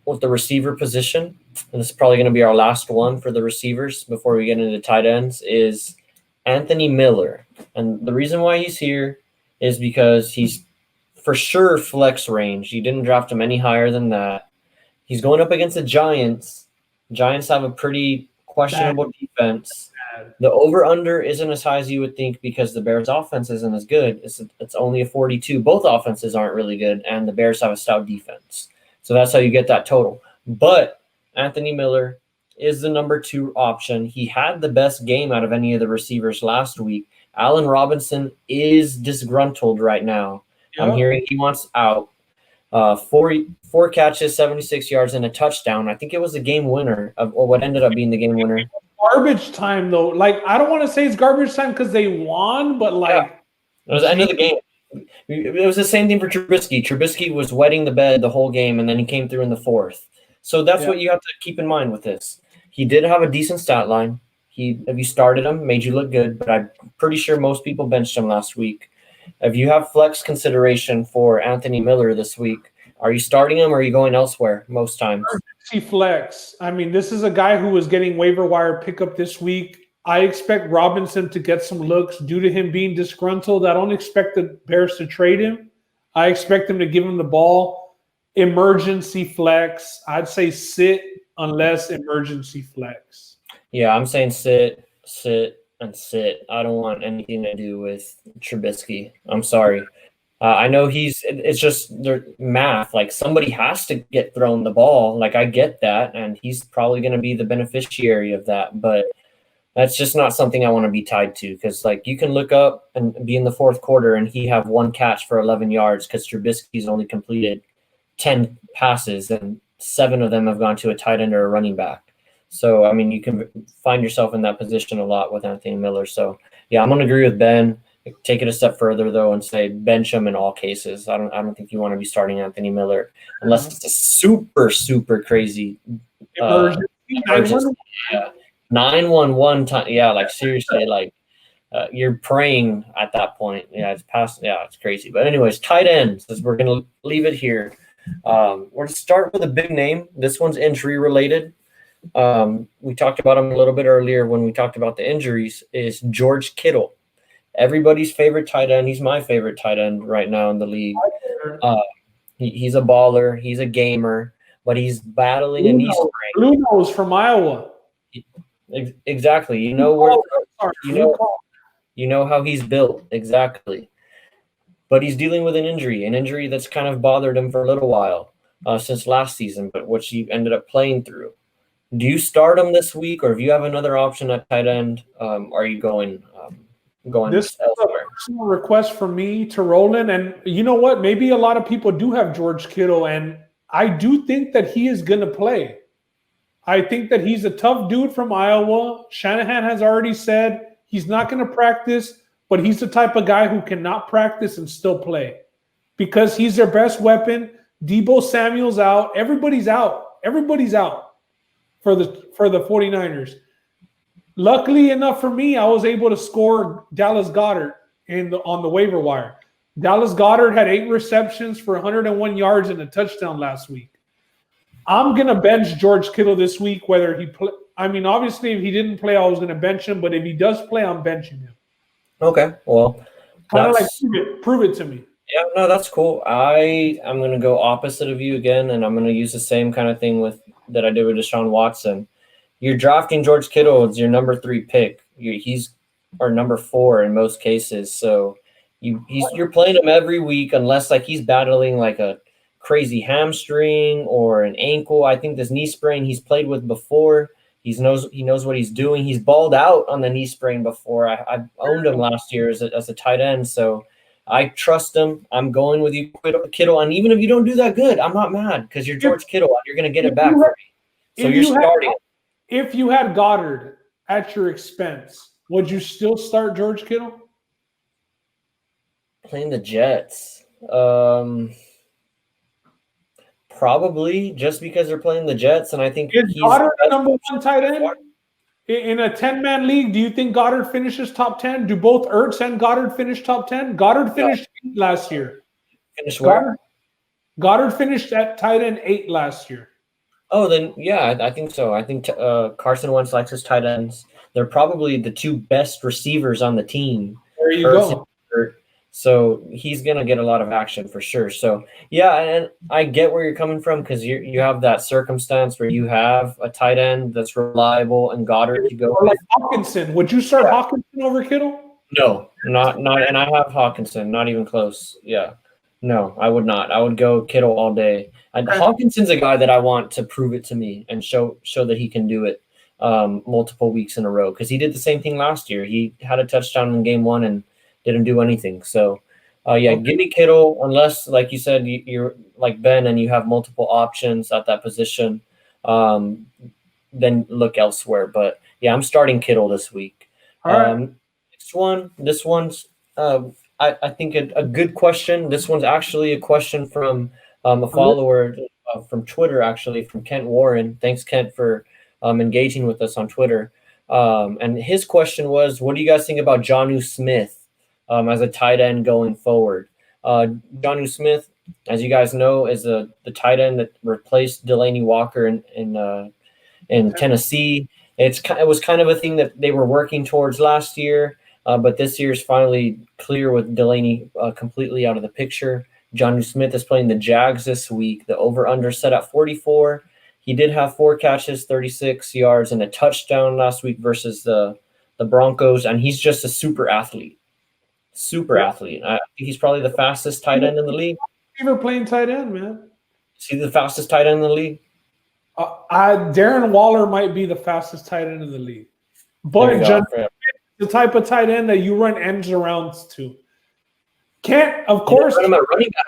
receiver position, and this is probably going to be our last one for the receivers before we get into tight ends, is Anthony Miller. And the reason why he's here is because he's for sure flex range. You didn't draft him any higher than that. He's going up against the Giants. Giants have a pretty questionable defense. The over-under isn't as high as you would think because the Bears' offense isn't as good. It's only a 42. Both offenses aren't really good, and the Bears have a stout defense. So that's how you get that total. But Anthony Miller is the number 2 option. He had the best game out of any of the receivers last week. Allen Robinson is disgruntled right now. Yep. I'm hearing he wants out. 4 catches, 76 yards, and a touchdown. I think it was the game winner, or what ended up being the game winner. Garbage time, though. Like, I don't want to say it's garbage time because they won, but like it was the end of the game. It was the same thing for Trubisky. Trubisky was wetting the bed the whole game, and then he came through in the 4th. So that's what you have to keep in mind with this. He did have a decent stat line. If you started him, made you look good, but I'm pretty sure most people benched him last week. If you have flex consideration for Anthony Miller this week, are you starting him or are you going elsewhere most times? Flex. I mean, this is a guy who was getting waiver wire pickup this week. I expect Robinson to get some looks due to him being disgruntled. I don't expect the Bears to trade him. I expect them to give him the ball. Emergency flex. I'd say sit unless emergency flex. Yeah, I'm saying sit. I don't want anything to do with Trubisky. I'm sorry. I know it's just their math. Like, somebody has to get thrown the ball. Like, I get that, and he's probably going to be the beneficiary of that. But that's just not something I want to be tied to, because, like, you can look up and be in the 4th quarter and he have 1 catch for 11 yards because Trubisky's only completed 10 passes and 7 of them have gone to a tight end or a running back. So, I mean, you can find yourself in that position a lot with Anthony Miller. So, yeah, I'm going to agree with Ben. Take it a step further, though, and say bench him in all cases. I don't think you want to be starting Anthony Miller unless it's a super, super crazy emergency. Yeah. 911 time. Yeah, like, seriously, like, you're praying at that point. Yeah, it's past. Yeah, it's crazy. But anyways, tight ends, we're going to leave it here. We're going to start with a big name. This one's injury related. We talked about him a little bit earlier when we talked about the injuries, is George Kittle. Everybody's favorite tight end. He's my favorite tight end right now in the league. He's a baller. He's a gamer, but he's battling a knee sprain. Blue Nose from Iowa. Exactly. You know how he's built. Exactly. But he's dealing with an injury that's kind of bothered him for a little while since last season, but which he ended up playing through. Do you start him this week, or if you have another option at tight end, are you going this elsewhere? Is a personal request from me to Roland, and you know what? Maybe a lot of people do have George Kittle, and I do think that he is going to play. I think that he's a tough dude from Iowa. Shanahan has already said he's not going to practice, but he's the type of guy who cannot practice and still play because he's their best weapon. Deebo Samuel's out. Everybody's out. Everybody's out for the 49ers. Luckily enough for me, I was able to score Dallas Goedert on the waiver wire. Dallas Goedert had 8 receptions for 101 yards and a touchdown last week. I'm going to bench George Kittle this week, whether he play. I mean, obviously, if he didn't play, I was going to bench him. But if he does play, I'm benching him. Okay, well. Kind of like prove it to me. Yeah, no, that's cool. I'm going to go opposite of you again, and I'm going to use the same kind of thing with that I did with Deshaun Watson. You're drafting George Kittle as your number 3 pick. He's our number 4 in most cases. So you're playing him every week unless like he's battling like a crazy hamstring or an ankle. I think this knee sprain he's played with before. He knows what he's doing. He's balled out on the knee sprain before. I owned him last year as a tight end. So I trust him. I'm going with you, Kittle. And even if you don't do that good, I'm not mad because you're George Kittle. You're going to get it back for me. So you're starting. If you had Goddard at your expense, would you still start George Kittle? Playing the Jets. Probably just because they're playing the Jets. And I think is Goddard the number 1 tight end? In a 10-man league, do you think Goddard finishes top 10? Do both Ertz and Goddard finish top 10? Goddard finished 8 last year. Finished where? Goddard finished at tight end 8 last year. Oh, then yeah, I think so. I think Carson Wentz likes his tight ends. They're probably the 2 best receivers on the team. There you go. So he's gonna get a lot of action for sure. So yeah, and I get where you're coming from because you have that circumstance where you have a tight end that's reliable and Goddard to go. Like Hawkinson, would you start Hawkinson over Kittle? No, not. And I have Hawkinson, not even close. Yeah, no, I would not. I would go Kittle all day. And Hawkinson's a guy that I want to prove it to me and show that he can do it multiple weeks in a row because he did the same thing last year. He had a touchdown in game 1 and didn't do anything. So, give me Kittle unless, like you said, you're like Ben and you have multiple options at that position. Then look elsewhere. But yeah, I'm starting Kittle this week. All right. This one's I think a good question. This one's actually a question from a follower from Twitter, actually, from Kent Warren. Thanks, Kent, for engaging with us on Twitter. And his question was, what do you guys think about Jonnu Smith as a tight end going forward? Jonnu Smith, as you guys know, is the tight end that replaced Delanie Walker in Tennessee. It was kind of a thing that they were working towards last year, but this year's finally clear with Delanie completely out of the picture. Jonnu Smith is playing the Jags this week. The over-under set at 44. He did have 4 catches, 36 yards, and a touchdown last week versus the Broncos, and he's just a super athlete. I think he's probably the fastest tight end in the league. Ever playing tight end, man? Is he the fastest tight end in the league? Darren Waller might be the fastest tight end in the league. But the type of tight end that you run ends arounds to. Kent, of course. Run him at running back.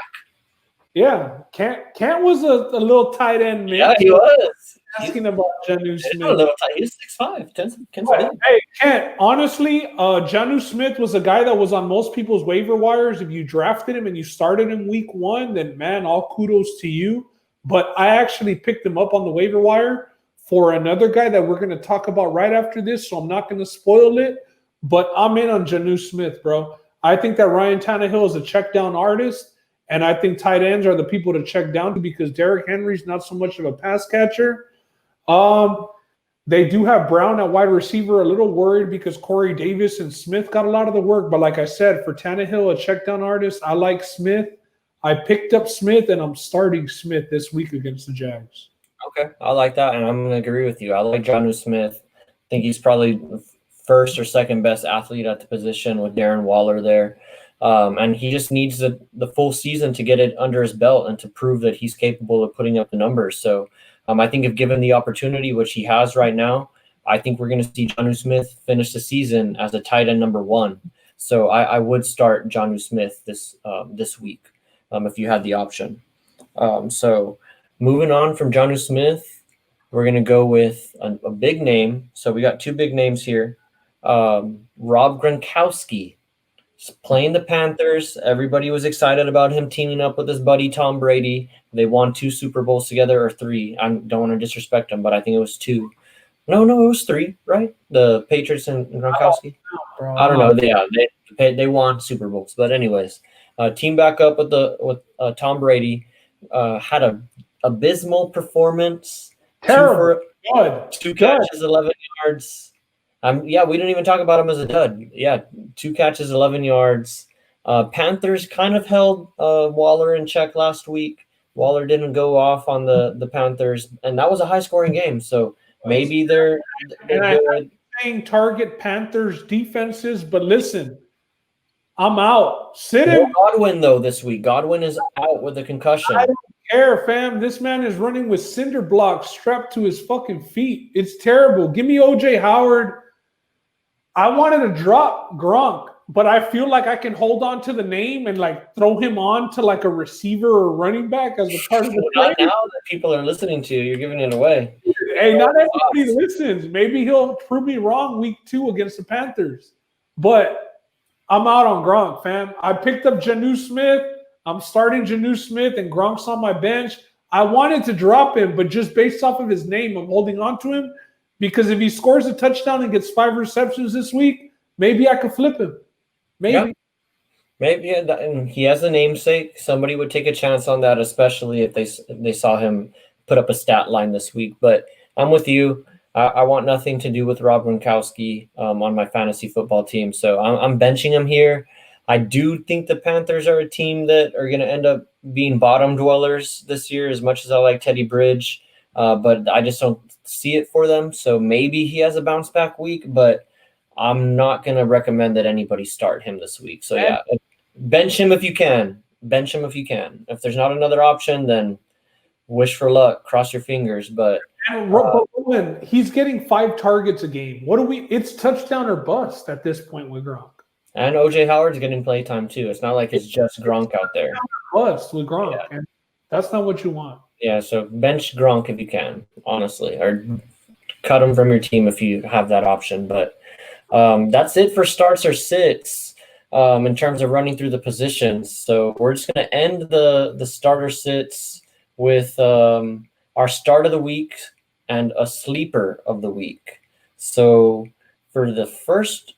Yeah, Kent was a little tight end, man. Yeah, he was. Asking about Jonnu Smith. A little tight. He's 6'5". Hey, Kent, honestly, Jonnu Smith was a guy that was on most people's waiver wires. If you drafted him and you started him week 1, then, man, all kudos to you. But I actually picked him up on the waiver wire for another guy that we're going to talk about right after this, so I'm not going to spoil it. But I'm in on Jonnu Smith, bro. I think that Ryan Tannehill is a check down artist, and I think tight ends are the people to check down to because Derrick Henry's not so much of a pass catcher. They do have Brown at wide receiver, a little worried because Corey Davis and Smith got a lot of the work. But like I said, for Tannehill, a check down artist, I like Smith. I picked up Smith, and I'm starting Smith this week against the Jags. Okay, I like that, and I'm going to agree with you. I like Jonnu Smith. I think he's probably first or second best athlete at the position with Darren Waller there. And he just needs the full season to get it under his belt and to prove that he's capable of putting up the numbers. So I think if given the opportunity, which he has right now, I think we're going to see Jonnu Smith finish the season as a tight end number 1. So I would start Jonnu Smith this week if you had the option. So moving on from Jonnu Smith, we're going to go with a big name. So we got 2 big names here. Rob Gronkowski playing the Panthers. Everybody was excited about him teaming up with his buddy Tom Brady. They won 2 Super Bowls together, or 3. I don't want to disrespect him, but I think it was 2. No, it was 3, right? The Patriots and Gronkowski. I don't know. They won Super Bowls, but anyways, team back up with Tom Brady. Had a abysmal performance. Terrible. 2 catches, 11 yards. We didn't even talk about him as a dud. Yeah, 2 catches, 11 yards. Panthers kind of held Waller in check last week. Waller didn't go off on the Panthers, and that was a high-scoring game. So maybe they're good. Saying target Panthers defenses, but listen, I'm out. Sit No him. Godwin though this week. Godwin is out with a concussion. I don't care, fam. This man is running with cinder blocks strapped to his fucking feet. It's terrible. Give me OJ Howard. I wanted to drop Gronk, but I feel like I can hold on to the name and like throw him on to like a receiver or running back as a part of the Not play. now that people are listening to you, you're giving it away. Hey, not everybody listens. Maybe he'll prove me wrong week 2 against the Panthers. But I'm out on Gronk, fam. I picked up Jonnu Smith. I'm starting Jonnu Smith, and Gronk's on my bench. I wanted to drop him, but just based off of his name, I'm holding on to him because if he scores a touchdown and gets 5 receptions this week, maybe I could flip him. Maybe. Yeah. Maybe, and he has a namesake. Somebody would take a chance on that, especially if they saw him put up a stat line this week. But I'm with you. I want nothing to do with Rob Gronkowski on my fantasy football team. So I'm benching him here. I do think the Panthers are a team that are going to end up being bottom dwellers this year, as much as I like Teddy Bridge. But I just don't see it for them. So maybe he has a bounce back week, but I'm not going to recommend that anybody start him this week. So yeah, bench him if you can. Bench him if you can. If there's not another option, then wish for luck. Cross your fingers. But he's getting 5 targets a game. It's touchdown or bust at this point with Gronk. And OJ Howard's getting play time too. It's not like it's just Gronk out there. Bust with Gronk. Yeah. And that's not what you want. Yeah, so bench Gronk if you can, honestly. Or cut him from your team if you have that option. But that's it for starts or sits in terms of running through the positions. So we're just going to end the starter sits with our start of the week and a sleeper of the week. So for the first,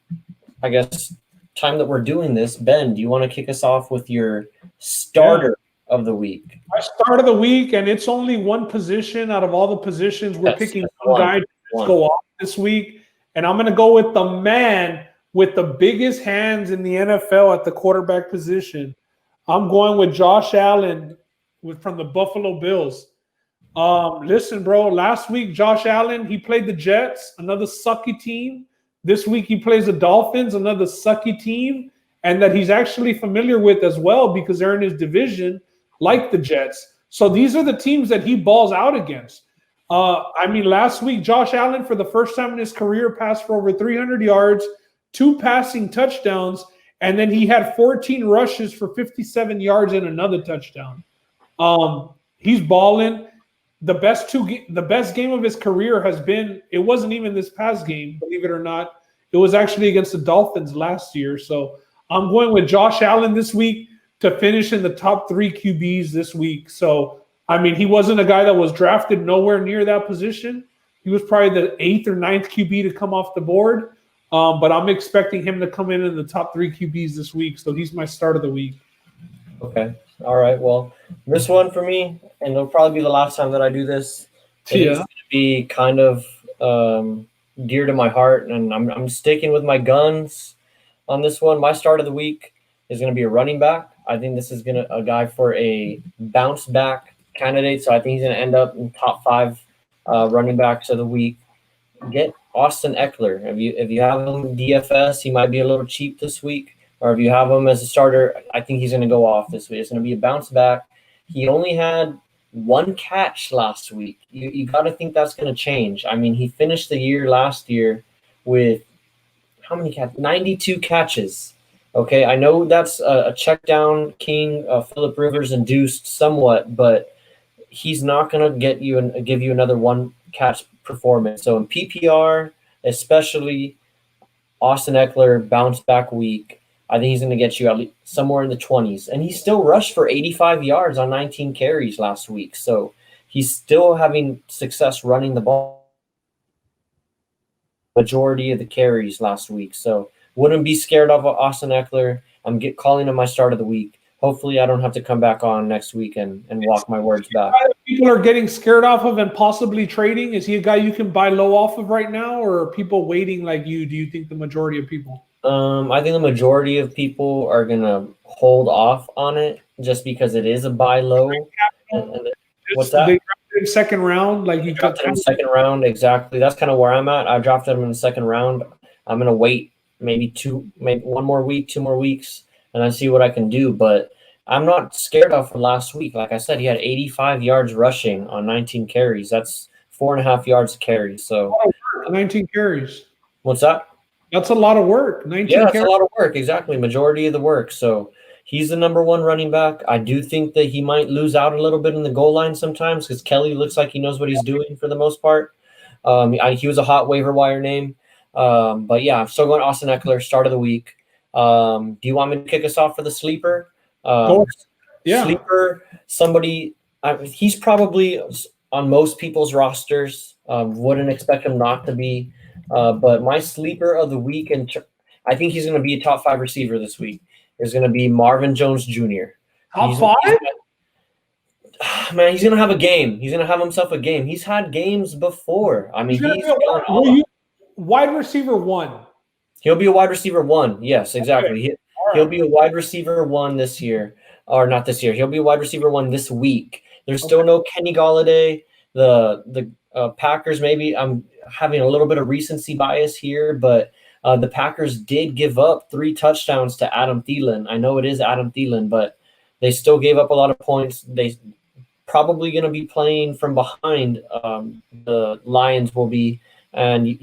I guess, time that we're doing this, Ben, do you want to kick us off with your starter of the week? My start of the week, and it's only one position out of all the positions. We're picking one guy to go off this week. And I'm going to go with the man with the biggest hands in the NFL at the quarterback position. I'm going with Josh Allen from the Buffalo Bills. Listen, bro, last week, Josh Allen, he played the Jets, another sucky team. This week, he plays the Dolphins, another sucky team, and that he's actually familiar with as well because they're in his division, like the Jets. So these are the teams that he balls out against. Last week, Josh Allen, for the first time in his career, passed for over 300 yards, 2 passing touchdowns, and then he had 14 rushes for 57 yards and another touchdown. He's balling. The best game of his career has been, it wasn't even this past game, believe it or not. It was actually against the Dolphins last year. So I'm going with Josh Allen this week to finish in the top 3 QBs this week. So, he wasn't a guy that was drafted nowhere near that position. He was probably the 8th or 9th QB to come off the board. But I'm expecting him to come in the top 3 QBs this week. So he's my start of the week. Okay. All right. Well, this one for me, and it'll probably be the last time that I do this. It's going to be kind of dear to my heart, and I'm sticking with my guns on this one. My start of the week is going to be a running back. I think this is a guy for a bounce back candidate, so I think he's going to end up in top 5 running backs of the week. Get Austin Eckler. If you have him in DFS, he might be a little cheap this week. Or if you have him as a starter, I think he's going to go off this week. It's going to be a bounce back. He only had 1 catch last week. You got to think that's going to change. He finished the year last year with how many catches? 92 catches. Okay, I know that's a check down king. Phillip Rivers induced somewhat, but he's not going to give you another 1 catch performance. So in PPR, especially Austin Eckler bounce back week, I think he's going to get you at least somewhere in the 20s. And he still rushed for 85 yards on 19 carries last week. So he's still having success running the ball. Majority of the carries last week. So wouldn't be scared of Austin Eckler. I'm calling him my start of the week. Hopefully I don't have to come back on next week and walk my words back. People are getting scared off of and possibly trading. Is he a guy you can buy low off of right now, or are people waiting like you? Do you think the majority of people? I think the majority of people are gonna hold off on it just because it is a buy low. What's that? They drafted in second round, like You you dropped it in the second round, exactly. That's kind of where I'm at. I dropped him in the second round. I'm gonna wait maybe one more week, 2 more weeks, and then see what I can do. But I'm not scared of for last week. Like I said, he had 85 yards rushing on 19 carries. That's 4.5 yards carry. So 19 carries. what's that? That's a lot of work. 19 Yeah, that's carries. a lot of work. Exactly, majority of the work. So he's the number one running back. I do think that he might lose out a little bit in the goal line sometimes because Kelly looks like he knows what he's doing for the most part. He was a hot waiver wire name. But yeah, I'm still going Austin Eckler, start of the week. Do you want me to kick us off for the sleeper? Yeah. Sleeper, somebody, he's probably on most people's rosters. Wouldn't expect him not to be. But my sleeper of the week, and I think he's going to be a top 5 receiver this week, is going to be Marvin Jones Jr. Top 5? Man, he's going to have a game. He's going to have himself a game. He's had games before. I mean, wide receiver 1. He'll be a wide receiver 1. Yes, exactly. Okay. He'll be a wide receiver 1 this year. Or not this year. He'll be a wide receiver 1 this week. There's still no Kenny Golladay. The Packers, maybe I'm having a little bit of recency bias here, but the Packers did give up 3 touchdowns to Adam Thielen. I know it is Adam Thielen, but they still gave up a lot of points. They probably going to be playing from behind. The Lions will be, and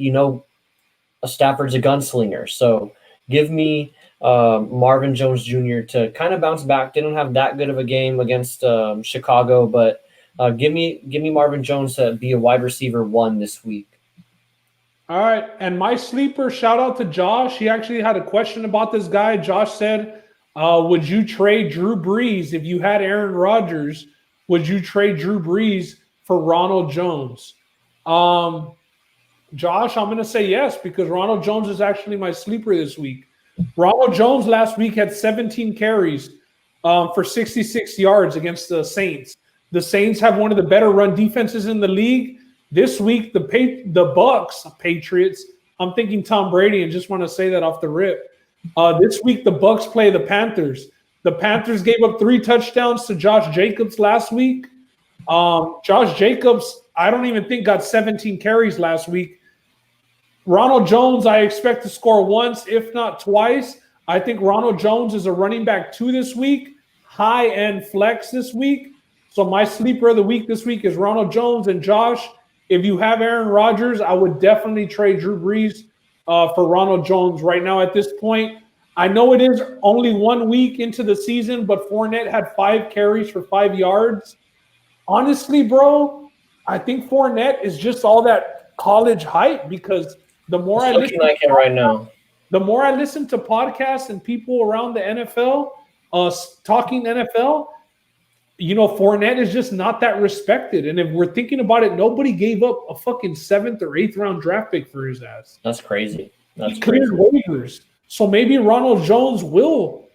Stafford's a gunslinger. So give me Marvin Jones Jr. to kind of bounce back. Didn't have that good of a game against Chicago, but give me Marvin Jones to be a wide receiver 1 this week. All right, and my sleeper, shout out to Josh. He actually had a question about this guy. Josh said, would you trade Drew Brees if you had Aaron Rodgers? Would you trade Drew Brees for Ronald Jones? Josh, I'm going to say yes because Ronald Jones is actually my sleeper this week. Ronald Jones last week had 17 carries for 66 yards against the Saints. The Saints have one of the better run defenses in the league. This week, the Bucks, Patriots, I'm thinking Tom Brady and just want to say that off the rip. This week, the Bucks play the Panthers. The Panthers gave up 3 touchdowns to Josh Jacobs last week. Josh Jacobs, I don't even think got 17 carries last week. Ronald Jones, I expect to score once, if not twice. I think Ronald Jones is a running back 2 this week, high-end flex this week. So my sleeper of the week this week is Ronald Jones. And Josh, if you have Aaron Rodgers, I would definitely trade Drew Brees for Ronald Jones right now at this point. I know it is only 1 week into the season, but Fournette had 5 carries for 5 yards. Honestly, bro, I think Fournette is just all that college hype because the more I listen like it right now, the more I listen to podcasts and people around the NFL talking NFL, Fournette is just not that respected. And if we're thinking about it, nobody gave up a fucking 7th or 8th round draft pick for his ass. That's crazy. He cleared waivers. So maybe Ronald Jones will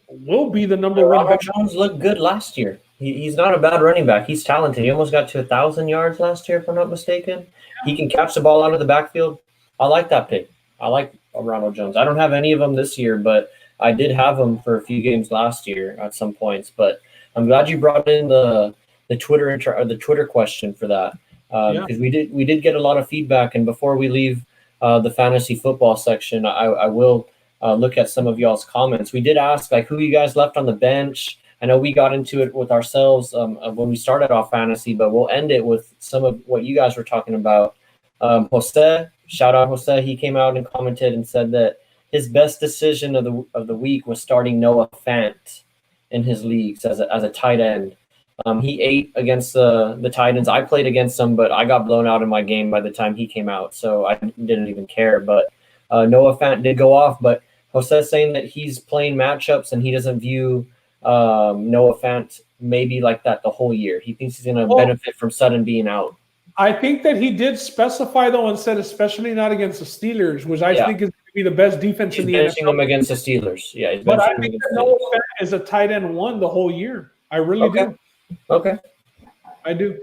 be the number one. Ronald Jones looked good last year. He's not a bad running back. He's talented. He almost got to 1,000 yards last year, if I'm not mistaken. He can catch the ball out of the backfield. I like that pick. I like Ronald Jones. I don't have any of them this year, but I did have him for a few games last year at some points. But I'm glad you brought in the Twitter question for that because we did get a lot of feedback. And before we leave the fantasy football section, I will look at some of y'all's comments. We did ask who you guys left on the bench. I know we got into it with ourselves when we started off fantasy, but we'll end it with some of what you guys were talking about. Jose, shout out Jose. He came out and commented and said that his best decision of the week was starting Noah Fant in his leagues as a tight end. He ate against the Titans. I played against them, but I got blown out in my game by the time he came out, so I didn't even care. But Noah Fant did go off, but Jose's saying that he's playing matchups and he doesn't view Noah Fant maybe like that the whole year. He thinks he's going to benefit from Sutton being out. I think that he did specify, though, and said especially not against the Steelers, which I think is going to be the best defense in the NFL. He's benching him against the Steelers. Yeah, but I think that Noah Fant is a tight end 1 the whole year. I really do. Okay. I do.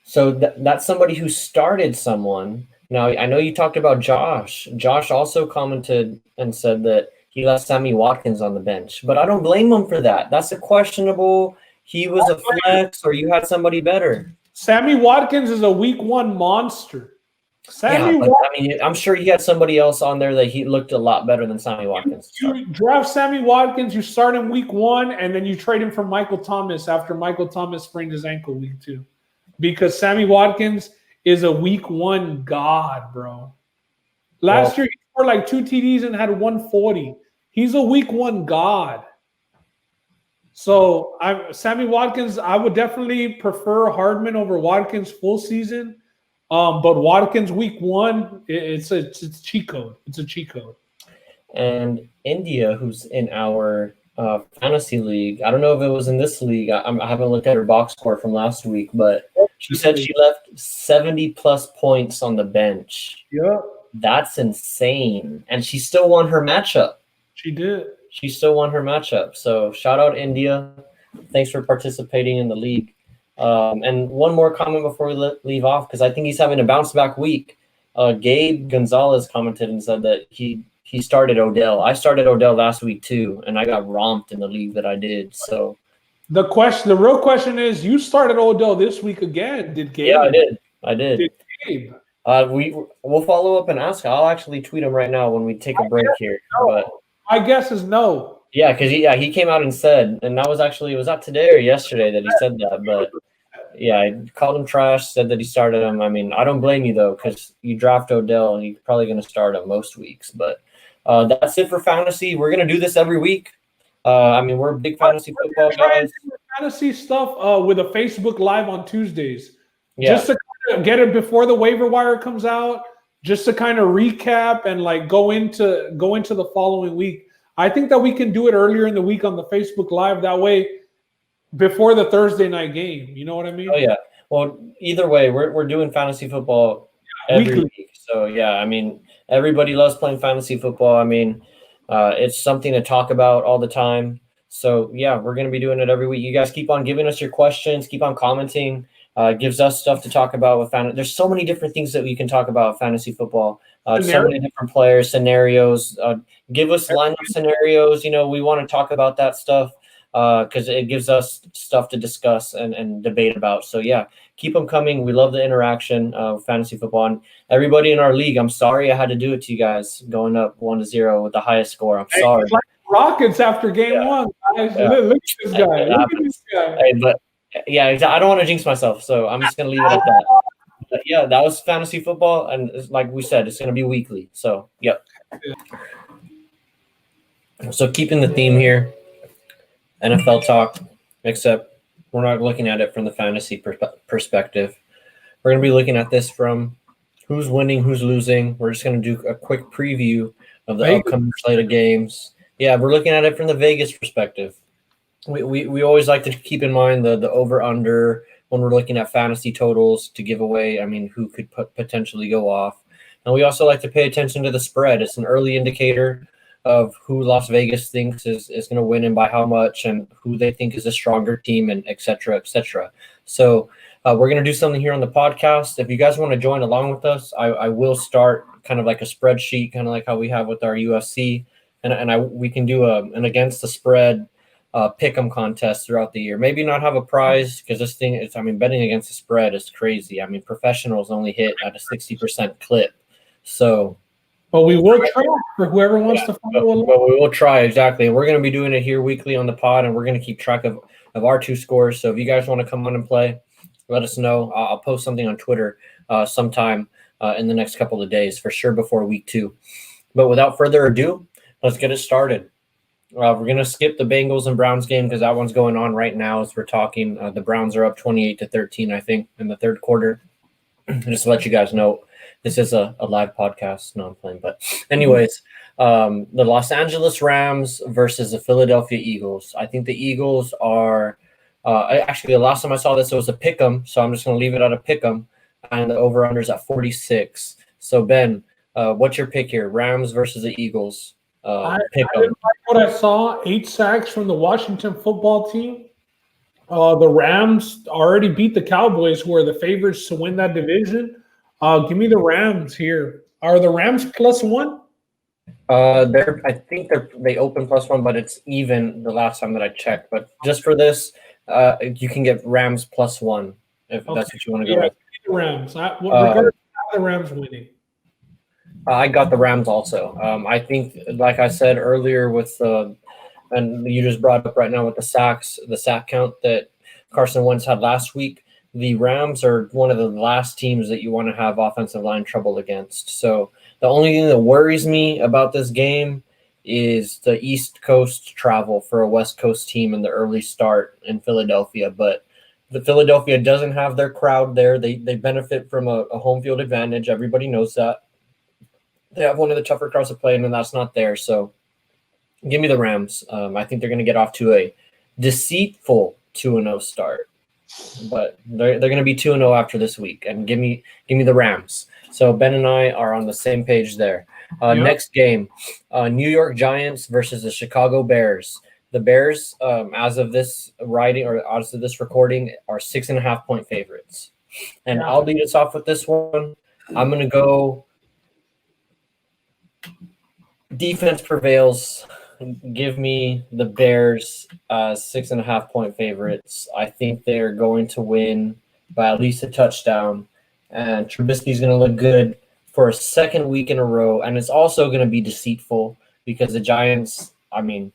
So that's somebody who started someone Now, I know you talked about Josh. Josh also commented and said that he left Sammy Watkins on the bench, but I don't blame him for that. That's a questionable. He was a flex, or you had somebody better. Sammy Watkins is a week 1 monster. Yeah, Sammy but Watkins, I mean, I'm sure he had somebody else on there that he looked a lot better than Sammy Watkins. you draft Sammy Watkins, you start him week 1, and then you trade him for Michael Thomas after Michael Thomas sprained his ankle week 2. Because Sammy Watkins is a week 1 god, bro. Last year he scored like 2 TDs and had 140. He's a week 1 god. So Sammy Watkins, I would definitely prefer Hardman over Watkins full season. But Watkins week 1, it's a cheat code. It's a cheat code. And India, who's in our fantasy league, I don't know if it was in this league. I haven't looked at her box score from last week, but she said she left 70 plus points on the bench. Yeah, That's insane. And she still won her matchup. she did. She still won her matchup. So shout out India. Thanks for participating in the league. And one more comment before we leave off, because I think he's having a bounce back week. Gabe Gonzalez commented and said that he started Odell. I started Odell last week too, and I got romped in the league that I did. So The real question is, you started Odell this week again. Did Gabe? yeah, I did. Did Gabe? We'll follow up and ask. I'll actually tweet him right now when we take a break here. But My guess is no. yeah, because he came out and said, and that was actually, was that today or yesterday that he said that? But yeah, I called him trash, said that he started him. I mean, I don't blame you though, because you draft Odell and you're probably going to start him most weeks. But that's it for fantasy. We're going to do this every week. I mean, we're big fantasy football guys. Fantasy stuff with a Facebook Live on Tuesdays. Yeah. Just to kind of get it before the waiver wire comes out, just to kind of recap and like go into the following week. I think that we can do it earlier in the week on the Facebook Live. That way, before the Thursday night game. You know what I mean? Oh yeah. Well, either way, we're doing fantasy football every week. So yeah, I mean, everybody loves playing fantasy football. I mean, it's something to talk about all the time. So yeah, we're going to be doing it every week. You guys keep on giving us your questions, keep on commenting. It gives us stuff to talk about with fantasy. There's so many different things that we can talk about with fantasy football. So many different players, scenarios. Give us lineup scenarios. You know, we want to talk about that stuff because it gives us stuff to discuss and debate about. So yeah, keep them coming. We love the interaction of fantasy football. And everybody in our league, I'm sorry I had to do it to you guys, going up 1-0 with the highest score. I'm sorry. It's like Rockets after game 1. Guys. Yeah. Look at this guy. Look at this guy. Hey, but yeah, I don't want to jinx myself, so I'm just gonna leave it at that. But yeah, that was fantasy football, and like we said, it's gonna be weekly. So yep. So keeping the theme here, NFL talk, except we're not looking at it from the fantasy perspective. We're gonna be looking at this from who's winning, who's losing. We're just gonna do a quick preview of the upcoming slate of games. Yeah, we're looking at it from the Vegas perspective. We always like to keep in mind the over-under when we're looking at fantasy totals to give away, I mean, who could potentially go off. And we also like to pay attention to the spread. It's an early indicator of who Las Vegas thinks is going to win and by how much, and who they think is a stronger team, and et cetera, et cetera. So we're going to do something here on the podcast. If you guys want to join along with us, I will start kind of like a spreadsheet, kind of like how we have with our UFC. And we can do an against the spread pick 'em contest throughout the year. Maybe not have a prize, because this thing is, I mean, betting against the spread is crazy. I mean, professionals only hit at a 60% clip. So, but we will try for whoever wants to follow along. But we will try, exactly. And we're going to be doing it here weekly on the pod, and we're going to keep track of our two scores. So if you guys want to come on and play, let us know. I'll post something on Twitter sometime in the next couple of days, for sure, before week 2. But without further ado, let's get it started. We're going to skip the Bengals and Browns game because that one's going on right now as we're talking. The Browns are up 28-13, I think, in the third quarter. Just to let you guys know, this is a live podcast. No, I'm playing. But anyways, the Los Angeles Rams versus the Philadelphia Eagles. I think the Eagles are actually, the last time I saw this, it was a pick 'em. So I'm just going to leave it at a pick 'em. And the over-under is at 46. So, Ben, what's your pick here? Rams versus the Eagles. I didn't like what I saw. 8 sacks from the Washington football team. The Rams already beat the Cowboys, who are the favorites to win that division. Give me the Rams here. Are the Rams +1? I think they open +1, but it's even the last time that I checked. But just for this, you can get Rams +1 if that's what you want to go with. The Rams. Regardless of the Rams winning. I got the Rams also. I think, like I said earlier, and you just brought up right now with the sack count that Carson Wentz had last week. The Rams are one of the last teams that you want to have offensive line trouble against. So the only thing that worries me about this game is the East Coast travel for a West Coast team in the early start in Philadelphia. But the Philadelphia doesn't have their crowd there. They benefit from a home field advantage. Everybody knows that. They have one of the tougher crowds to play in, and that's not there. So give me the Rams. I think they're going to get off to a deceitful 2-0 start. But they're going to be 2-0 after this week. And give me the Rams. So Ben and I are on the same page there. Next game, New York Giants versus the Chicago Bears. The Bears, as of this writing or as of this recording, are 6.5-point favorites. And I'll lead us off with this one. I'm going to go defense prevails. Give me the Bears 6.5-point favorites. I think they're going to win by at least a touchdown. And Trubisky's going to look good for a second week in a row. And it's also going to be deceitful because the Giants, I mean,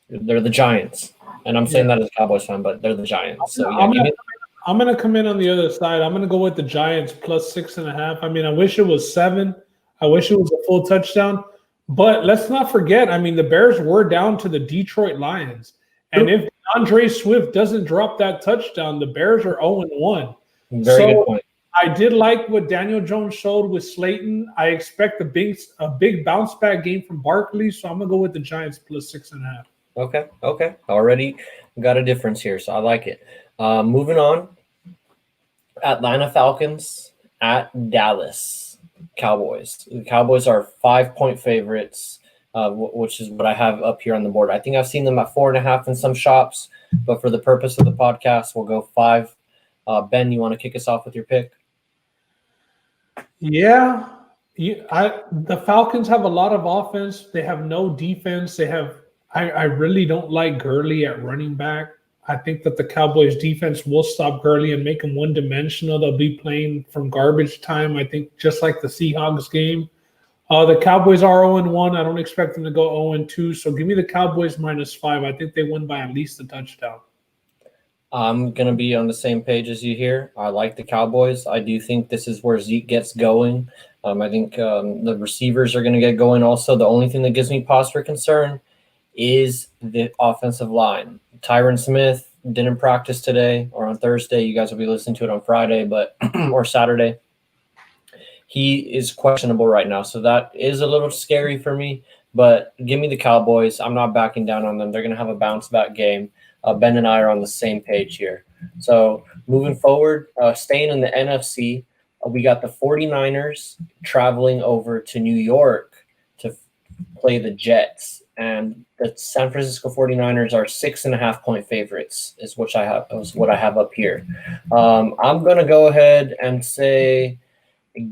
they're the Giants. And I'm saying that as a Cowboys fan, but they're the Giants. So yeah, I'm going to come in on the other side. I'm going to go with the Giants +6.5. I mean, I wish it was 7. I wish it was a full touchdown. But let's not forget, I mean, the Bears were down to the Detroit Lions. And if Andre Swift doesn't drop that touchdown, the Bears are 0-1. Very good point. I did like what Daniel Jones showed with Slayton. I expect a big bounce back game from Barkley, so I'm going to go with the Giants +6.5. Okay. Already got a difference here, so I like it. Moving on, Atlanta Falcons at Dallas Cowboys. The Cowboys are 5-point favorites, which is what I have up here on the board. I think I've seen them at 4.5 in some shops, but for the purpose of the podcast, we'll go 5. Ben, you want to kick us off with your pick? Yeah. The Falcons have a lot of offense. They have no defense. I really don't like Gurley at running back. I think that the Cowboys defense will stop Gurley and make him one-dimensional. They'll be playing from garbage time, I think, just like the Seahawks game. The Cowboys are 0-1. I don't expect them to go 0-2. So give me the Cowboys -5. I think they win by at least a touchdown. I'm going to be on the same page as you here. I like the Cowboys. I do think this is where Zeke gets going. I think the receivers are going to get going also. The only thing that gives me pause for concern is the offensive line. Tyron Smith didn't practice today or on Thursday. You guys will be listening to it on Friday, but or Saturday. He is questionable right now, so that is a little scary for me. But give me the Cowboys. I'm not backing down on them. They're going to have a bounce-back game. Ben and I are on the same page here. So moving forward, staying in the NFC, we got the 49ers traveling over to New York to play the Jets. And the San Francisco 49ers are 6.5-point favorites is what I have up here. I'm going to go ahead and say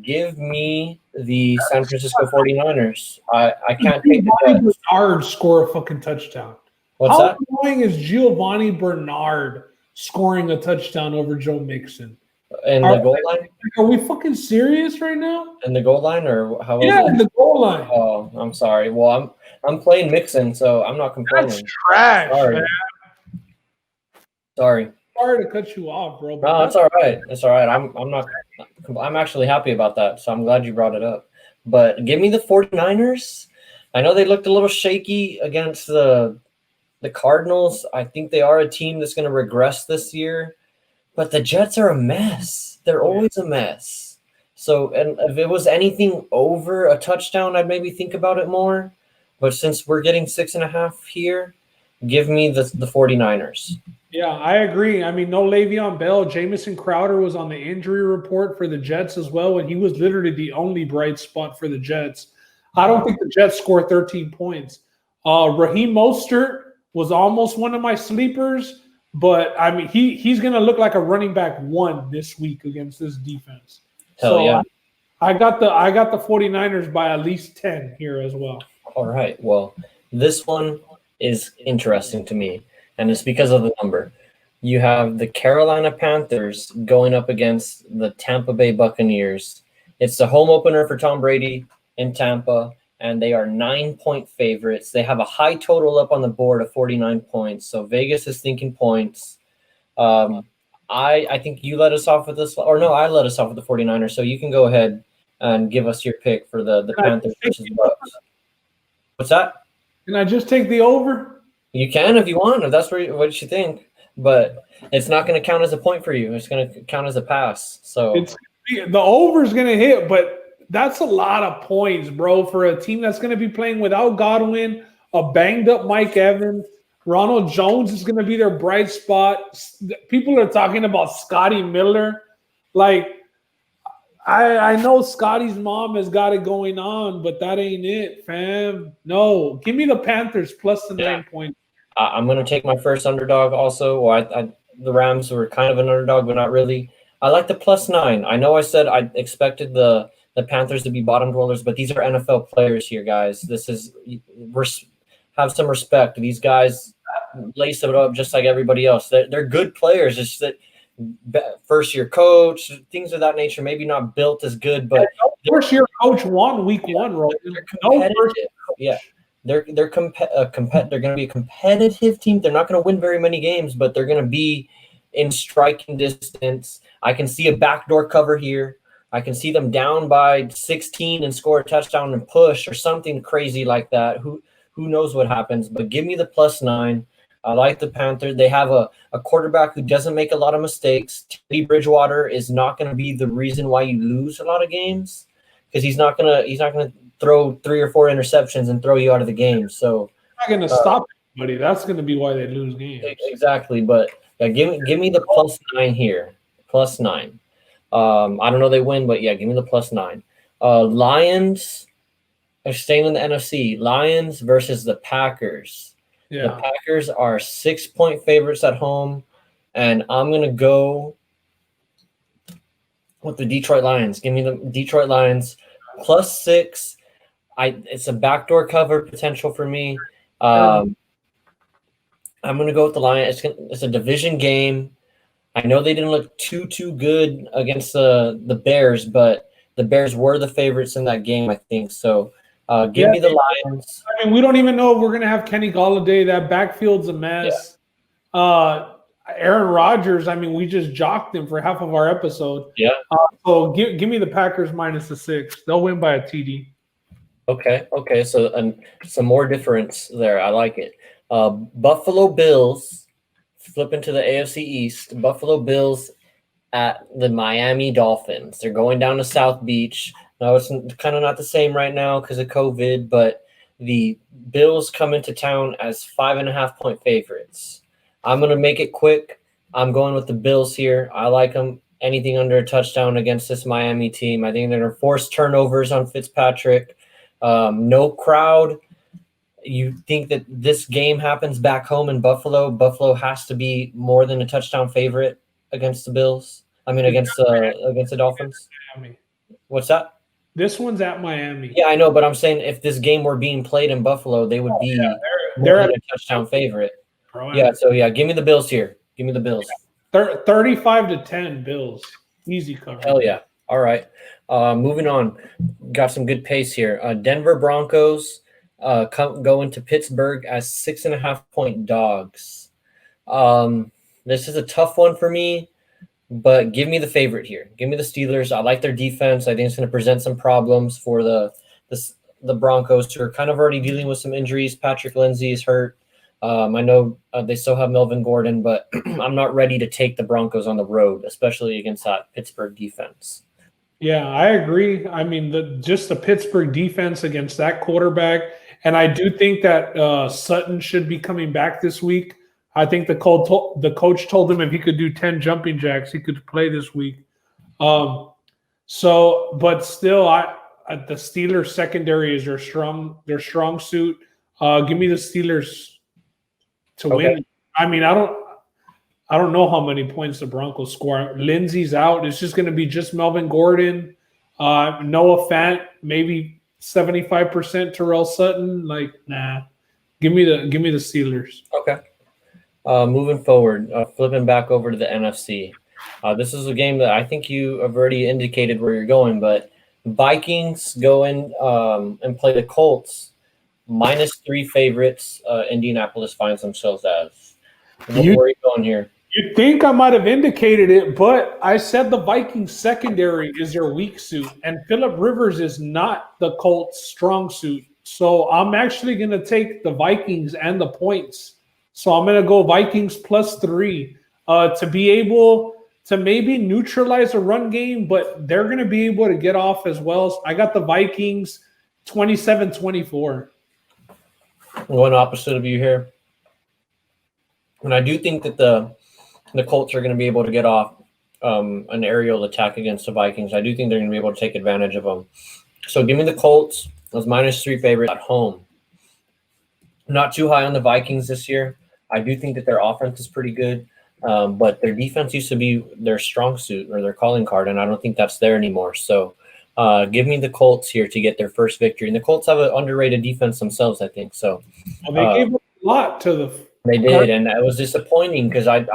give me the San Francisco 49ers. I can't take the Jets. Bernard score a fucking touchdown. What's that? How annoying is Giovanni Bernard scoring a touchdown over Joe Mixon? In the goal line? Are we fucking serious right now? In the goal line or how? Yeah, in the goal line. Oh, I'm sorry. Well, I'm playing Mixon, so I'm not complaining. That's trash, Sorry. man. Sorry. Sorry to cut you off, bro. No, it's all right. It's all right. I'm actually happy about that, so I'm glad you brought it up. But give me the 49ers. I know they looked a little shaky against the Cardinals. I think they are a team that's going to regress this year. But the Jets are a mess. They're always a mess. So, and if it was anything over a touchdown, I'd maybe think about it more. But since we're getting 6.5 here, give me the 49ers. Yeah, I agree. I mean, no Le'Veon Bell. Jamison Crowder was on the injury report for the Jets as well, and he was literally the only bright spot for the Jets. I don't think the Jets scored 13 points. Raheem Mostert was almost one of my sleepers, but I mean, he's going to look like a running back 1 this week against this defense. Hell yeah. I got the 49ers by at least 10 here as well. All right. Well, this one is interesting to me, and it's because of the number. You have the Carolina Panthers going up against the Tampa Bay Buccaneers. It's the home opener for Tom Brady in Tampa, and they are 9-point favorites. They have a high total up on the board of 49 points. So Vegas is thinking points. I think you let us off with this, or no, I let us off with the 49ers. So you can go ahead and give us your pick for the Panthers versus Bucks. What's that? Can I just take the over? You can if you want, if that's what you think. But it's not going to count as a point for you. It's going to count as a pass. So the over is going to hit, but that's a lot of points, bro, for a team that's going to be playing without Godwin, a banged up Mike Evans. Ronald Jones is going to be their bright spot. People are talking about Scotty Miller. Like, I know Scotty's mom has got it going on, but that ain't it, fam. No, give me the Panthers plus the 9 points. I'm going to take my first underdog also. Well, the Rams were kind of an underdog, but not really. I like the plus 9. I know I said I expected the Panthers to be bottom dwellers, but these are NFL players here, guys. Have some respect. These guys lace it up just like everybody else. They're good players. It's that first-year coach, things of that nature, maybe not built as good, but first-year coach won week 1, Rogan. They're competitive. Yeah. They're going to be a competitive team. They're not going to win very many games, but they're going to be in striking distance. I can see a backdoor cover here. I can see them down by 16 and score a touchdown and push or something crazy like that. Who knows what happens? But give me the plus 9. I like the Panthers. They have a quarterback who doesn't make a lot of mistakes. Teddy Bridgewater is not going to be the reason why you lose a lot of games because he's not gonna throw 3 or 4 interceptions and throw you out of the game. So not going to stop anybody. That's going to be why they lose games. Exactly. But give me the plus 9 here. Plus 9. I don't know they win, but yeah, give me the plus 9. Lions are staying in the NFC. Lions versus the Packers. Yeah. The Packers are 6-point favorites at home, and I'm going to go with the Detroit Lions. Give me the Detroit Lions plus 6. It's a backdoor cover potential for me. I'm going to go with the Lions. It's a division game. I know they didn't look too good against the Bears, but the Bears were the favorites in that game, I think. So give me the Lions. I mean, we don't even know if we're going to have Kenny Golladay. That backfield's a mess. Yeah. Aaron Rodgers, I mean, we just jocked him for half of our episode. Yeah. So give me the Packers minus the 6. They'll win by a TD. Okay. So some more difference there. I like it. Buffalo Bills flipping to the AFC East. Buffalo Bills at the Miami Dolphins. They're going down to South Beach. Now, it's kind of not the same right now because of COVID, but the Bills come into town as 5.5-point favorites. I'm going to make it quick. I'm going with the Bills here. I like them. Anything under a touchdown against this Miami team. I think they're going to force turnovers on Fitzpatrick. No crowd. You think that this game happens back home in Buffalo? Buffalo has to be more than a touchdown favorite against the Bills. I mean, against the Dolphins. Miami. What's that? This one's at Miami. Yeah, I know, but I'm saying if this game were being played in Buffalo, they would be they're a touchdown favorite. Yeah, so give me the Bills here. Give me the Bills. 35-10 Bills. Easy cover. Hell yeah. All right. Moving on. Got some good pace here. Denver Broncos go into Pittsburgh as 6.5-point dogs. This is a tough one for me, but give me the favorite here. Give me the Steelers. I like their defense. I think it's going to present some problems for the Broncos, who are kind of already dealing with some injuries. Patrick Lindsey is hurt. I know they still have Melvin Gordon, but I'm not ready to take the Broncos on the road, especially against that Pittsburgh defense. Yeah, I agree. I mean, just the Pittsburgh defense against that quarterback, and I do think that Sutton should be coming back this week. I think the coach told him if he could do 10 jumping jacks, he could play this week. But still, the Steelers secondary is their strong suit. Give me the Steelers to win. I mean, I don't know how many points the Broncos score. Lindsey's out. It's just going to be just Melvin Gordon. Noah Fant, maybe 75% Terrell Sutton. Like, nah. Give me the Steelers. Okay. Moving forward, flipping back over to the NFC. This is a game that I think you have already indicated where you're going, but Vikings go in and play the Colts. -3 favorites. Indianapolis finds themselves as. Where are you going here? You'd think I might have indicated it, but I said the Vikings secondary is their weak suit, and Phillip Rivers is not the Colts' strong suit. So I'm actually going to take the Vikings and the points. So I'm going to go Vikings +3 to be able to maybe neutralize a run game, but they're going to be able to get off as well. So I got the Vikings 27-24. Going opposite of you here. And I do think that the Colts are going to be able to get off an aerial attack against the Vikings. I do think they're going to be able to take advantage of them. So give me the Colts as -3 favorite at home. Not too high on the Vikings this year. I do think that their offense is pretty good, but their defense used to be their strong suit or their calling card, and I don't think that's there anymore. So give me the Colts here to get their first victory. And the Colts have an underrated defense themselves, I think. So they gave up a lot to the. They did, and it was disappointing because I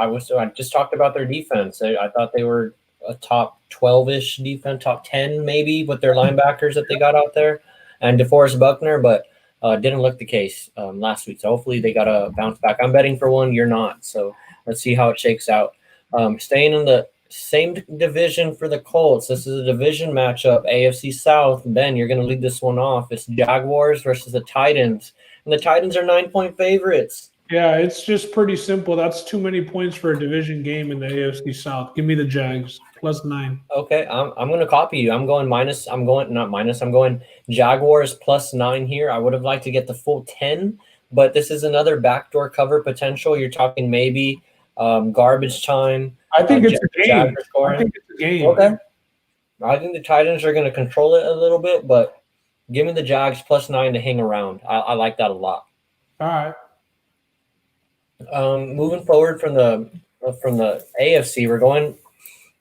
just talked about their defense. I thought they were a top 12-ish defense, top 10 maybe with their linebackers that they got out there, and DeForest Buckner, but didn't look the case last week. So hopefully they got a bounce back. I'm betting for one. You're not. So let's see how it shakes out. Staying in the same division for the Colts. This is a division matchup, AFC South. Ben, you're going to lead this one off. It's Jaguars versus the Titans, and the Titans are 9-point favorites. Yeah, it's just pretty simple. That's too many points for a division game in the AFC South. Give me the Jags +9. Okay, I'm going to copy you. I'm going Jaguars +9 here. I would have liked to get the full 10, but this is another backdoor cover potential. You're talking maybe garbage time. I think it's a game. I think it's a game. Okay. I think the Titans are going to control it a little bit, but give me the Jags +9 to hang around. I like that a lot. All right. Moving forward from the AFC, we're going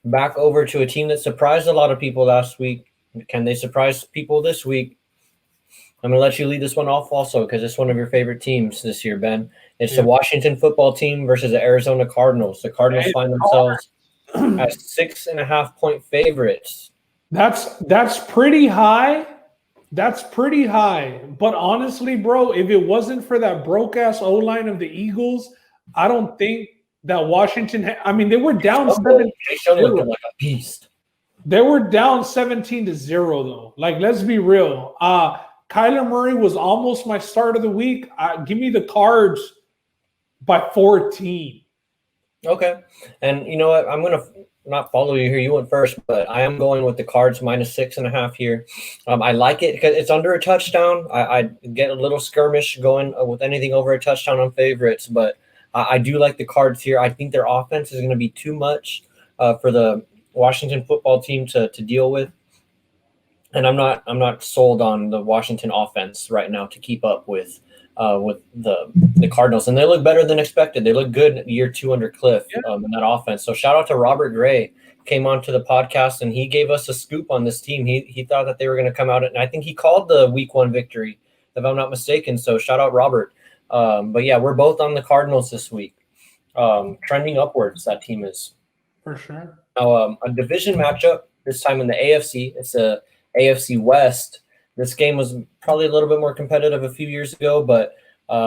back over to a team that surprised a lot of people last week. Can they surprise people this week? I'm going to let you lead this one off also because it's one of your favorite teams this year, Ben. It's the Washington football team versus the Arizona Cardinals. The Cardinals find themselves as 6.5-point favorites. That's pretty high. That's pretty high. But honestly, bro, if it wasn't for that broke-ass O-line of the Eagles, I don't think that Washington they were down 17. They still looked like a beast. They were down 17-0, though. Like, let's be real. Kyler Murray was almost my start of the week. Give me the Cards by 14. Okay. And you know what? I'm going to not follow you here. You went first, but I am going with the Cards -6.5 here. I like it because it's under a touchdown. I get a little skirmish going with anything over a touchdown on favorites, but I do like the Cards here. I think their offense is going to be too much for the Washington football team to deal with. And I'm not sold on the Washington offense right now to keep up with the Cardinals, and they look better than expected. They look good year 2 under Cliff in that offense. So shout out to Robert Gray, came on to the podcast and he gave us a scoop on this team. He thought that they were going to come out, and I think he called the week 1 victory, if I'm not mistaken. So shout out Robert. But yeah, we're both on the Cardinals this week, trending upwards. That team is for sure. Now a division matchup this time in the AFC. It's a AFC West. This game was probably a little bit more competitive a few years ago, but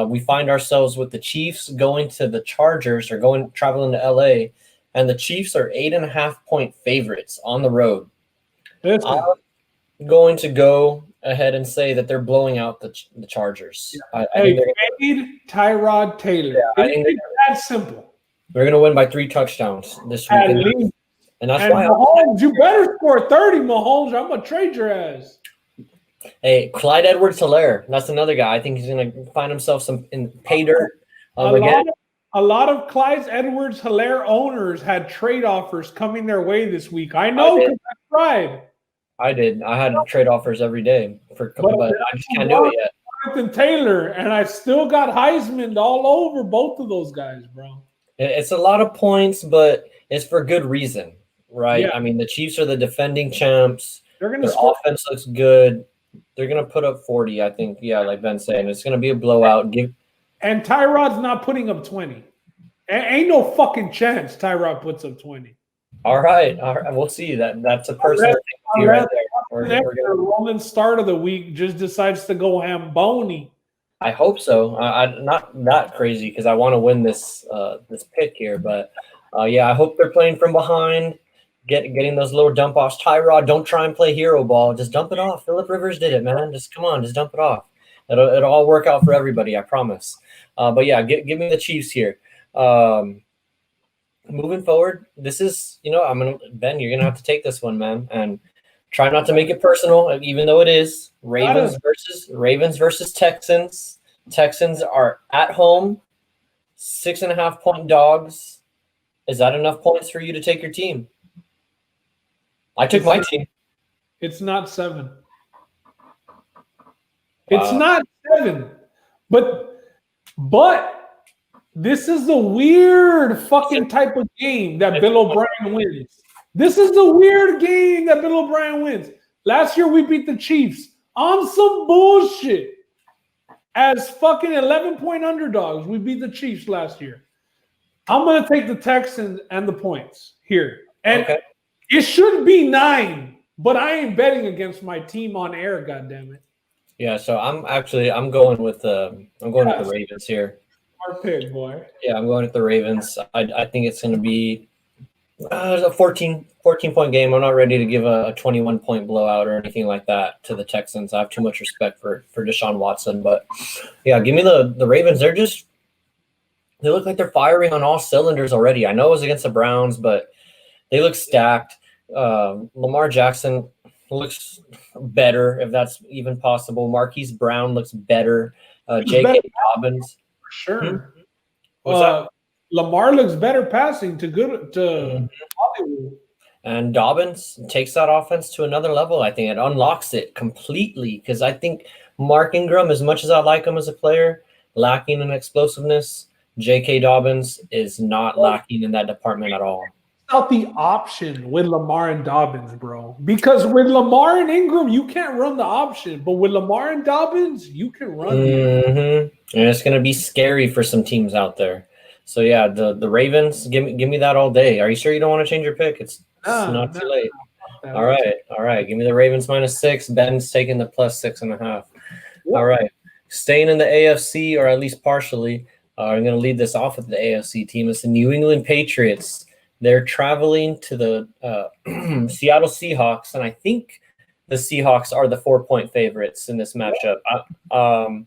we find ourselves with the Chiefs going to the Chargers or traveling to LA, and the Chiefs are 8.5-point favorites on the road. I'm going to go ahead and say that they're blowing out the Chargers. Yeah. I think they're Tyrod Taylor. Yeah, I think that's simple. They're going to win by 3 touchdowns this week. And that's why Mahomes, you better score 30, Mahomes. I'm going to trade your ass. Hey, Clyde Edwards-Helaire. That's another guy. I think he's going to find himself some in pay dirt. A lot of Clyde Edwards-Helaire owners had trade offers coming their way this week. I know because I tried. I did. I had trade offers every day but I just can't do it yet. Jonathan Taylor, and I still got Heisman all over both of those guys, bro. It's a lot of points, but it's for good reason, right? Yeah. I mean, the Chiefs are the defending champs. They're going to Their score. offense looks good. They're going to put up 40, I think. Yeah, like Ben's saying. It's going to be a blowout. And Tyrod's not putting up 20. Ain't no fucking chance Tyrod puts up 20. All right. We'll see. That's a personal thing right there. The Roman start of the week just decides to go Hamboni. I hope so. I'm not that crazy because I want to win this pick here. But, yeah, I hope they're playing from behind, getting those little dump-offs. Tyrod, don't try and play hero ball. Just dump it off. Phillip Rivers did it, man. Just come on. Just dump it off. It'll all work out for everybody, I promise. But, yeah, give me the Chiefs here. Moving forward, this is, Ben, you're going to have to take this one, man. And try not to make it personal, even though it is. Ravens versus Texans. Texans are at home, 6.5-point dogs. Is that enough points for you to take your team? I took my team. It's not 7. It's not 7. But this is the weird fucking type of game that Bill O'Brien wins. This is the weird game that Bill O'Brien wins. Last year we beat the Chiefs on some bullshit. As fucking 11-point underdogs, we beat the Chiefs last year. I'm going to take the Texans and the points here. And It should be 9, but I ain't betting against my team on air, goddammit. Yeah, so I'm going with the Ravens here. Our pick, boy. Yeah, I'm going with the Ravens. I think it's going to be a 14-point game. I'm not ready to give a 21-point blowout or anything like that to the Texans. I have too much respect for Deshaun Watson. But, yeah, give me the Ravens. They look like they're firing on all cylinders already. I know it was against the Browns, but they look stacked. Lamar Jackson looks better, if that's even possible. Marquise Brown looks better. J.K. Dobbins. For sure. What's that? Lamar looks better passing to Hollywood. And Dobbins takes that offense to another level. I think it unlocks it completely because I think Mark Ingram, as much as I like him as a player, lacking in explosiveness, J.K. Dobbins is not lacking in that department at all. Out the option with Lamar and Dobbins, bro. Because with Lamar and Ingram, you can't run the option. But with Lamar and Dobbins, you can run And it's going to be scary for some teams out there. So, yeah, the Ravens, give me that all day. Are you sure you don't want to change your pick? It's not too late. All right. Give me the Ravens -6. Ben's taking the +6.5. Yep. All right. Staying in the AFC, or at least partially, I'm going to lead this off with the AFC team. It's the New England Patriots. They're traveling to the Seattle Seahawks, and I think the Seahawks are the 4-point favorites in this matchup. I'm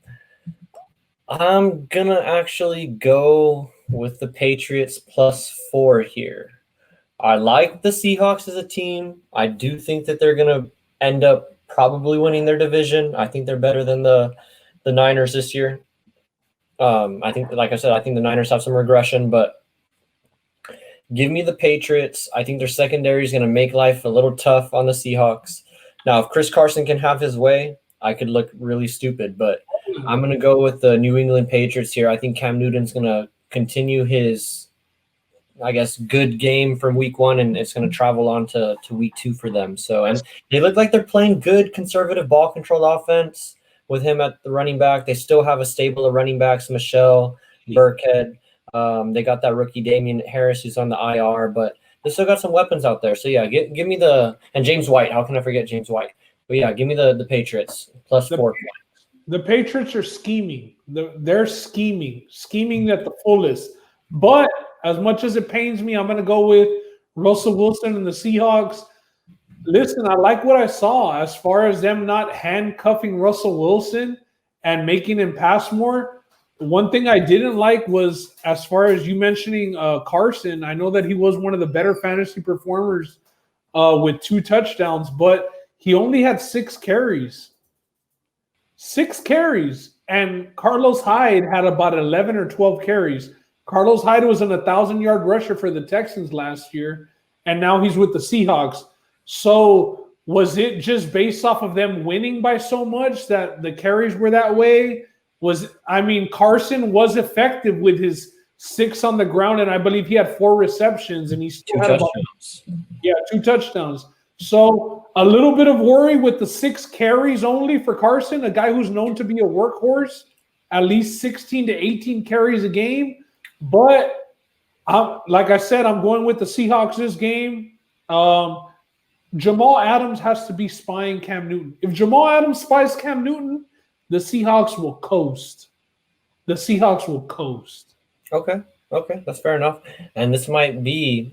going to actually go with the Patriots +4 here. I like the Seahawks as a team. I do think that they're going to end up probably winning their division. I think they're better than the Niners this year. I think, like I said, I think the Niners have some regression, but give me the Patriots. I think their secondary is going to make life a little tough on the Seahawks. Now, if Chris Carson can have his way, I could look really stupid, but I'm going to go with the New England Patriots here. I think Cam Newton's going to continue his, I guess, good game from week 1, and it's going to travel on to week 2 for them. So, and they look like they're playing good, conservative ball control offense with him at the running back. They still have a stable of running backs, Michelle, Burkhead. They got that rookie Damian Harris who's on the IR, but they still got some weapons out there. So, yeah, give me and James White. How can I forget James White? But, yeah, give me the Patriots +4. The Patriots are scheming. They're scheming at the fullest. But as much as it pains me, I'm going to go with Russell Wilson and the Seahawks. Listen, I like what I saw as far as them not handcuffing Russell Wilson and making him pass more. One thing I didn't like was, as far as you mentioning Carson, I know that he was one of the better fantasy performers with 2 touchdowns, but he only had 6 carries. 6 carries. And Carlos Hyde had about 11 or 12 carries. Carlos Hyde was an 1,000-yard rusher for the Texans last year, and now he's with the Seahawks. So was it just based off of them winning by so much that the carries were that way? Carson was effective with his 6 on the ground, and I believe he had 4 receptions, and he still had 2 touchdowns. 2 touchdowns. So a little bit of worry with the 6 carries only for Carson, a guy who's known to be a workhorse, at least 16 to 18 carries a game. But like I said, I'm going with the Seahawks this game. Jamal Adams has to be spying Cam Newton. If Jamal Adams spies Cam Newton, the Seahawks will coast. The Seahawks will coast. Okay, that's fair enough. And this might be,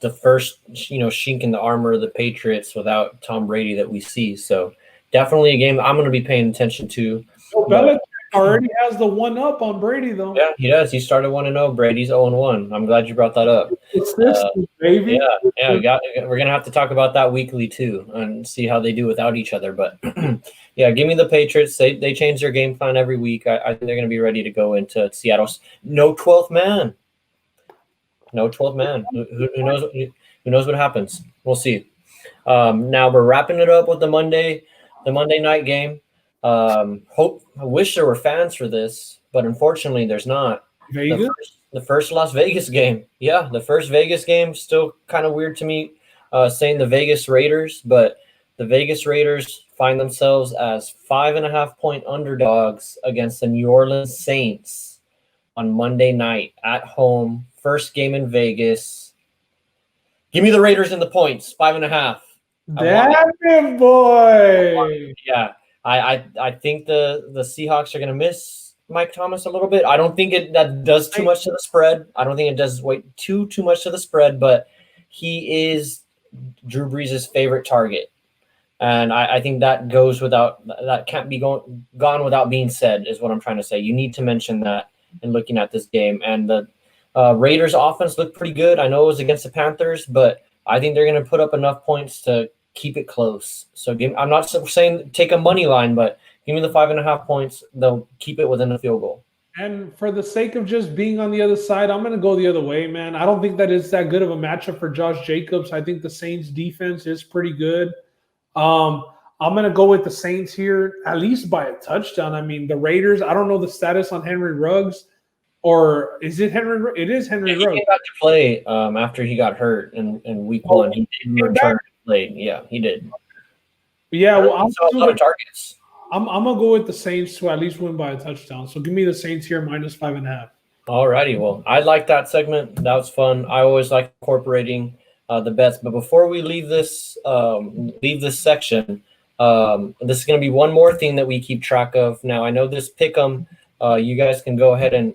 the first, chink in the armor of the Patriots without Tom Brady that we see. So definitely a game I'm going to be paying attention to. So Belichick already has the 1-up on Brady, though. Yeah, he does. He started 1-0. Brady's 0-1. I'm glad you brought that up. It's this, baby. Yeah. We're gonna have to talk about that weekly too, and see how they do without each other. But yeah, give me the Patriots. They change their game plan every week. I think they're gonna be ready to go into Seattle. No 12th man. No 12th man. Who knows? Who knows what happens? We'll see. Now we're wrapping it up with the Monday night game. I wish there were fans for this, but unfortunately, there's not. Vegas? The first Las Vegas game. Yeah, the first Vegas game. Still kind of weird to me saying the Vegas Raiders, but the Vegas Raiders find themselves as 5.5-point underdogs against the New Orleans Saints on Monday night at home. First game in Vegas. Give me the Raiders in the points, 5.5. Damn it, boy. Yeah. I think the Seahawks are going to miss Mike Thomas a little bit. I don't think that does too much to the spread. I don't think it does too much to the spread, but he is Drew Brees' favorite target. And I think that can't be gone without being said, is what I'm trying to say. You need to mention that in looking at this game. And the Raiders offense looked pretty good. I know it was against the Panthers, but I think they're going to put up enough points to keep it close. So I'm not saying take a money line, but give me the 5.5 points. They'll keep it within a field goal. And for the sake of just being on the other side, I'm going to go the other way, man. I don't think that is that good of a matchup for Josh Jacobs. I think the Saints defense is pretty good. I'm going to go with the Saints here, at least by a touchdown. I mean, the Raiders, I don't know the status on Henry Ruggs. Or is it Henry? It is Henry Ruggs. He came back to play after he got hurt in week 1. He did return to play. Yeah, he did. Yeah, well, I'm a lot of targets. I'm gonna go with the Saints to at least win by a touchdown. So give me the Saints here minus 5.5. All righty. Well, I like that segment. That was fun. I always like incorporating the bets. But before we leave this section, this is going to be one more thing that we keep track of. Now, I know this pick'em. You guys can go ahead and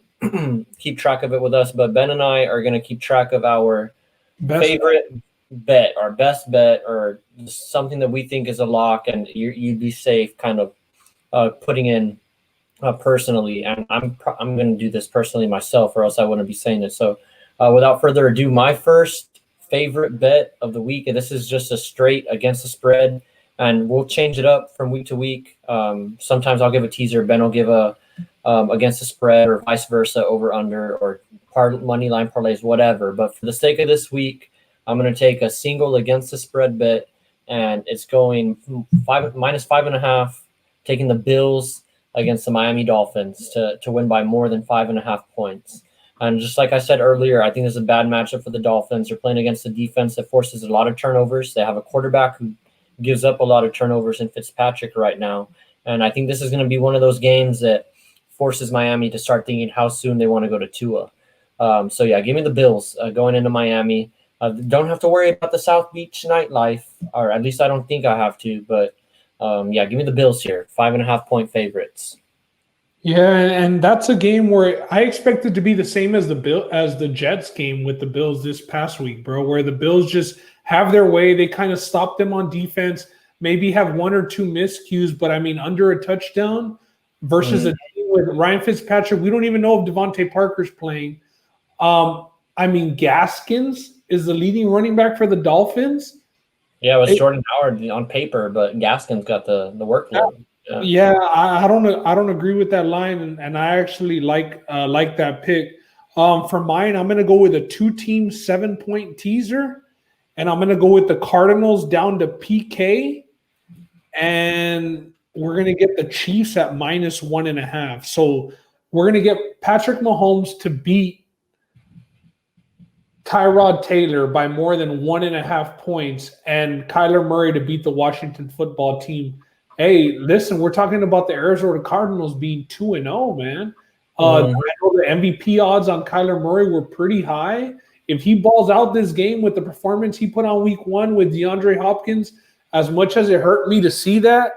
keep track of it with us, but Ben and I are going to keep track of our favorite bet, our best bet, or something that we think is a lock, and you'd be safe kind of putting in personally. And I'm going to do this personally myself, or else I wouldn't be saying it. So without further ado, my first favorite bet of the week, and this is just a straight against the spread, and we'll change it up from week to week. Sometimes I'll give a teaser, Ben will give a against the spread, or vice versa, over under, or money line parlays, whatever. But for the sake of this week, I'm going to take a single against the spread bet, and it's going minus 5.5, taking the Bills against the Miami Dolphins to win by more than 5.5 points. And just like I said earlier, I think this is a bad matchup for the Dolphins. They're playing against a defense that forces a lot of turnovers. They have a quarterback who gives up a lot of turnovers in Fitzpatrick right now. And I think this is going to be one of those games that forces Miami to start thinking how soon they want to go to Tua. So yeah, give me the Bills going into Miami. Don't have to worry about the South Beach nightlife, or at least I don't think I have to. But yeah, give me the Bills here, 5.5-point favorites. Yeah, and that's a game where I expect it to be the same as the Jets game with the Bills this past week, bro. Where the Bills just have their way. They kind of stop them on defense. Maybe have one or two miscues, but I mean under a touchdown versus a team with Ryan Fitzpatrick. We don't even know if Devontae Parker's playing. I mean, Gaskins is the leading running back for the Dolphins. Yeah, it was Jordan Howard on paper, but Gaskins got the workload. Yeah, I don't agree with that line, and I actually like that pick. For mine, I'm gonna go with a 2-team 7-point teaser, and I'm gonna go with the Cardinals down to PK, and we're gonna get the Chiefs at minus 1.5. So we're gonna get Patrick Mahomes to beat Tyrod Taylor by more than 1.5 points and Kyler Murray to beat the Washington football team. Hey, listen, we're talking about the Arizona Cardinals being 2-0, man. I know the MVP odds on Kyler Murray were pretty high. If he balls out this game with the performance he put on week 1 with DeAndre Hopkins, as much as it hurt me to see that,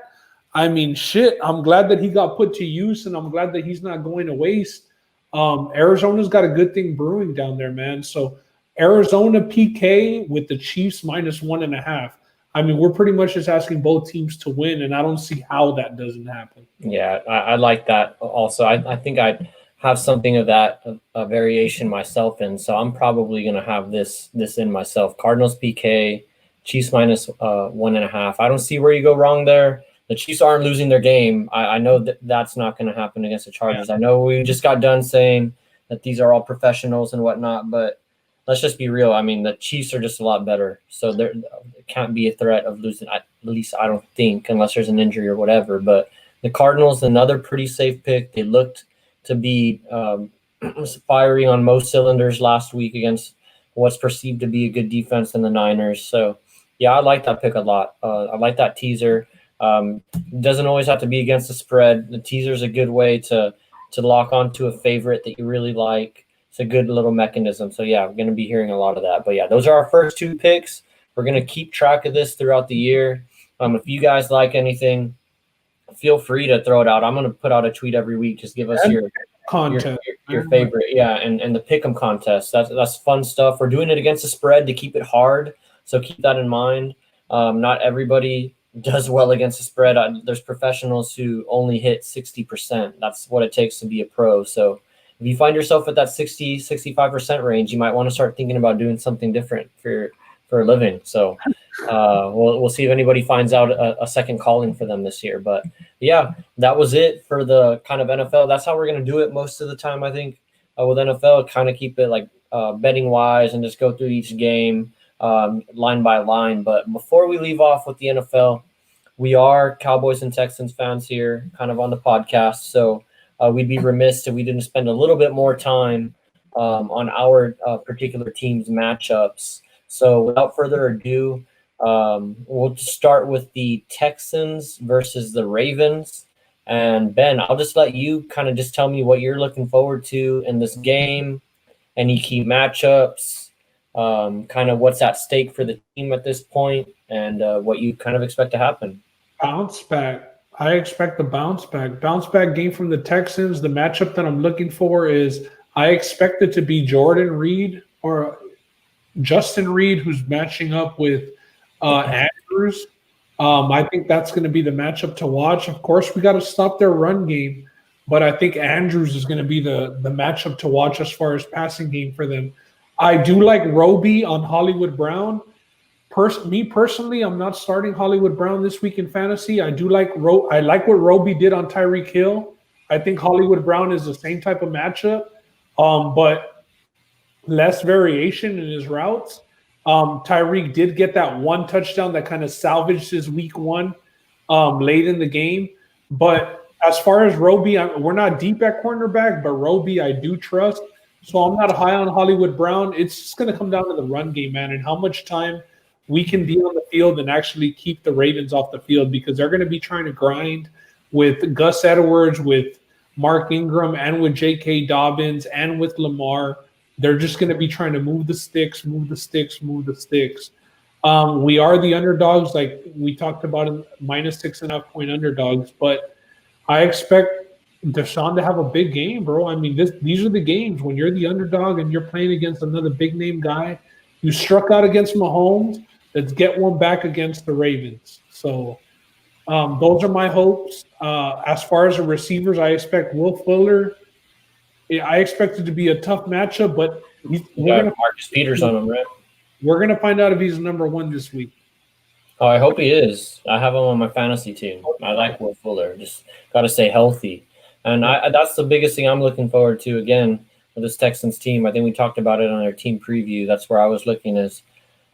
I mean, shit, I'm glad that he got put to use, and I'm glad that he's not going to waste. Arizona's got a good thing brewing down there, man. So Arizona PK with the Chiefs minus 1.5. I mean, we're pretty much just asking both teams to win, and I don't see how that doesn't happen. Yeah, I like that also. I think I have something of that a variation myself in, so I'm probably going to have this in myself. Cardinals PK, Chiefs minus 1.5. I don't see where you go wrong there. The Chiefs aren't losing their game. I know that's not going to happen against the Chargers. I know we just got done saying that these are all professionals and whatnot, but let's just be real. I mean, the Chiefs are just a lot better, so there can't be a threat of losing. At least I don't think, unless there's an injury or whatever. But the Cardinals, another pretty safe pick. They looked to be firing on most cylinders last week against what's perceived to be a good defense in the Niners. So, yeah, I like that pick a lot. I like that teaser. Doesn't always have to be against the spread. The teaser is a good way to lock onto a favorite that you really like. It's a good little mechanism. So, yeah, we're going to be hearing a lot of that. But, yeah, those are our first 2 picks. We're going to keep track of this throughout the year. If you guys like anything, feel free to throw it out. I'm going to put out a tweet every week. Just give us your favorite. Yeah, and the pick'em contest. That's fun stuff. We're doing it against the spread to keep it hard. So keep that in mind. Not everybody does well against the spread. There's professionals who only hit 60%. That's what it takes to be a pro. So if you find yourself at that 60, 65% range, you might want to start thinking about doing something different for a living. So we'll see if anybody finds out a second calling for them this year. But yeah, that was it for the kind of NFL. That's how we're going to do it most of the time, I think, with NFL. Kind of keep it like betting wise and just go through each game line by line. But before we leave off with the NFL, we are Cowboys and Texans fans here kind of on the podcast. So we'd be remiss if we didn't spend a little bit more time on our particular team's matchups. So without further ado, we'll start with the Texans versus the Ravens. And Ben, I'll just let you kind of just tell me what you're looking forward to in this game, any key matchups, kind of what's at stake for the team at this point, and what you kind of expect to happen. Bounce back. I expect the bounce back. Bounce back game from the Texans. The matchup that I'm looking for is I expect it to be Jordan Reed or Justin Reed, who's matching up with Andrews. I think that's going to be the matchup to watch. Of course, we got to stop their run game, but I think Andrews is going to be the matchup to watch as far as passing game for them. I do like Roby on Hollywood Brown. Me personally, I'm not starting Hollywood Brown this week in fantasy. I do like I like what Roby did on Tyreek Hill. I think Hollywood Brown is the same type of matchup, but less variation in his routes. Tyreek did get that one touchdown that kind of salvaged his week 1 late in the game. But as far as Roby, we're not deep at cornerback, but Roby I do trust. So I'm not high on Hollywood Brown. It's just going to come down to the run game, man, and how much time we can be on the field and actually keep the Ravens off the field, because they're going to be trying to grind with Gus Edwards, with Mark Ingram, and with J.K. Dobbins, and with Lamar. They're just going to be trying to move the sticks. We are the underdogs, like we talked about, minus 6.5 point underdogs, but I expect Deshaun to have a big game, bro. I mean, these are the games when you're the underdog and you're playing against another big name guy. You struck out against Mahomes. Let's get one back against the Ravens. So those are my hopes. As far as the receivers, I expect Will Fuller. I expect it to be a tough matchup, but Marcus Peters on him, right? We're going to find out if he's number 1 this week. Oh, I hope he is. I have him on my fantasy team. I like Will Fuller. Just got to stay healthy. And that's the biggest thing I'm looking forward to, again, with this Texans team. I think we talked about it on our team preview. That's where I was looking is,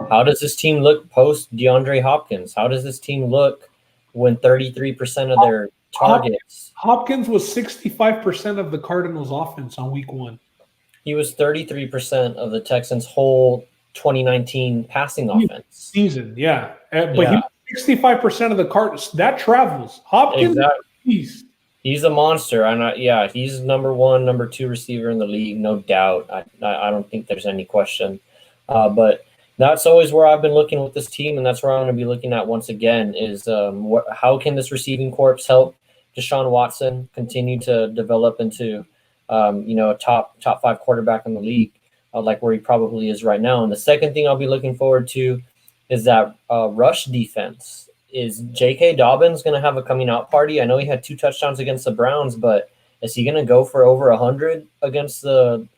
how does this team look post DeAndre Hopkins? How does this team look when 33% of their targets? Hopkins was 65% of the Cardinals' offense on week 1. He was 33% of the Texans' whole 2019 passing offense. Season, yeah. But Yeah. he 65% of the cards that travels. Hopkins, Exactly. beast. He's a monster. He's number one, number two receiver in the league, no doubt. I don't think there's any question. But that's always where I've been looking with this team, and that's where I'm going to be looking at once again is how can this receiving corps help Deshaun Watson continue to develop into a top 5 quarterback in the league, like where he probably is right now. And the second thing I'll be looking forward to is that rush defense. Is J.K. Dobbins going to have a coming out party? I know he had 2 touchdowns against the Browns, but is he going to go for over 100 against the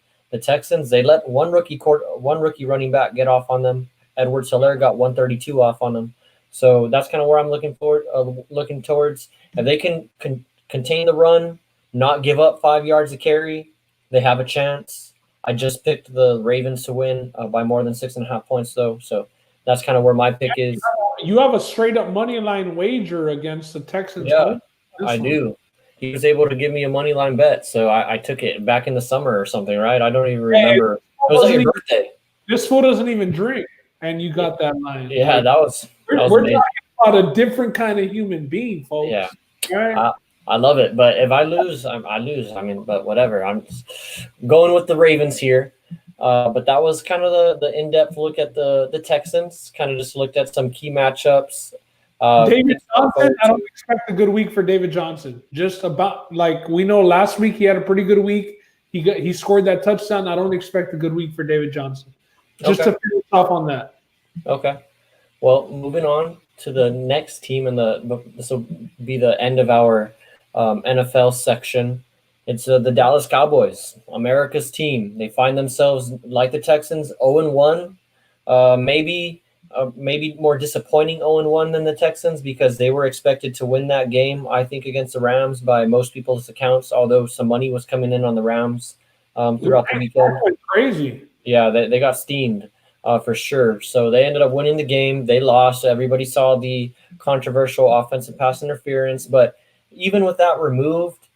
Texans? They let one rookie running back get off on them. Edwards-Helaire got 132 off on them. So that's kind of where I'm looking towards. If they can contain the run, not give up 5 yards to carry, they have a chance. I just picked the Ravens to win by more than 6.5 points, though. So that's kind of where my pick is. You have a straight up money line wager against the Texans. Yeah, I do. He was able to give me a money line bet, so I took it back in the summer or something, right? I don't even remember. It was like your birthday. This fool doesn't even drink, and you got that line. Yeah, that was we're amazing. talking about a different kind of human being, folks. Yeah, right? I love it. But if I lose, I lose. I mean, but whatever. I'm just going with the Ravens here. But that was kind of the in-depth look at the Texans. Kind of just looked at some key matchups. David Johnson, I don't expect a good week for David Johnson. Just about like we know last week he had a pretty good week. He scored that touchdown. I don't expect a good week for David Johnson. Just to finish off on that. Okay. Well, moving on to the next team, and this will be the end of our NFL section. It's the Dallas Cowboys, America's team. They find themselves, like the Texans, 0-1. Maybe more disappointing 0-1 than the Texans because they were expected to win that game, I think, against the Rams by most people's accounts, although some money was coming in on the Rams throughout the weekend. That was crazy. Yeah, they got steamed for sure. So they ended up winning the game. They lost. Everybody saw the controversial offensive pass interference. But even with that removed,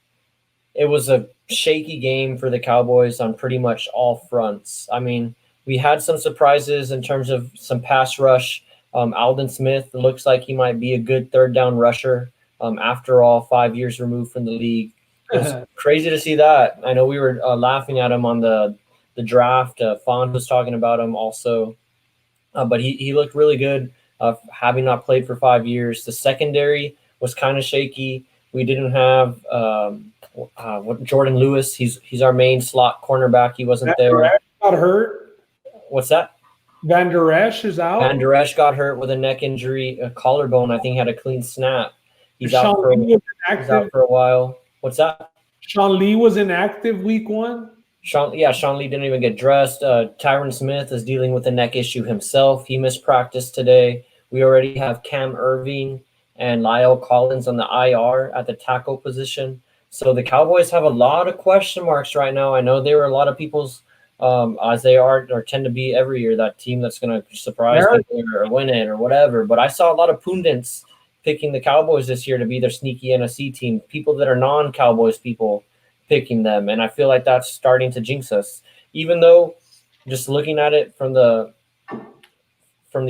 it was a shaky game for the Cowboys on pretty much all fronts. I mean, we had some surprises in terms of some pass rush. Aldon Smith looks like he might be a good third down rusher after all, 5 years removed from the league. It was crazy to see that. I know we were laughing at him on the draft. Fond was talking about him also. But he looked really good, having not played for 5 years. The secondary was kind of shaky. We didn't have Jordan Lewis. He's our main slot cornerback. He wasn't there. Got hurt. What's that? Van Der Esch is out. Van Der Esch got hurt with a neck injury, a collarbone. I think had a clean snap. He's out for a while. What's that? Sean Lee was inactive week 1. Sean Lee didn't even get dressed. Tyron Smith is dealing with a neck issue himself. He missed practice today. We already have Cam Irving and Lyle Collins on the IR at the tackle position. So the Cowboys have a lot of question marks right now. I know they were a lot of people's, as they are or tend to be every year, that team that's going to surprise people or win it or whatever. But I saw a lot of pundits picking the Cowboys this year to be their sneaky NFC team, people that are non-Cowboys people picking them. And I feel like that's starting to jinx us, even though just looking at it from the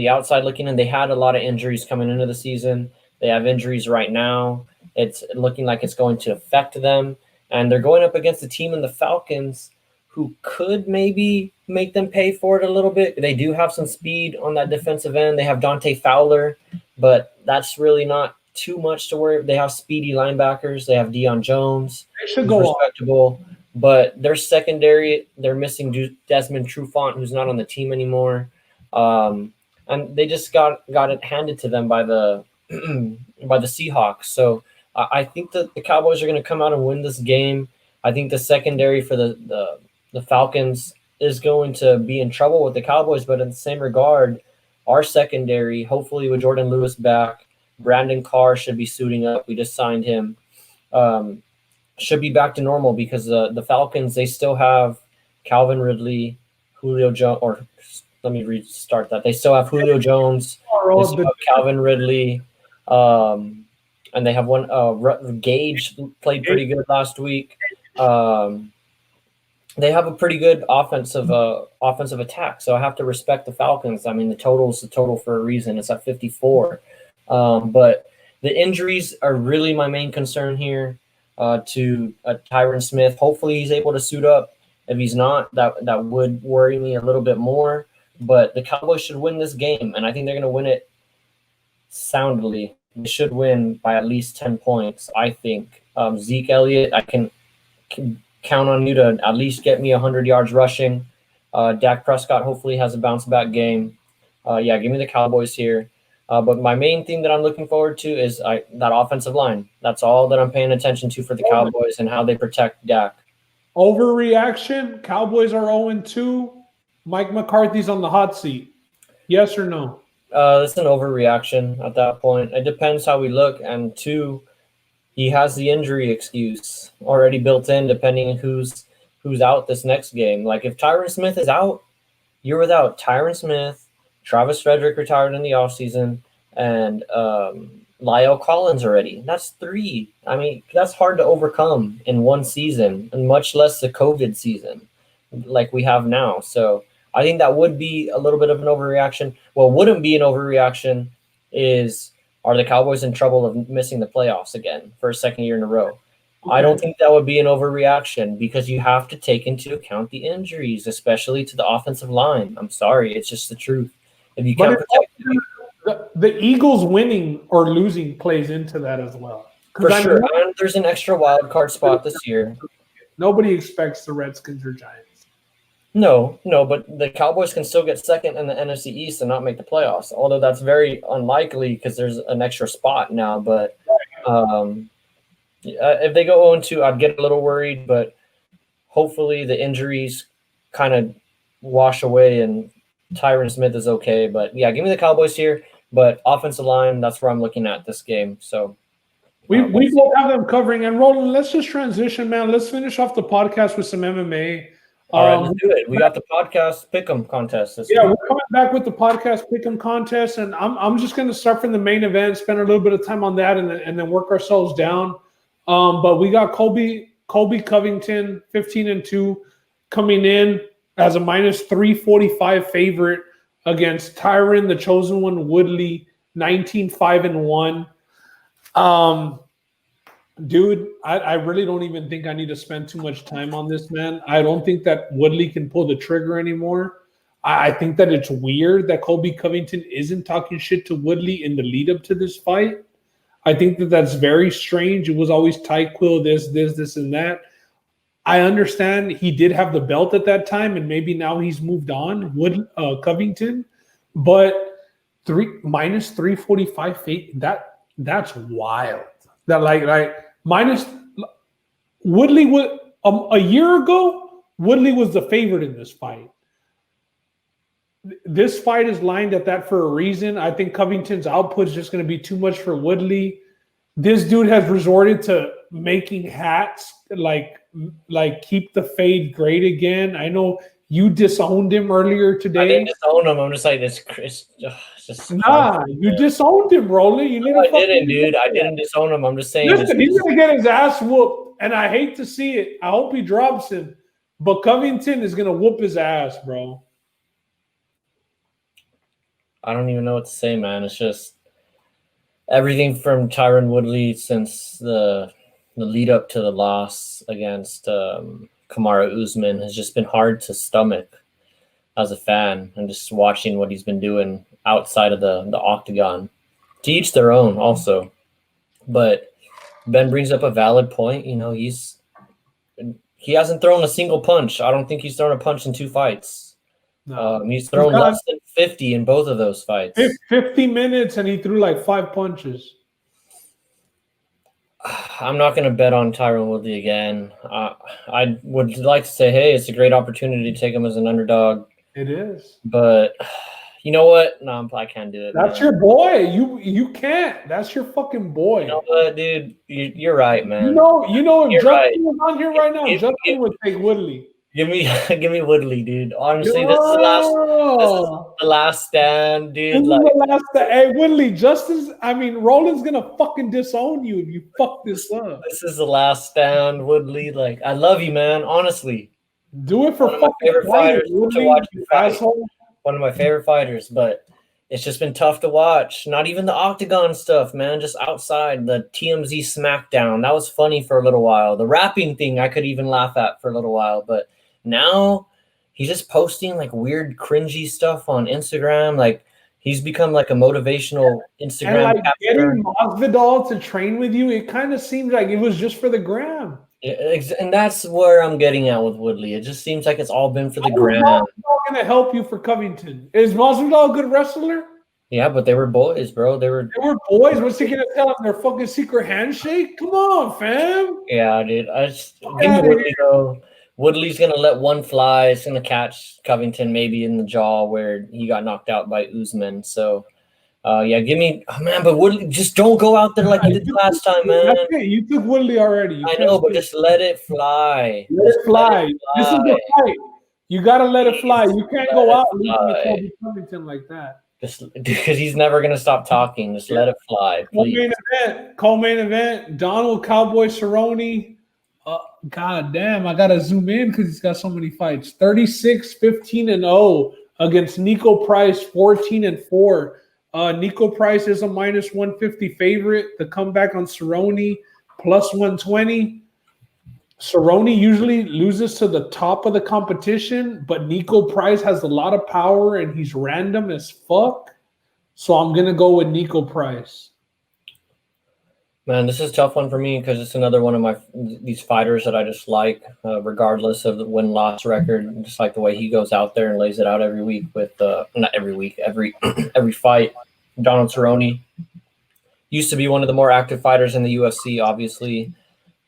outside looking in, they had a lot of injuries coming into the season. They have injuries right now. It's looking like it's going to affect them. And they're going up against a team in the Falcons who could maybe make them pay for it a little bit. They do have some speed on that defensive end. They have Dante Fowler, but that's really not too much to worry. They have speedy linebackers. They have Deion Jones. They should go respectable. But their secondary, they're missing Desmond Trufant, who's not on the team anymore. And they just got it handed to them by the by the Seahawks. So I think that the Cowboys are going to come out and win this game. I think the secondary for the Falcons is going to be in trouble with the Cowboys, but in the same regard, our secondary, hopefully with Jordan Lewis back, Brandon Carr should be suiting up. We just signed him. Should be back to normal because the Falcons, they still have Calvin Ridley, Julio Jones, or let me restart that. They still have Julio Jones, they still have Calvin Ridley, and they have one Gage played pretty good last week. they have a pretty good offensive attack. So I have to respect the Falcons. I mean, the total is the total for a reason. It's at 54. But the injuries are really my main concern here to Tyron Smith. Hopefully he's able to suit up. If he's not, that would worry me a little bit more. But the Cowboys should win this game, and I think they're going to win it soundly. They should win by at least 10 points, I think. Zeke Elliott, I can count on you to at least get me 100 yards rushing. Dak Prescott hopefully has a bounce-back game. Yeah, give me the Cowboys here. But my main thing that I'm looking forward to is that offensive line. That's all that I'm paying attention to for the Cowboys and how they protect Dak. Overreaction. Cowboys are 0-2. Mike McCarthy's on the hot seat. Yes or no? It's an overreaction at that point. It depends how we look. And two, he has the injury excuse already built in, depending who's out this next game. Like if Tyron Smith is out, you're without Tyron Smith, Travis Frederick retired in the offseason, and Lyle Collins already. That's 3. I mean, that's hard to overcome in one season, and much less the COVID season like we have now. So I think that would be a little bit of an overreaction. What wouldn't be an overreaction is, are the Cowboys in trouble of missing the playoffs again for a second year in a row? I don't think that would be an overreaction because you have to take into account the injuries, especially to the offensive line. I'm sorry. It's just the truth. If you can't protect the Eagles winning or losing plays into that as well. For sure. And there's an extra wild card spot this year. Nobody expects the Redskins or Giants. No, but the Cowboys can still get second in the NFC East and not make the playoffs, although that's very unlikely because there's an extra spot now. But if they go 0-2, I'd get a little worried, but hopefully the injuries kind of wash away and Tyron Smith is okay. But, yeah, give me the Cowboys here. But offensive line, that's where I'm looking at this game. So we both have them covering. And Roland, let's just transition, man. Let's finish off the podcast with some MMA. All right, let's do it. We got the podcast pick'em contest. We're coming back with the podcast pick'em contest, and I'm just going to start from the main event, spend a little bit of time on that, and then work ourselves down. But we got Colby Covington, 15-2, coming in as a minus 345 favorite against Tyron, the chosen one, Woodley, 19-5-1. Dude, I really don't even think I need to spend too much time on this, man. I don't think that Woodley can pull the trigger anymore. I think that it's weird that Colby Covington isn't talking shit to Woodley in the lead up to this fight. I think that that's very strange. It was always tight quill, this, and that. I understand he did have the belt at that time, and maybe now he's moved on, Covington. But minus 345 fate, that's wild. That like minus Woodley was a year ago. Woodley was the favorite in this fight. This fight is lined at that for a reason. I think Covington's output is just going to be too much for Woodley. This dude has resorted to making hats like keep the fade great again. I know you disowned him earlier today. I didn't disown him. I'm just like this. You disowned him, Rolly. You need I didn't, dude. I didn't disown him. I'm just saying. Listen, he's gonna get his ass whooped, and I hate to see it. I hope he drops him, but Covington is gonna whoop his ass, bro. I don't even know what to say, man. It's just everything from Tyron Woodley since the lead up to the loss against Kamaru Usman has just been hard to stomach as a fan, and just watching what he's been doing outside of the octagon. To each their own also. But Ben brings up a valid point. You know, he hasn't thrown a single punch. I don't think he's thrown a punch in 2 fights. No. He's thrown less than 50 in both of those fights. 50 minutes and he threw like 5 punches. I'm not going to bet on Tyron Woodley again. I would like to say, hey, it's a great opportunity to take him as an underdog. It is. But you know what? No, I can't do it. That's your boy. You can't. That's your fucking boy. You know what, dude? You're right, man. You know if Justin was on here right now, Justin would take Woodley. Give me Woodley, dude. Honestly, this is the last stand, dude. This is the last stand. Hey, Woodley, Roland's gonna fucking disown you if you fuck this up. This is the last stand, Woodley. Like, I love you, man. Honestly. Do it for One of my fucking favorite fighters to Woodley, watch you fight. asshole. One of my favorite fighters, but it's just been tough to watch. Not even the octagon stuff, man. Just outside the TMZ SmackDown. That was funny for a little while. The rapping thing I could even laugh at for a little while, but now he's just posting like weird, cringy stuff on Instagram. Like he's become like a motivational And Instagram like capture. getting Masvidal to train with you, it kind of seemed like it was just for the gram. And that's where I'm getting at with Woodley. It just seems like it's all been for the How is gram. Masvidal going to help you for Covington? Is Masvidal a good wrestler? Yeah, but they were boys, bro. They were boys. What's he going to tell them? Their fucking secret handshake? Come on, fam. Yeah, dude. Give me Woodley though. Woodley's gonna let one fly. It's gonna catch Covington maybe in the jaw where he got knocked out by Usman. So, yeah, give me. Oh man, but Woodley, just don't go out there like you did last time, man. That's it. You took Woodley already. I know, but just let it fly. Let it fly. This is the fight. You gotta let it fly. You can't go out and losing to Colby Covington like that. Just because he's never gonna stop talking. Just let it fly, please. Co-main event. Donald Cowboy Cerrone. God damn, I gotta zoom in because he's got so many fights. 36-15-0 against Nico Price, 14-4. Nico Price is a minus 150 favorite. The comeback on Cerrone, plus 120. Cerrone usually loses to the top of the competition, but Nico Price has a lot of power and he's random as fuck. So I'm gonna go with Nico Price. Man, this is a tough one for me because it's another one of these fighters that I just like, regardless of the win-loss record. Just like the way he goes out there and lays it out every week with not every week, every every fight. Donald Cerrone used to be one of the more active fighters in the UFC. Obviously,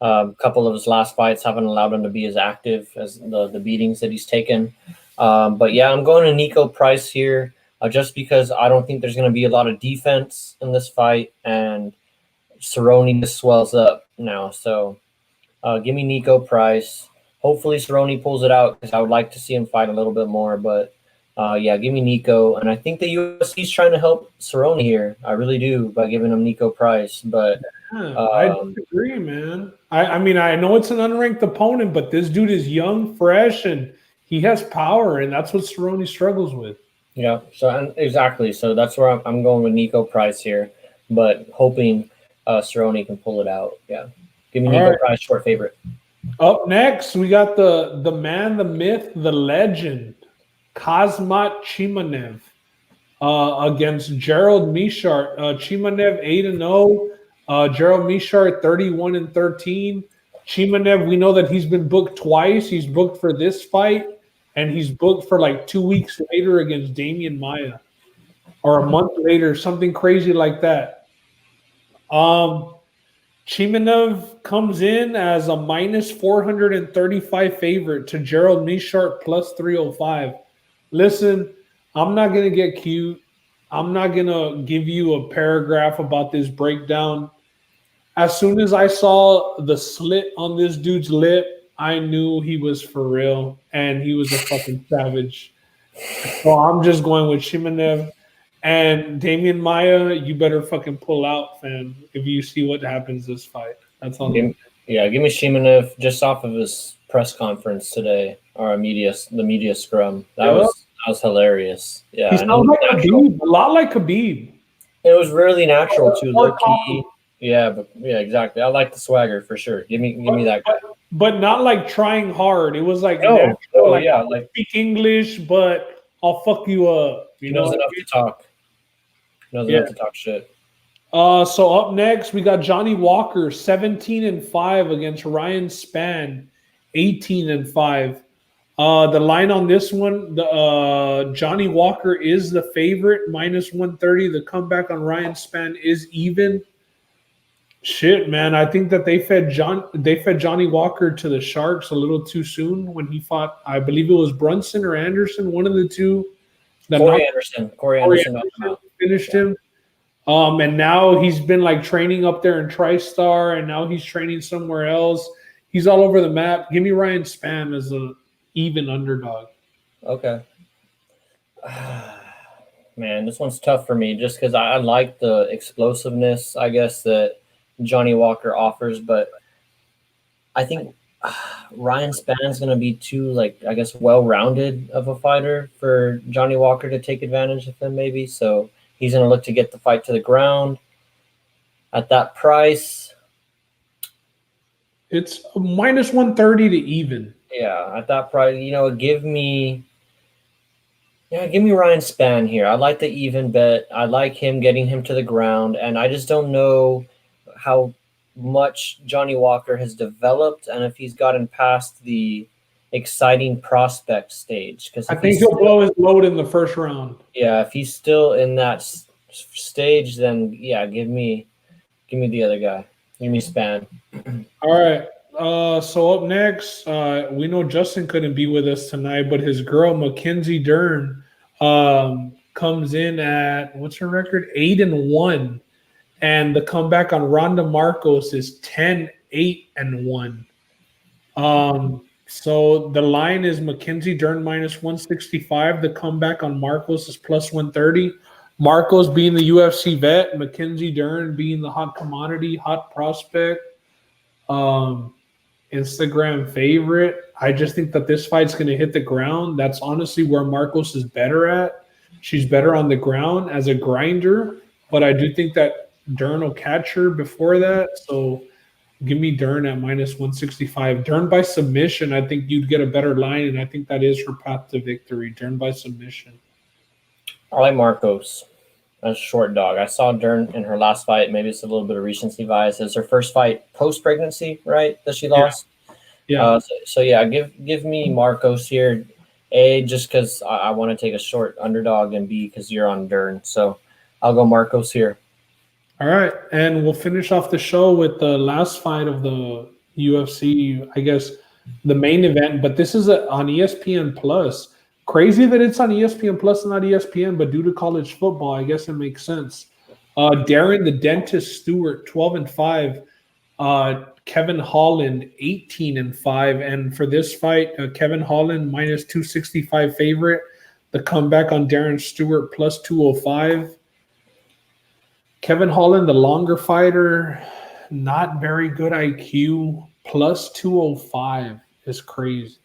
a couple of his last fights haven't allowed him to be as active as the beatings that he's taken. But yeah, I'm going to Nico Price here, just because I don't think there's going to be a lot of defense in this fight, and Cerrone just swells up now. So give me Nico Price. Hopefully Cerrone pulls it out because I would like to see him fight a little bit more. But yeah, give me Nico. And I think the UFC is trying to help Cerrone here. I really do, by giving him Nico Price. But I disagree, man. I mean, I know it's an unranked opponent, but this dude is young, fresh, and he has power, and that's what Cerrone struggles with. Yeah, so exactly. So that's where I'm going with Nico Price here, but hoping Cerrone can pull it out. Yeah. Give me Nico Price, short favorite. Up next, we got the man, the myth, the legend, Kazmat Chimanev against Gerald Mishart. Chimanev 8-0. Gerald Mishart 31-13. Chimanev, we know that he's been booked twice. He's booked for this fight, and he's booked for like 2 weeks later against Damian Maia, or a month later, something crazy like that. Chimanev comes in as a minus 435 favorite to Gerald Mishart plus 305. Listen, I'm not going to get cute. I'm not going to give you a paragraph about this breakdown. As soon as I saw the slit on this dude's lip, I knew he was for real, and he was a fucking savage. So I'm just going with Chimanev. And Damian Maia, you better fucking pull out, fam, if you see what happens this fight. That's all. Yeah, give me Shimanev just off of his press conference today, or the media scrum. That was hilarious. Yeah, he sounds like Khabib, a lot like Khabib. It was really natural too, low key. Yeah, exactly. I like the swagger for sure. Give me that guy. But not like trying hard. It was like natural, like speak English, but I'll fuck you up. He knows enough to talk. Knows enough to talk shit. So up next, we got Johnny Walker, 17-5 against Ryan Spann, 18-5. The line on this one, Johnny Walker is the favorite, minus 130. The comeback on Ryan Spann is even. Shit, man, I think that they fed Johnny Walker to the Sharks a little too soon when he fought. I believe it was Brunson or Anderson, one of the two. Corey Anderson finished him. And now he's been like training up there in TriStar, and now he's training somewhere else. He's all over the map. Give me Ryan Spann as an even underdog. Okay. Man, this one's tough for me just because I like the explosiveness, I guess, that Johnny Walker offers, but I think Ryan Spann's going to be too, like, I guess, well-rounded of a fighter for Johnny Walker to take advantage of him, maybe. So he's going to look to get the fight to the ground. At that price, It's minus 130 to even. yeah, at that price, give me Ryan Spann here. I like the even bet. I like him getting him to the ground, and I just don't know how much Johnny Walker has developed and if he's gotten past the exciting prospect stage. Because I think he'll blow his load in the first round. Yeah, if he's still in that stage, then yeah, give me the other guy. Give me Spann. All right. So up next, we know Justin couldn't be with us tonight, but his girl Mackenzie Dern comes in at, what's her record? 8-1. And the comeback on Ronda Marcos is 10-8-1. So the line is Mackenzie Dern minus 165. The comeback on Marcos is plus 130. Marcos being the UFC vet, Mackenzie Dern being the hot commodity, hot prospect, Instagram favorite. I just think that this fight's going to hit the ground. That's honestly where Marcos is better at. She's better on the ground as a grinder, but I do think that Dern will catch her before that. So give me Dern at minus 165. Dern by submission, I think you'd get a better line, and I think that is her path to victory. Dern by submission. I like Marcos as a short dog. I saw Dern in her last fight. Maybe it's a little bit of recency bias. It's her first fight post-pregnancy, right, that she lost? Yeah. So yeah, give me Marcos here. A, just because I want to take a short underdog, and B, because you're on Dern. So I'll go Marcos here. All right, and we'll finish off the show with the last fight of the UFC, I guess, the main event. But this is on ESPN Plus. Crazy that it's on ESPN Plus and not ESPN, but due to college football, I guess it makes sense. Darren the Dentist Stewart, 12-5. Kevin Holland, 18-5. And for this fight, Kevin Holland minus 265 favorite. The comeback on Darren Stewart plus 205. Kevin Holland, the longer fighter, not very good IQ, plus 205 is crazy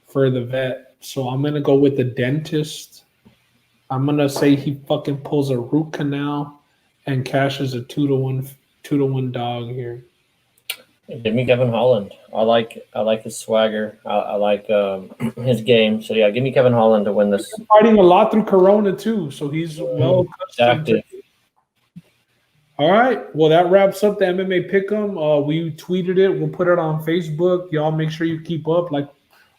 for the vet. So I'm going to go with the Dentist. I'm going to say he fucking pulls a root canal and cashes a 2-1 dog here. Give me Kevin Holland. I like his swagger. I like his game. So yeah, give me Kevin Holland to win this. He's fighting a lot through Corona too, so he's well active. All right. Well, that wraps up the MMA Pick'em. We tweeted it. We'll put it on Facebook. Y'all make sure you keep up. Like,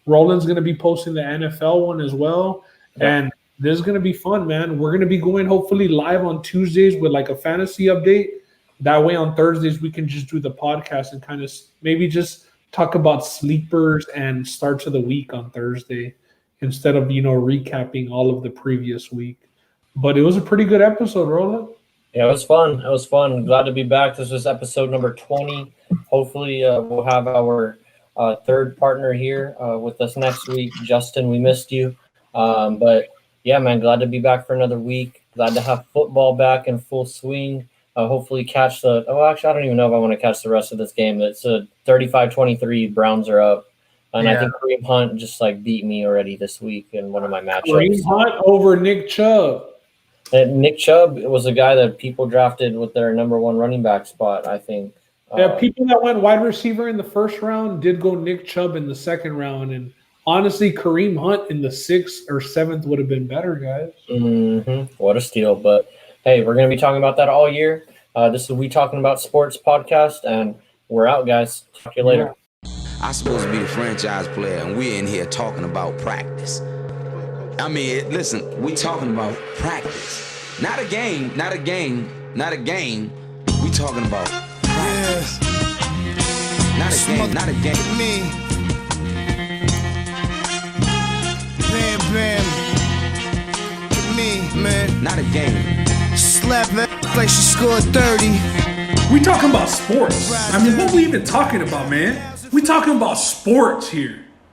Roland's going to be posting the NFL one as well. Yeah. And this is going to be fun, man. We're going to be going hopefully live on Tuesdays with like a fantasy update. That way on Thursdays, we can just do the podcast and kind of maybe just talk about sleepers and starts of the week on Thursday instead of, recapping all of the previous week. But it was a pretty good episode, Roland. Yeah, it was fun. It was fun. Glad to be back. This was episode number 20. Hopefully, we'll have our third partner here with us next week. Justin, we missed you. But, yeah, man, glad to be back for another week. Glad to have football back in full swing. Hopefully catch I don't even know if I want to catch the rest of this game. It's a 35-23. Browns are up. And I think Kareem Hunt just, beat me already this week in one of my matchups. Kareem Hunt over Nick Chubb. And Nick Chubb was a guy that people drafted with their number one running back spot, I think. Yeah, people that went wide receiver in the first round did go Nick Chubb in the second round. And honestly, Kareem Hunt in the 6th or 7th would have been better, guys. Mm-hmm. What a steal. But, hey, we're going to be talking about that all year. This is We Talking About Sports podcast, and we're out, guys. Talk to you later. I'm supposed to be the franchise player, and we're in here talking about practice. I mean, listen, we talking about practice. Not a game. We talking about practice. Not a game. Me. Bam. Get me, man. Not a game. Slap that like she scored 30. We talking about sports. I mean, what we even talking about, man? We talking about sports here.